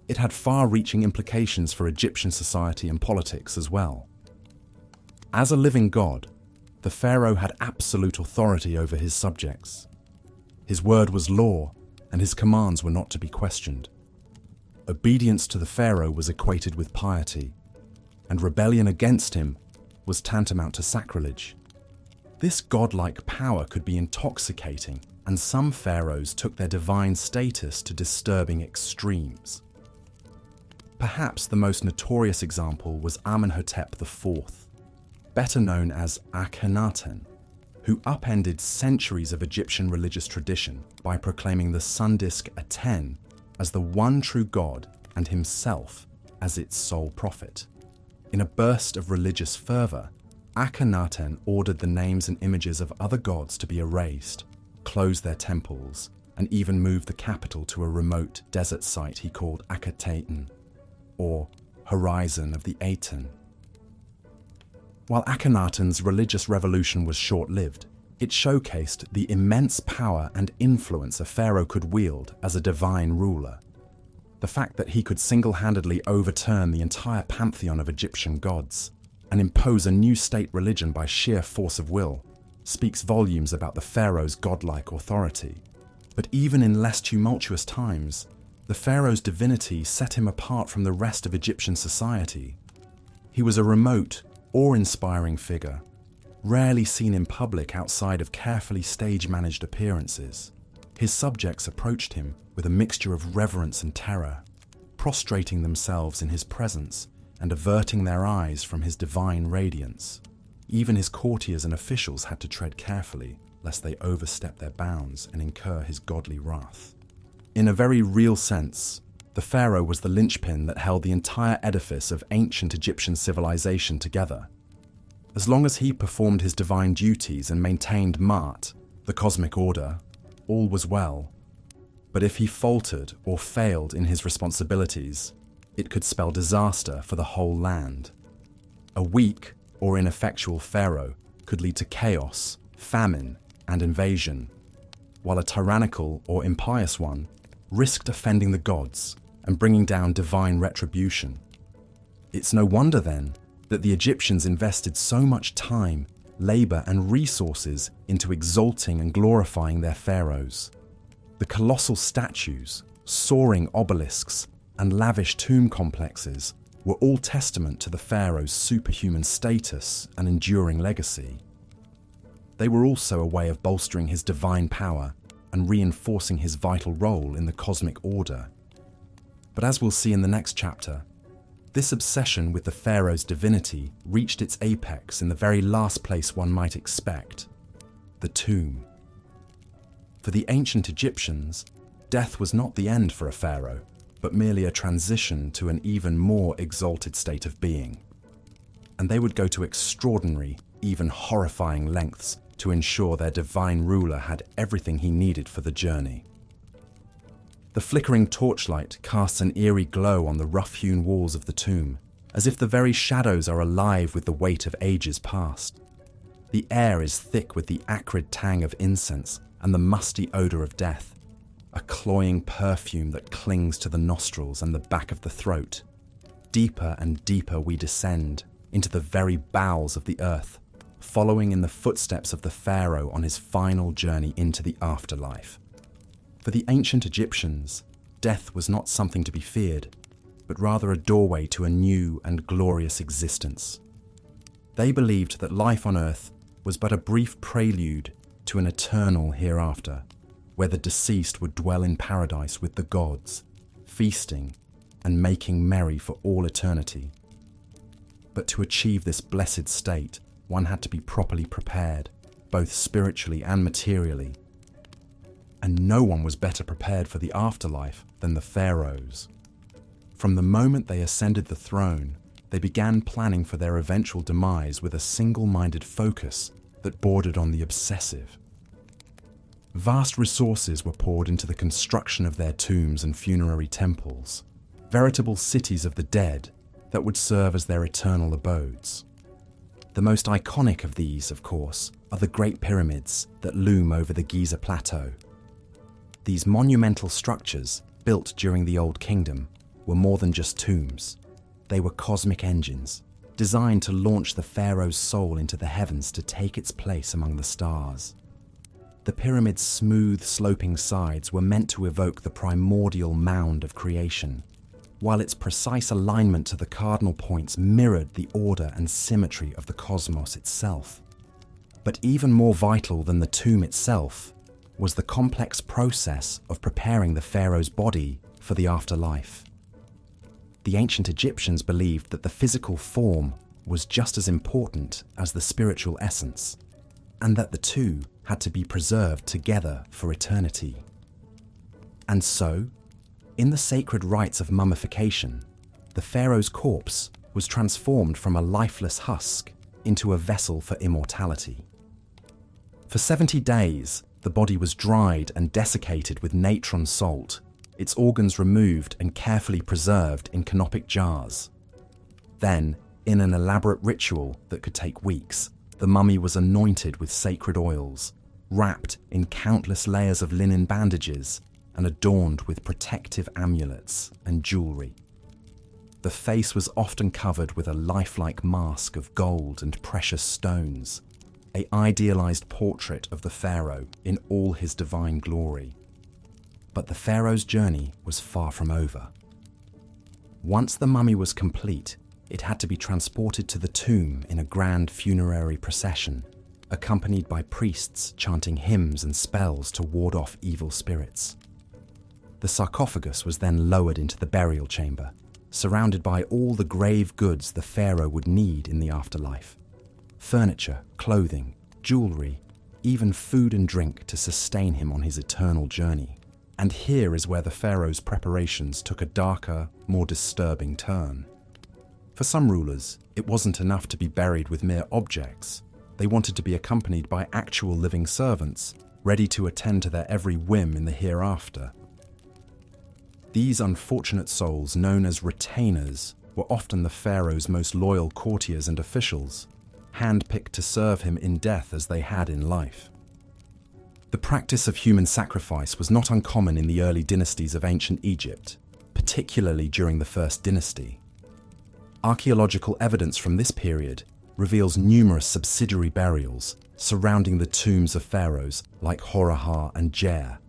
It had far-reaching implications for Egyptian society and politics as well. As a living god, the pharaoh had absolute authority over his subjects. His word was law, and his commands were not to be questioned. obedience to the pharaoh was equated with piety, and rebellion against him was tantamount to sacrilege. This godlike power could be intoxicating, and some pharaohs took their divine status to disturbing extremes. Perhaps the most notorious example was Amenhotep IV, better known as Akhenaten, who upended centuries of Egyptian religious tradition by proclaiming the sun disk Aten as the one true god and himself as its sole prophet. In a burst of religious fervor, Akhenaten ordered the names and images of other gods to be erased, close their temples, and even move the capital to a remote desert site he called Akhenaten, or Horizon of the Aten. While Akhenaten's religious revolution was short-lived, it showcased the immense power and influence a pharaoh could wield as a divine ruler. The fact that he could single-handedly overturn the entire pantheon of Egyptian gods and impose a new state religion by sheer force of will speaks volumes about the pharaoh's godlike authority. But even in less tumultuous times, the pharaoh's divinity set him apart from the rest of Egyptian society. He was a remote, awe-inspiring figure, rarely seen in public outside of carefully stage-managed appearances. His subjects approached him with a mixture of reverence and terror, prostrating themselves in his presence and averting their eyes from his divine radiance. Even his courtiers and officials had to tread carefully, lest they overstep their bounds and incur his godly wrath. In a very real sense, the pharaoh was the linchpin that held the entire edifice of ancient Egyptian civilization together. As long as he performed his divine duties and maintained Ma'at, the cosmic order, all was well. But if he faltered or failed in his responsibilities, it could spell disaster for the whole land. A weak or ineffectual pharaoh could lead to chaos, famine, and invasion, while a tyrannical or impious one risked offending the gods and bringing down divine retribution. It's no wonder then that the Egyptians invested so much time, labor, and resources into exalting and glorifying their pharaohs. The colossal statues, soaring obelisks, and lavish tomb complexes were all testament to the pharaoh's superhuman status and enduring legacy. They were also a way of bolstering his divine power and reinforcing his vital role in the cosmic order. But as we'll see in the next chapter, this obsession with the pharaoh's divinity reached its apex in the very last place one might expect, the tomb. For the ancient Egyptians, death was not the end for a pharaoh, but merely a transition to an even more exalted state of being. And they would go to extraordinary, even horrifying lengths to ensure their divine ruler had everything he needed for the journey. The flickering torchlight casts an eerie glow on the rough-hewn walls of the tomb, as if the very shadows are alive with the weight of ages past. The air is thick with the acrid tang of incense and the musty odor of death, a cloying perfume that clings to the nostrils and the back of the throat. Deeper and deeper we descend into the very bowels of the earth, following in the footsteps of the pharaoh on his final journey into the afterlife. For the ancient Egyptians, death was not something to be feared, but rather a doorway to a new and glorious existence. They believed that life on earth was but a brief prelude to an eternal hereafter, where the deceased would dwell in paradise with the gods, feasting and making merry for all eternity. But to achieve this blessed state, one had to be properly prepared, both spiritually and materially. And no one was better prepared for the afterlife than the pharaohs. From the moment they ascended the throne, they began planning for their eventual demise with a single-minded focus that bordered on the obsessive. Vast resources were poured into the construction of their tombs and funerary temples, veritable cities of the dead that would serve as their eternal abodes. The most iconic of these, of course, are the Great Pyramids that loom over the Giza Plateau. These monumental structures, built during the Old Kingdom, were more than just tombs. They were cosmic engines, designed to launch the pharaoh's soul into the heavens to take its place among the stars. The pyramid's smooth, sloping sides were meant to evoke the primordial mound of creation, while its precise alignment to the cardinal points mirrored the order and symmetry of the cosmos itself. But even more vital than the tomb itself was the complex process of preparing the pharaoh's body for the afterlife. The ancient Egyptians believed that the physical form was just as important as the spiritual essence, and that the two had to be preserved together for eternity. And so, in the sacred rites of mummification, the pharaoh's corpse was transformed from a lifeless husk into a vessel for immortality. For 70 days, the body was dried and desiccated with natron salt, its organs removed and carefully preserved in canopic jars. Then, in an elaborate ritual that could take weeks, the mummy was anointed with sacred oils, wrapped in countless layers of linen bandages, and adorned with protective amulets and jewelry. The face was often covered with a lifelike mask of gold and precious stones, an idealized portrait of the pharaoh in all his divine glory. But the pharaoh's journey was far from over. Once the mummy was complete, it had to be transported to the tomb in a grand funerary procession, accompanied by priests chanting hymns and spells to ward off evil spirits. The sarcophagus was then lowered into the burial chamber, surrounded by all the grave goods the pharaoh would need in the afterlife: furniture, clothing, jewelry, even food and drink to sustain him on his eternal journey. And here is where the pharaoh's preparations took a darker, more disturbing turn. For some rulers, it wasn't enough to be buried with mere objects. They wanted to be accompanied by actual living servants, ready to attend to their every whim in the hereafter. These unfortunate souls, known as retainers, were often the pharaoh's most loyal courtiers and officials, handpicked to serve him in death as they had in life. The practice of human sacrifice was not uncommon in the early dynasties of ancient Egypt, particularly during the First Dynasty. Archaeological evidence from this period reveals numerous subsidiary burials surrounding the tombs of pharaohs like Horahar and Jer,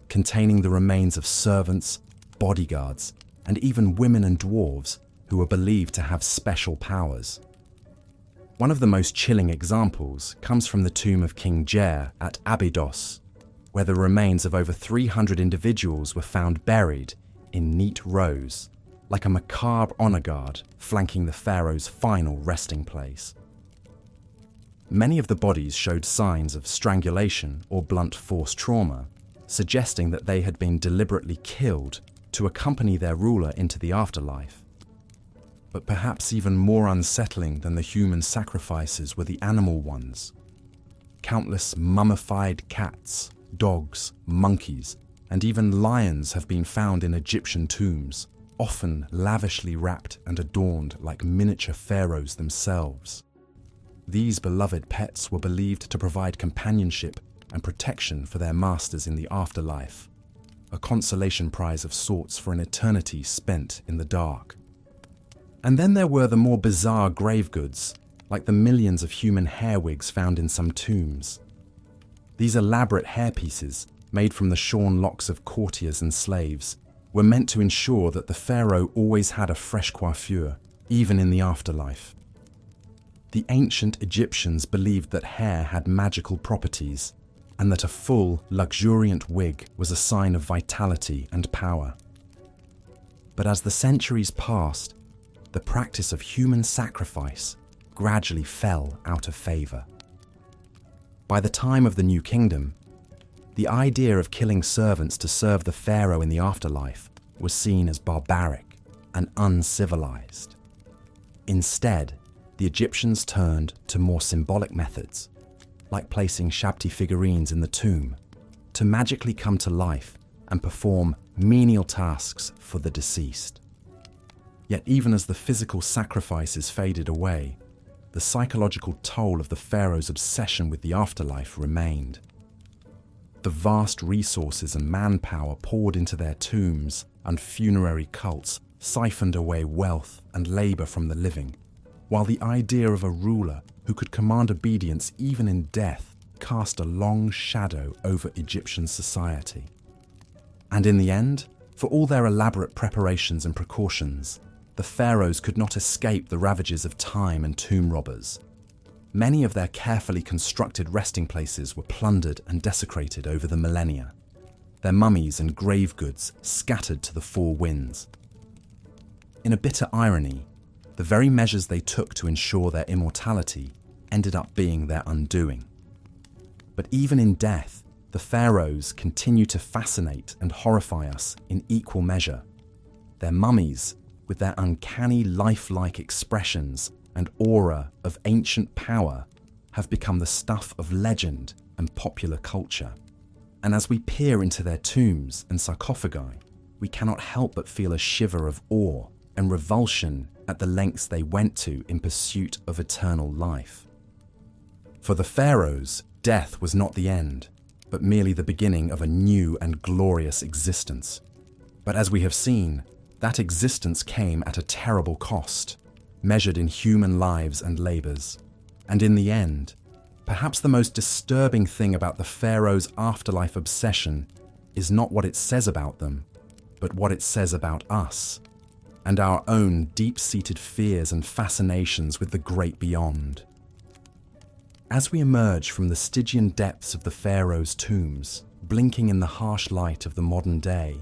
containing the remains of servants, bodyguards, and even women and dwarves who were believed to have special powers. One of the most chilling examples comes from the tomb of King Jer at Abydos, where the remains of over 300 individuals were found buried in neat rows, like a macabre honor guard flanking the pharaoh's final resting place. Many of the bodies showed signs of strangulation or blunt force trauma, suggesting that they had been deliberately killed to accompany their ruler into the afterlife. But perhaps even more unsettling than the human sacrifices were the animal ones. Countless mummified cats, dogs, monkeys, and even lions have been found in Egyptian tombs, often lavishly wrapped and adorned like miniature pharaohs themselves. These beloved pets were believed to provide companionship and protection for their masters in the afterlife, a consolation prize of sorts for an eternity spent in the dark. And then there were the more bizarre grave goods, like the millions of human hair wigs found in some tombs. These elaborate hairpieces, made from the shorn locks of courtiers and slaves, were meant to ensure that the pharaoh always had a fresh coiffure, even in the afterlife. The ancient Egyptians believed that hair had magical properties, and that a full, luxuriant wig was a sign of vitality and power. But as the centuries passed, the practice of human sacrifice gradually fell out of favor. By the time of the New Kingdom, the idea of killing servants to serve the pharaoh in the afterlife was seen as barbaric and uncivilized. Instead, the Egyptians turned to more symbolic methods, like placing Shabti figurines in the tomb, to magically come to life and perform menial tasks for the deceased. Yet even as the physical sacrifices faded away, the psychological toll of the pharaoh's obsession with the afterlife remained. The vast resources and manpower poured into their tombs and funerary cults siphoned away wealth and labor from the living, while the idea of a ruler who could command obedience even in death cast a long shadow over Egyptian society. And in the end, For all their elaborate preparations and precautions, the pharaohs could not escape the ravages of time and tomb robbers. Many of their carefully constructed resting places were plundered and desecrated over the millennia, their mummies and grave goods scattered to the four winds. In a bitter irony, the very measures they took to ensure their immortality ended up being their undoing. But even in death, the pharaohs continue to fascinate and horrify us in equal measure. Their mummies, with their uncanny lifelike expressions and aura of ancient power, have become the stuff of legend and popular culture. And as we peer into their tombs and sarcophagi, we cannot help but feel a shiver of awe and revulsion at the lengths they went to in pursuit of eternal life. For the pharaohs, death was not the end, but merely the beginning of a new and glorious existence. But as we have seen, that existence came at a terrible cost, measured in human lives and labors. And in the end, perhaps the most disturbing thing about the pharaohs' afterlife obsession is not what it says about them, but what it says about us, and our own deep-seated fears and fascinations with the great beyond. As we emerge from the Stygian depths of the pharaohs' tombs, blinking in the harsh light of the modern day,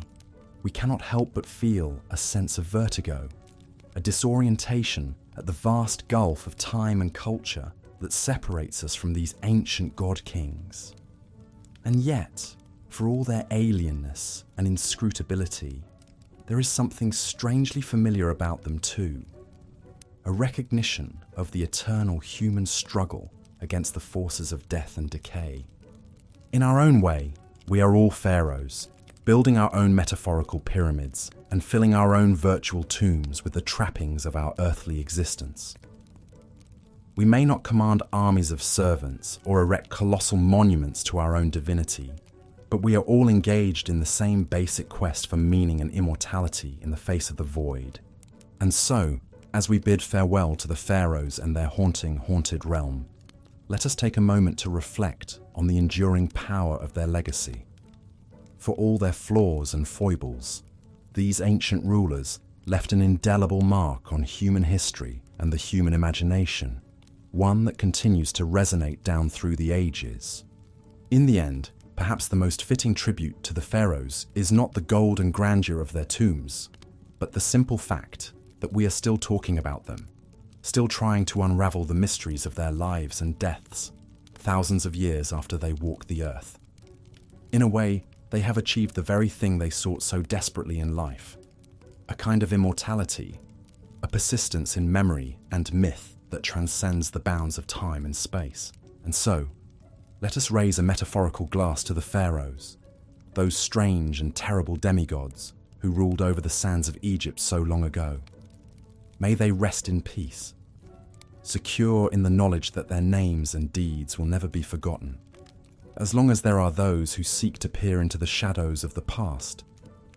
we cannot help but feel a sense of vertigo, a disorientation at the vast gulf of time and culture that separates us from these ancient god-kings. And yet, for all their alienness and inscrutability, there is something strangely familiar about them too, a recognition of the eternal human struggle against the forces of death and decay. In our own way, we are all pharaohs, building our own metaphorical pyramids and filling our own virtual tombs with the trappings of our earthly existence. We may not command armies of servants or erect colossal monuments to our own divinity, but we are all engaged in the same basic quest for meaning and immortality in the face of the void. And so, as we bid farewell to the pharaohs and their haunted realm, let us take a moment to reflect on the enduring power of their legacy. For all their flaws and foibles, these ancient rulers left an indelible mark on human history and the human imagination, one that continues to resonate down through the ages. In the end, perhaps the most fitting tribute to the pharaohs is not the gold and grandeur of their tombs, but the simple fact that we are still talking about them, still trying to unravel the mysteries of their lives and deaths, thousands of years after they walked the earth. In a way, they have achieved the very thing they sought so desperately in life, a kind of immortality, a persistence in memory and myth that transcends the bounds of time and space. And so, let us raise a metaphorical glass to the pharaohs, those strange and terrible demigods who ruled over the sands of Egypt so long ago. May they rest in peace, secure in the knowledge that their names and deeds will never be forgotten, as long as there are those who seek to peer into the shadows of the past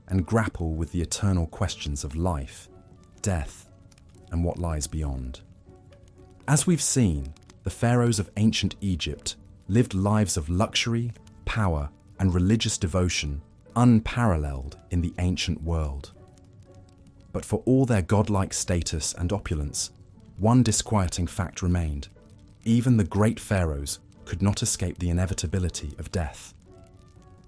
and grapple with the eternal questions of life, death, and what lies beyond. As we've seen, the pharaohs of ancient Egypt lived lives of luxury, power, and religious devotion unparalleled in the ancient world. But for all their godlike status and opulence, one disquieting fact remained: even the great pharaohs could not escape the inevitability of death.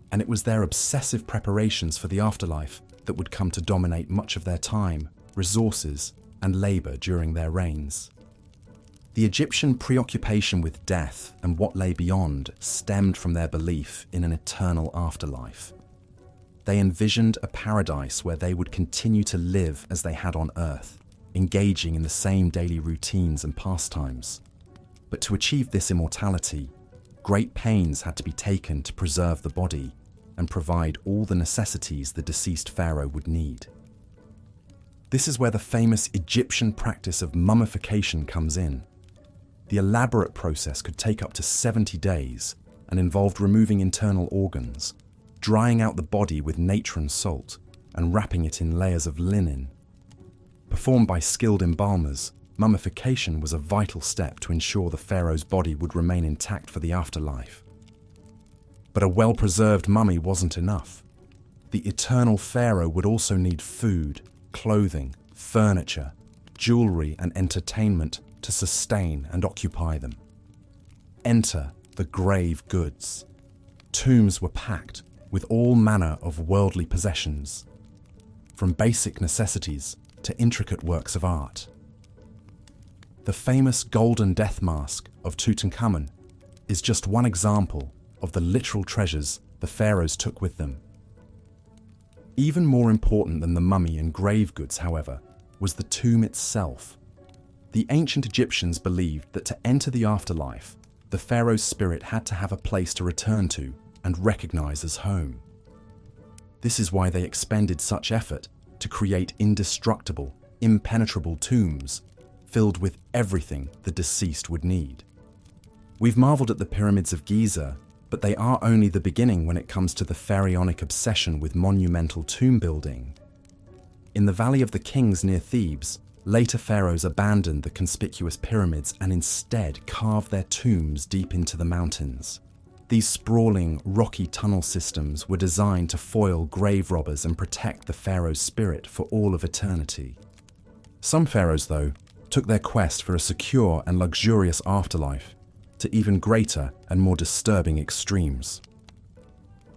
And it was their obsessive preparations for the afterlife that would come to dominate much of their time, resources, and labor during their reigns. The Egyptian preoccupation with death and what lay beyond stemmed from their belief in an eternal afterlife. They envisioned a paradise where they would continue to live as they had on earth, engaging in the same daily routines and pastimes. But to achieve this immortality, great pains had to be taken to preserve the body and provide all the necessities the deceased pharaoh would need. This is where the famous Egyptian practice of mummification comes in. The elaborate process could take up to 70 days and involved removing internal organs, drying out the body with natron salt, and wrapping it in layers of linen. Performed by skilled embalmers, mummification was a vital step to ensure the pharaoh's body would remain intact for the afterlife. But a well-preserved mummy wasn't enough. the eternal pharaoh would also need food, clothing, furniture, jewelry, and entertainment to sustain and occupy them. Enter the grave goods. Tombs were packed with all manner of worldly possessions, from basic necessities to intricate works of art. The famous golden death mask of Tutankhamun is just one example of the literal treasures the pharaohs took with them. Even more important than the mummy and grave goods, however, was the tomb itself. The ancient Egyptians believed that to enter the afterlife, the pharaoh's spirit had to have a place to return to and recognize as home. This is why they expended such effort to create indestructible, impenetrable tombs filled with everything the deceased would need. We've marveled at the pyramids of Giza, but they are only the beginning when it comes to the pharaonic obsession with monumental tomb building. In the Valley of the Kings near Thebes, later pharaohs abandoned the conspicuous pyramids and instead carved their tombs deep into the mountains. These sprawling, rocky tunnel systems were designed to foil grave robbers and protect the pharaoh's spirit for all of eternity. Some pharaohs, though, took their quest for a secure and luxurious afterlife to even greater and more disturbing extremes.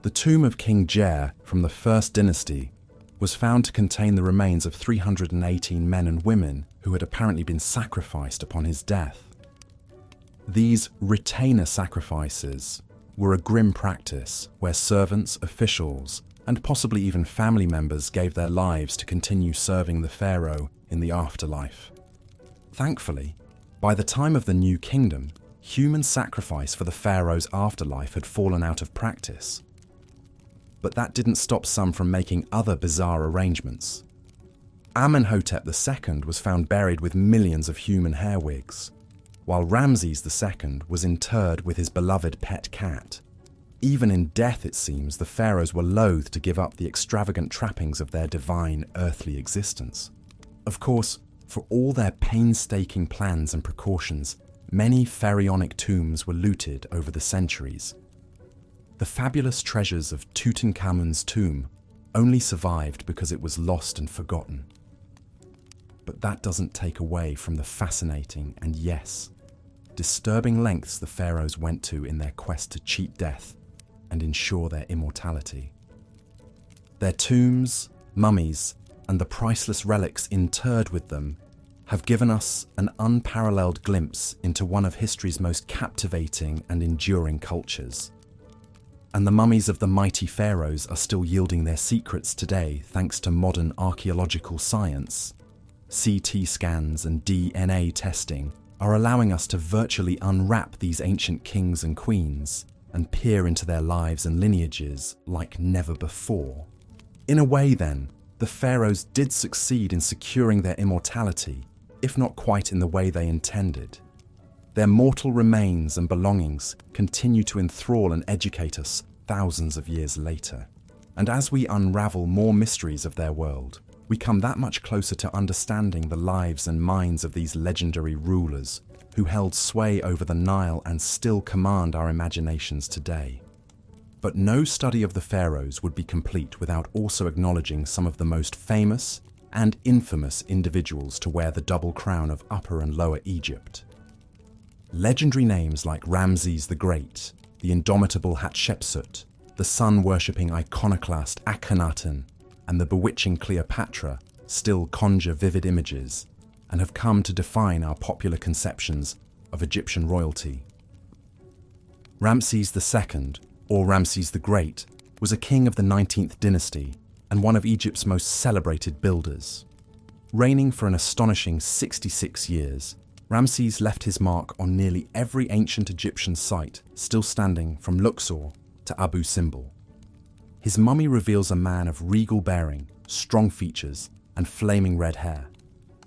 The tomb of King Jer from the First Dynasty was found to contain the remains of 318 men and women who had apparently been sacrificed upon his death. These retainer sacrifices were a grim practice where servants, officials, and possibly even family members gave their lives to continue serving the pharaoh in the afterlife. Thankfully, by the time of the New Kingdom, human sacrifice for the pharaoh's afterlife had fallen out of practice. But that didn't stop some from making other bizarre arrangements. Amenhotep II was found buried with millions of human hair wigs, while Ramses II was interred with his beloved pet cat. Even in death, it seems, the pharaohs were loath to give up the extravagant trappings of their divine earthly existence. Of course, for all their painstaking plans and precautions, many pharaonic tombs were looted over the centuries. The fabulous treasures of Tutankhamun's tomb only survived because it was lost and forgotten. But that doesn't take away from the fascinating and, yes, disturbing lengths the pharaohs went to in their quest to cheat death and ensure their immortality. Their tombs, mummies, and the priceless relics interred with them have given us an unparalleled glimpse into one of history's most captivating and enduring cultures. And the mummies of the mighty pharaohs are still yielding their secrets today thanks to modern archaeological science. CT scans and DNA testing are allowing us to virtually unwrap these ancient kings and queens and peer into their lives and lineages like never before. In a way, then, the pharaohs did succeed in securing their immortality, if not quite in the way they intended. Their mortal remains and belongings continue to enthrall and educate us thousands of years later. And as we unravel more mysteries of their world, we come that much closer to understanding the lives and minds of these legendary rulers who held sway over the Nile and still command our imaginations today. But no study of the pharaohs would be complete without also acknowledging some of the most famous and infamous individuals to wear the double crown of Upper and Lower Egypt. Legendary names like Ramses the Great, the indomitable Hatshepsut, the sun-worshipping iconoclast Akhenaten, and the bewitching Cleopatra still conjure vivid images and have come to define our popular conceptions of Egyptian royalty. Ramses II, or Ramses the Great, was a king of the 19th dynasty and one of Egypt's most celebrated builders. Reigning for an astonishing 66 years, Ramses left his mark on nearly every ancient Egyptian site still standing from Luxor to Abu Simbel. His mummy reveals a man of regal bearing, strong features, and flaming red hair,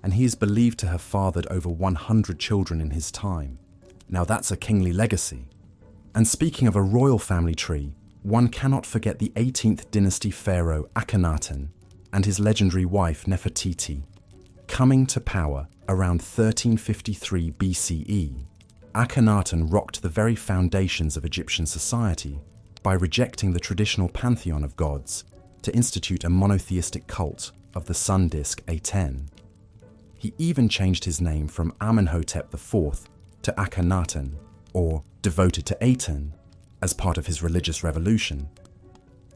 and he is believed to have fathered over 100 children in his time. Now that's a kingly legacy. And speaking of a royal family tree, one cannot forget the 18th dynasty pharaoh Akhenaten and his legendary wife Nefertiti. Coming to power around 1353 BCE, Akhenaten rocked the very foundations of Egyptian society by rejecting the traditional pantheon of gods to institute a monotheistic cult of the sun disk Aten. He even changed his name from Amenhotep IV to Akhenaten, or devoted to Aten, as part of his religious revolution.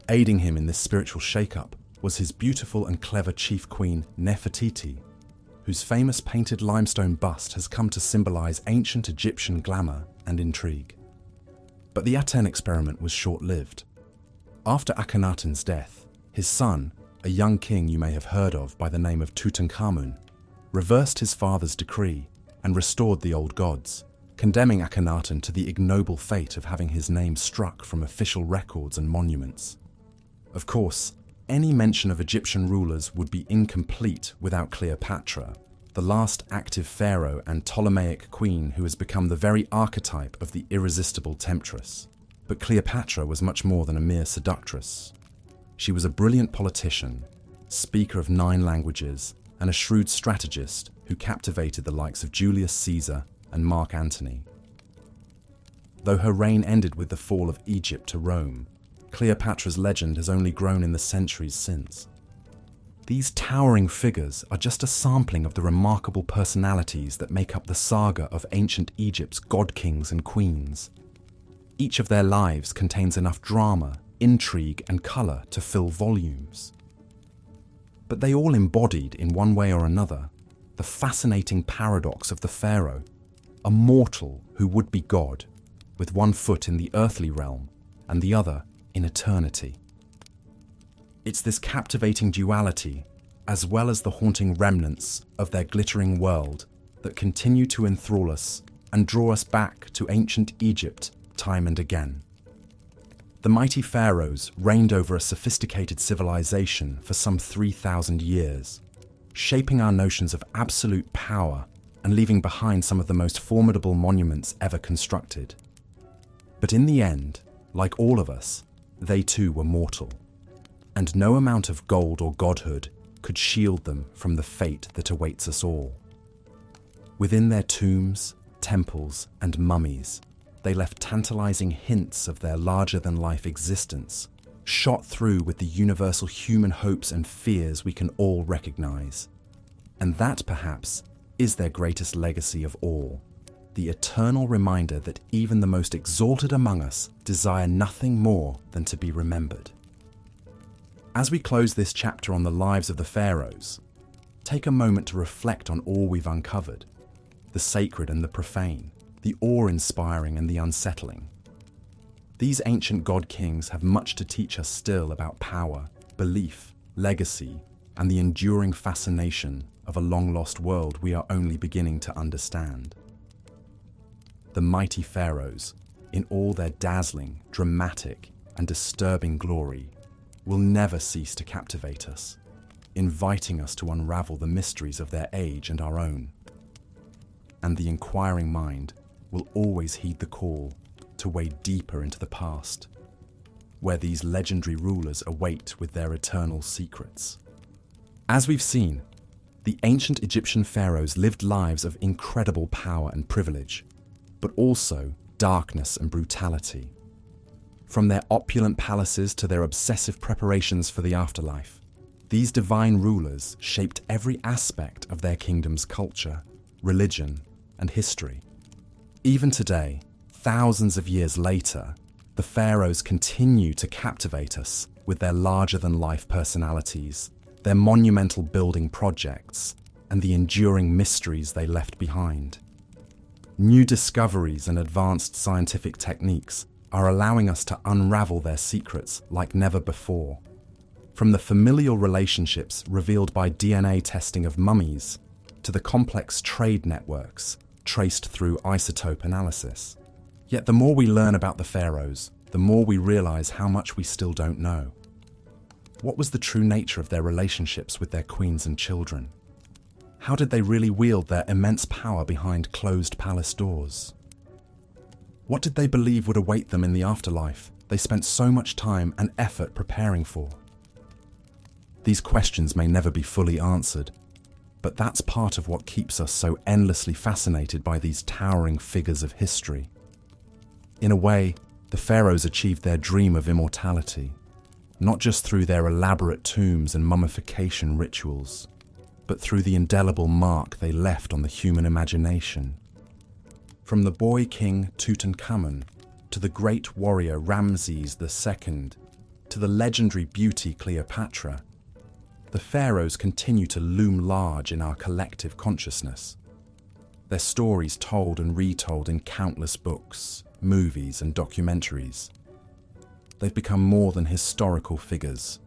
Aiding him in this spiritual shake-up was his beautiful and clever chief queen Nefertiti, whose famous painted limestone bust has come to symbolize ancient Egyptian glamour and intrigue. But the Aten experiment was short-lived. After Akhenaten's death, his son, a young king you may have heard of by the name of Tutankhamun, reversed his father's decree and restored the old gods, condemning Akhenaten to the ignoble fate of having his name struck from official records and monuments. Of course, any mention of Egyptian rulers would be incomplete without Cleopatra, the last active pharaoh and Ptolemaic queen who has become the very archetype of the irresistible temptress. But Cleopatra was much more than a mere seductress. She was a brilliant politician, speaker of 9 languages, and a shrewd strategist who captivated the likes of Julius Caesar and Mark Antony. Though her reign ended with the fall of Egypt to Rome, Cleopatra's legend has only grown in the centuries since. These towering figures are just a sampling of the remarkable personalities that make up the saga of ancient Egypt's god-kings and queens. Each of their lives contains enough drama, intrigue, and colour to fill volumes. But they all embodied, in one way or another, the fascinating paradox of the pharaoh, a mortal who would be God, with one foot in the earthly realm and the other in eternity. It's this captivating duality, as well as the haunting remnants of their glittering world, that continue to enthrall us and draw us back to ancient Egypt time and again. The mighty pharaohs reigned over a sophisticated civilization for some 3,000 years, shaping our notions of absolute power and leaving behind some of the most formidable monuments ever constructed. But in the end, like all of us, they too were mortal, and no amount of gold or godhood could shield them from the fate that awaits us all. Within their tombs, temples, and mummies, they left tantalizing hints of their larger-than-life existence, shot through with the universal human hopes and fears we can all recognize. And that, perhaps, is their greatest legacy of all, the eternal reminder that even the most exalted among us desire nothing more than to be remembered. As we close this chapter on the lives of the pharaohs, take a moment to reflect on all we've uncovered, the sacred and the profane, the awe-inspiring and the unsettling. These ancient god-kings have much to teach us still about power, belief, legacy, and the enduring fascination of a long-lost world we are only beginning to understand. The mighty pharaohs, in all their dazzling, dramatic, and disturbing glory, will never cease to captivate us, inviting us to unravel the mysteries of their age and our own. And the inquiring mind will always heed the call to wade deeper into the past, where these legendary rulers await with their eternal secrets. As we've seen, the ancient Egyptian pharaohs lived lives of incredible power and privilege, but also darkness and brutality. From their opulent palaces to their obsessive preparations for the afterlife, these divine rulers shaped every aspect of their kingdom's culture, religion, and history. Even today, thousands of years later, the pharaohs continue to captivate us with their larger-than-life personalities, their monumental building projects, and the enduring mysteries they left behind. New discoveries and advanced scientific techniques are allowing us to unravel their secrets like never before. From the familial relationships revealed by DNA testing of mummies to the complex trade networks traced through isotope analysis. Yet the more we learn about the pharaohs, the more we realize how much we still don't know. What was the true nature of their relationships with their queens and children? How did they really wield their immense power behind closed palace doors? What did they believe would await them in the afterlife they spent so much time and effort preparing for? These questions may never be fully answered, but that's part of what keeps us so endlessly fascinated by these towering figures of history. In a way, the pharaohs achieved their dream of immortality, not just through their elaborate tombs and mummification rituals, but through the indelible mark they left on the human imagination. From the boy king Tutankhamun, to the great warrior Ramses II, to the legendary beauty Cleopatra, the pharaohs continue to loom large in our collective consciousness. Their stories told and retold in countless books, movies, and documentaries. They've become more than historical figures.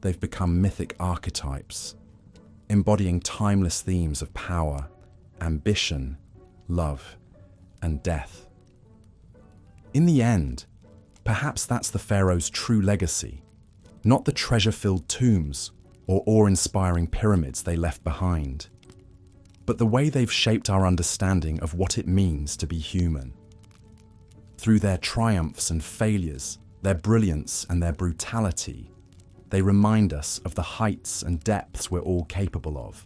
They've become mythic archetypes, embodying timeless themes of power, ambition, love, and death. In the end, perhaps that's the pharaohs' true legacy, not the treasure-filled tombs or awe-inspiring pyramids they left behind, but the way they've shaped our understanding of what it means to be human. Through their triumphs and failures, their brilliance and their brutality, they remind us of the heights and depths we're all capable of,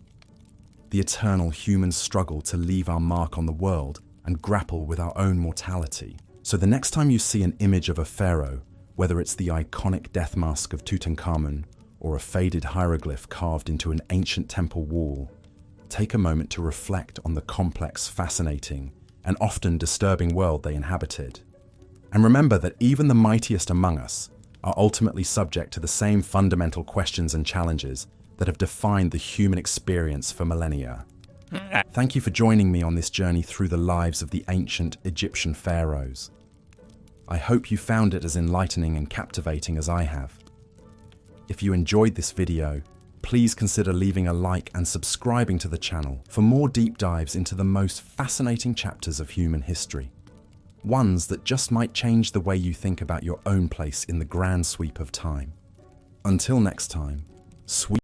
the eternal human struggle to leave our mark on the world and grapple with our own mortality. So the next time you see an image of a pharaoh, whether it's the iconic death mask of Tutankhamun or a faded hieroglyph carved into an ancient temple wall, take a moment to reflect on the complex, fascinating, and often disturbing world they inhabited. And remember that even the mightiest among us are ultimately subject to the same fundamental questions and challenges that have defined the human experience for millennia. Thank you for joining me on this journey through the lives of the ancient Egyptian pharaohs. I hope you found it as enlightening and captivating as I have. If you enjoyed this video, please consider leaving a like and subscribing to the channel for more deep dives into the most fascinating chapters of human history. Ones that just might change the way you think about your own place in the grand sweep of time. Until next time, sweet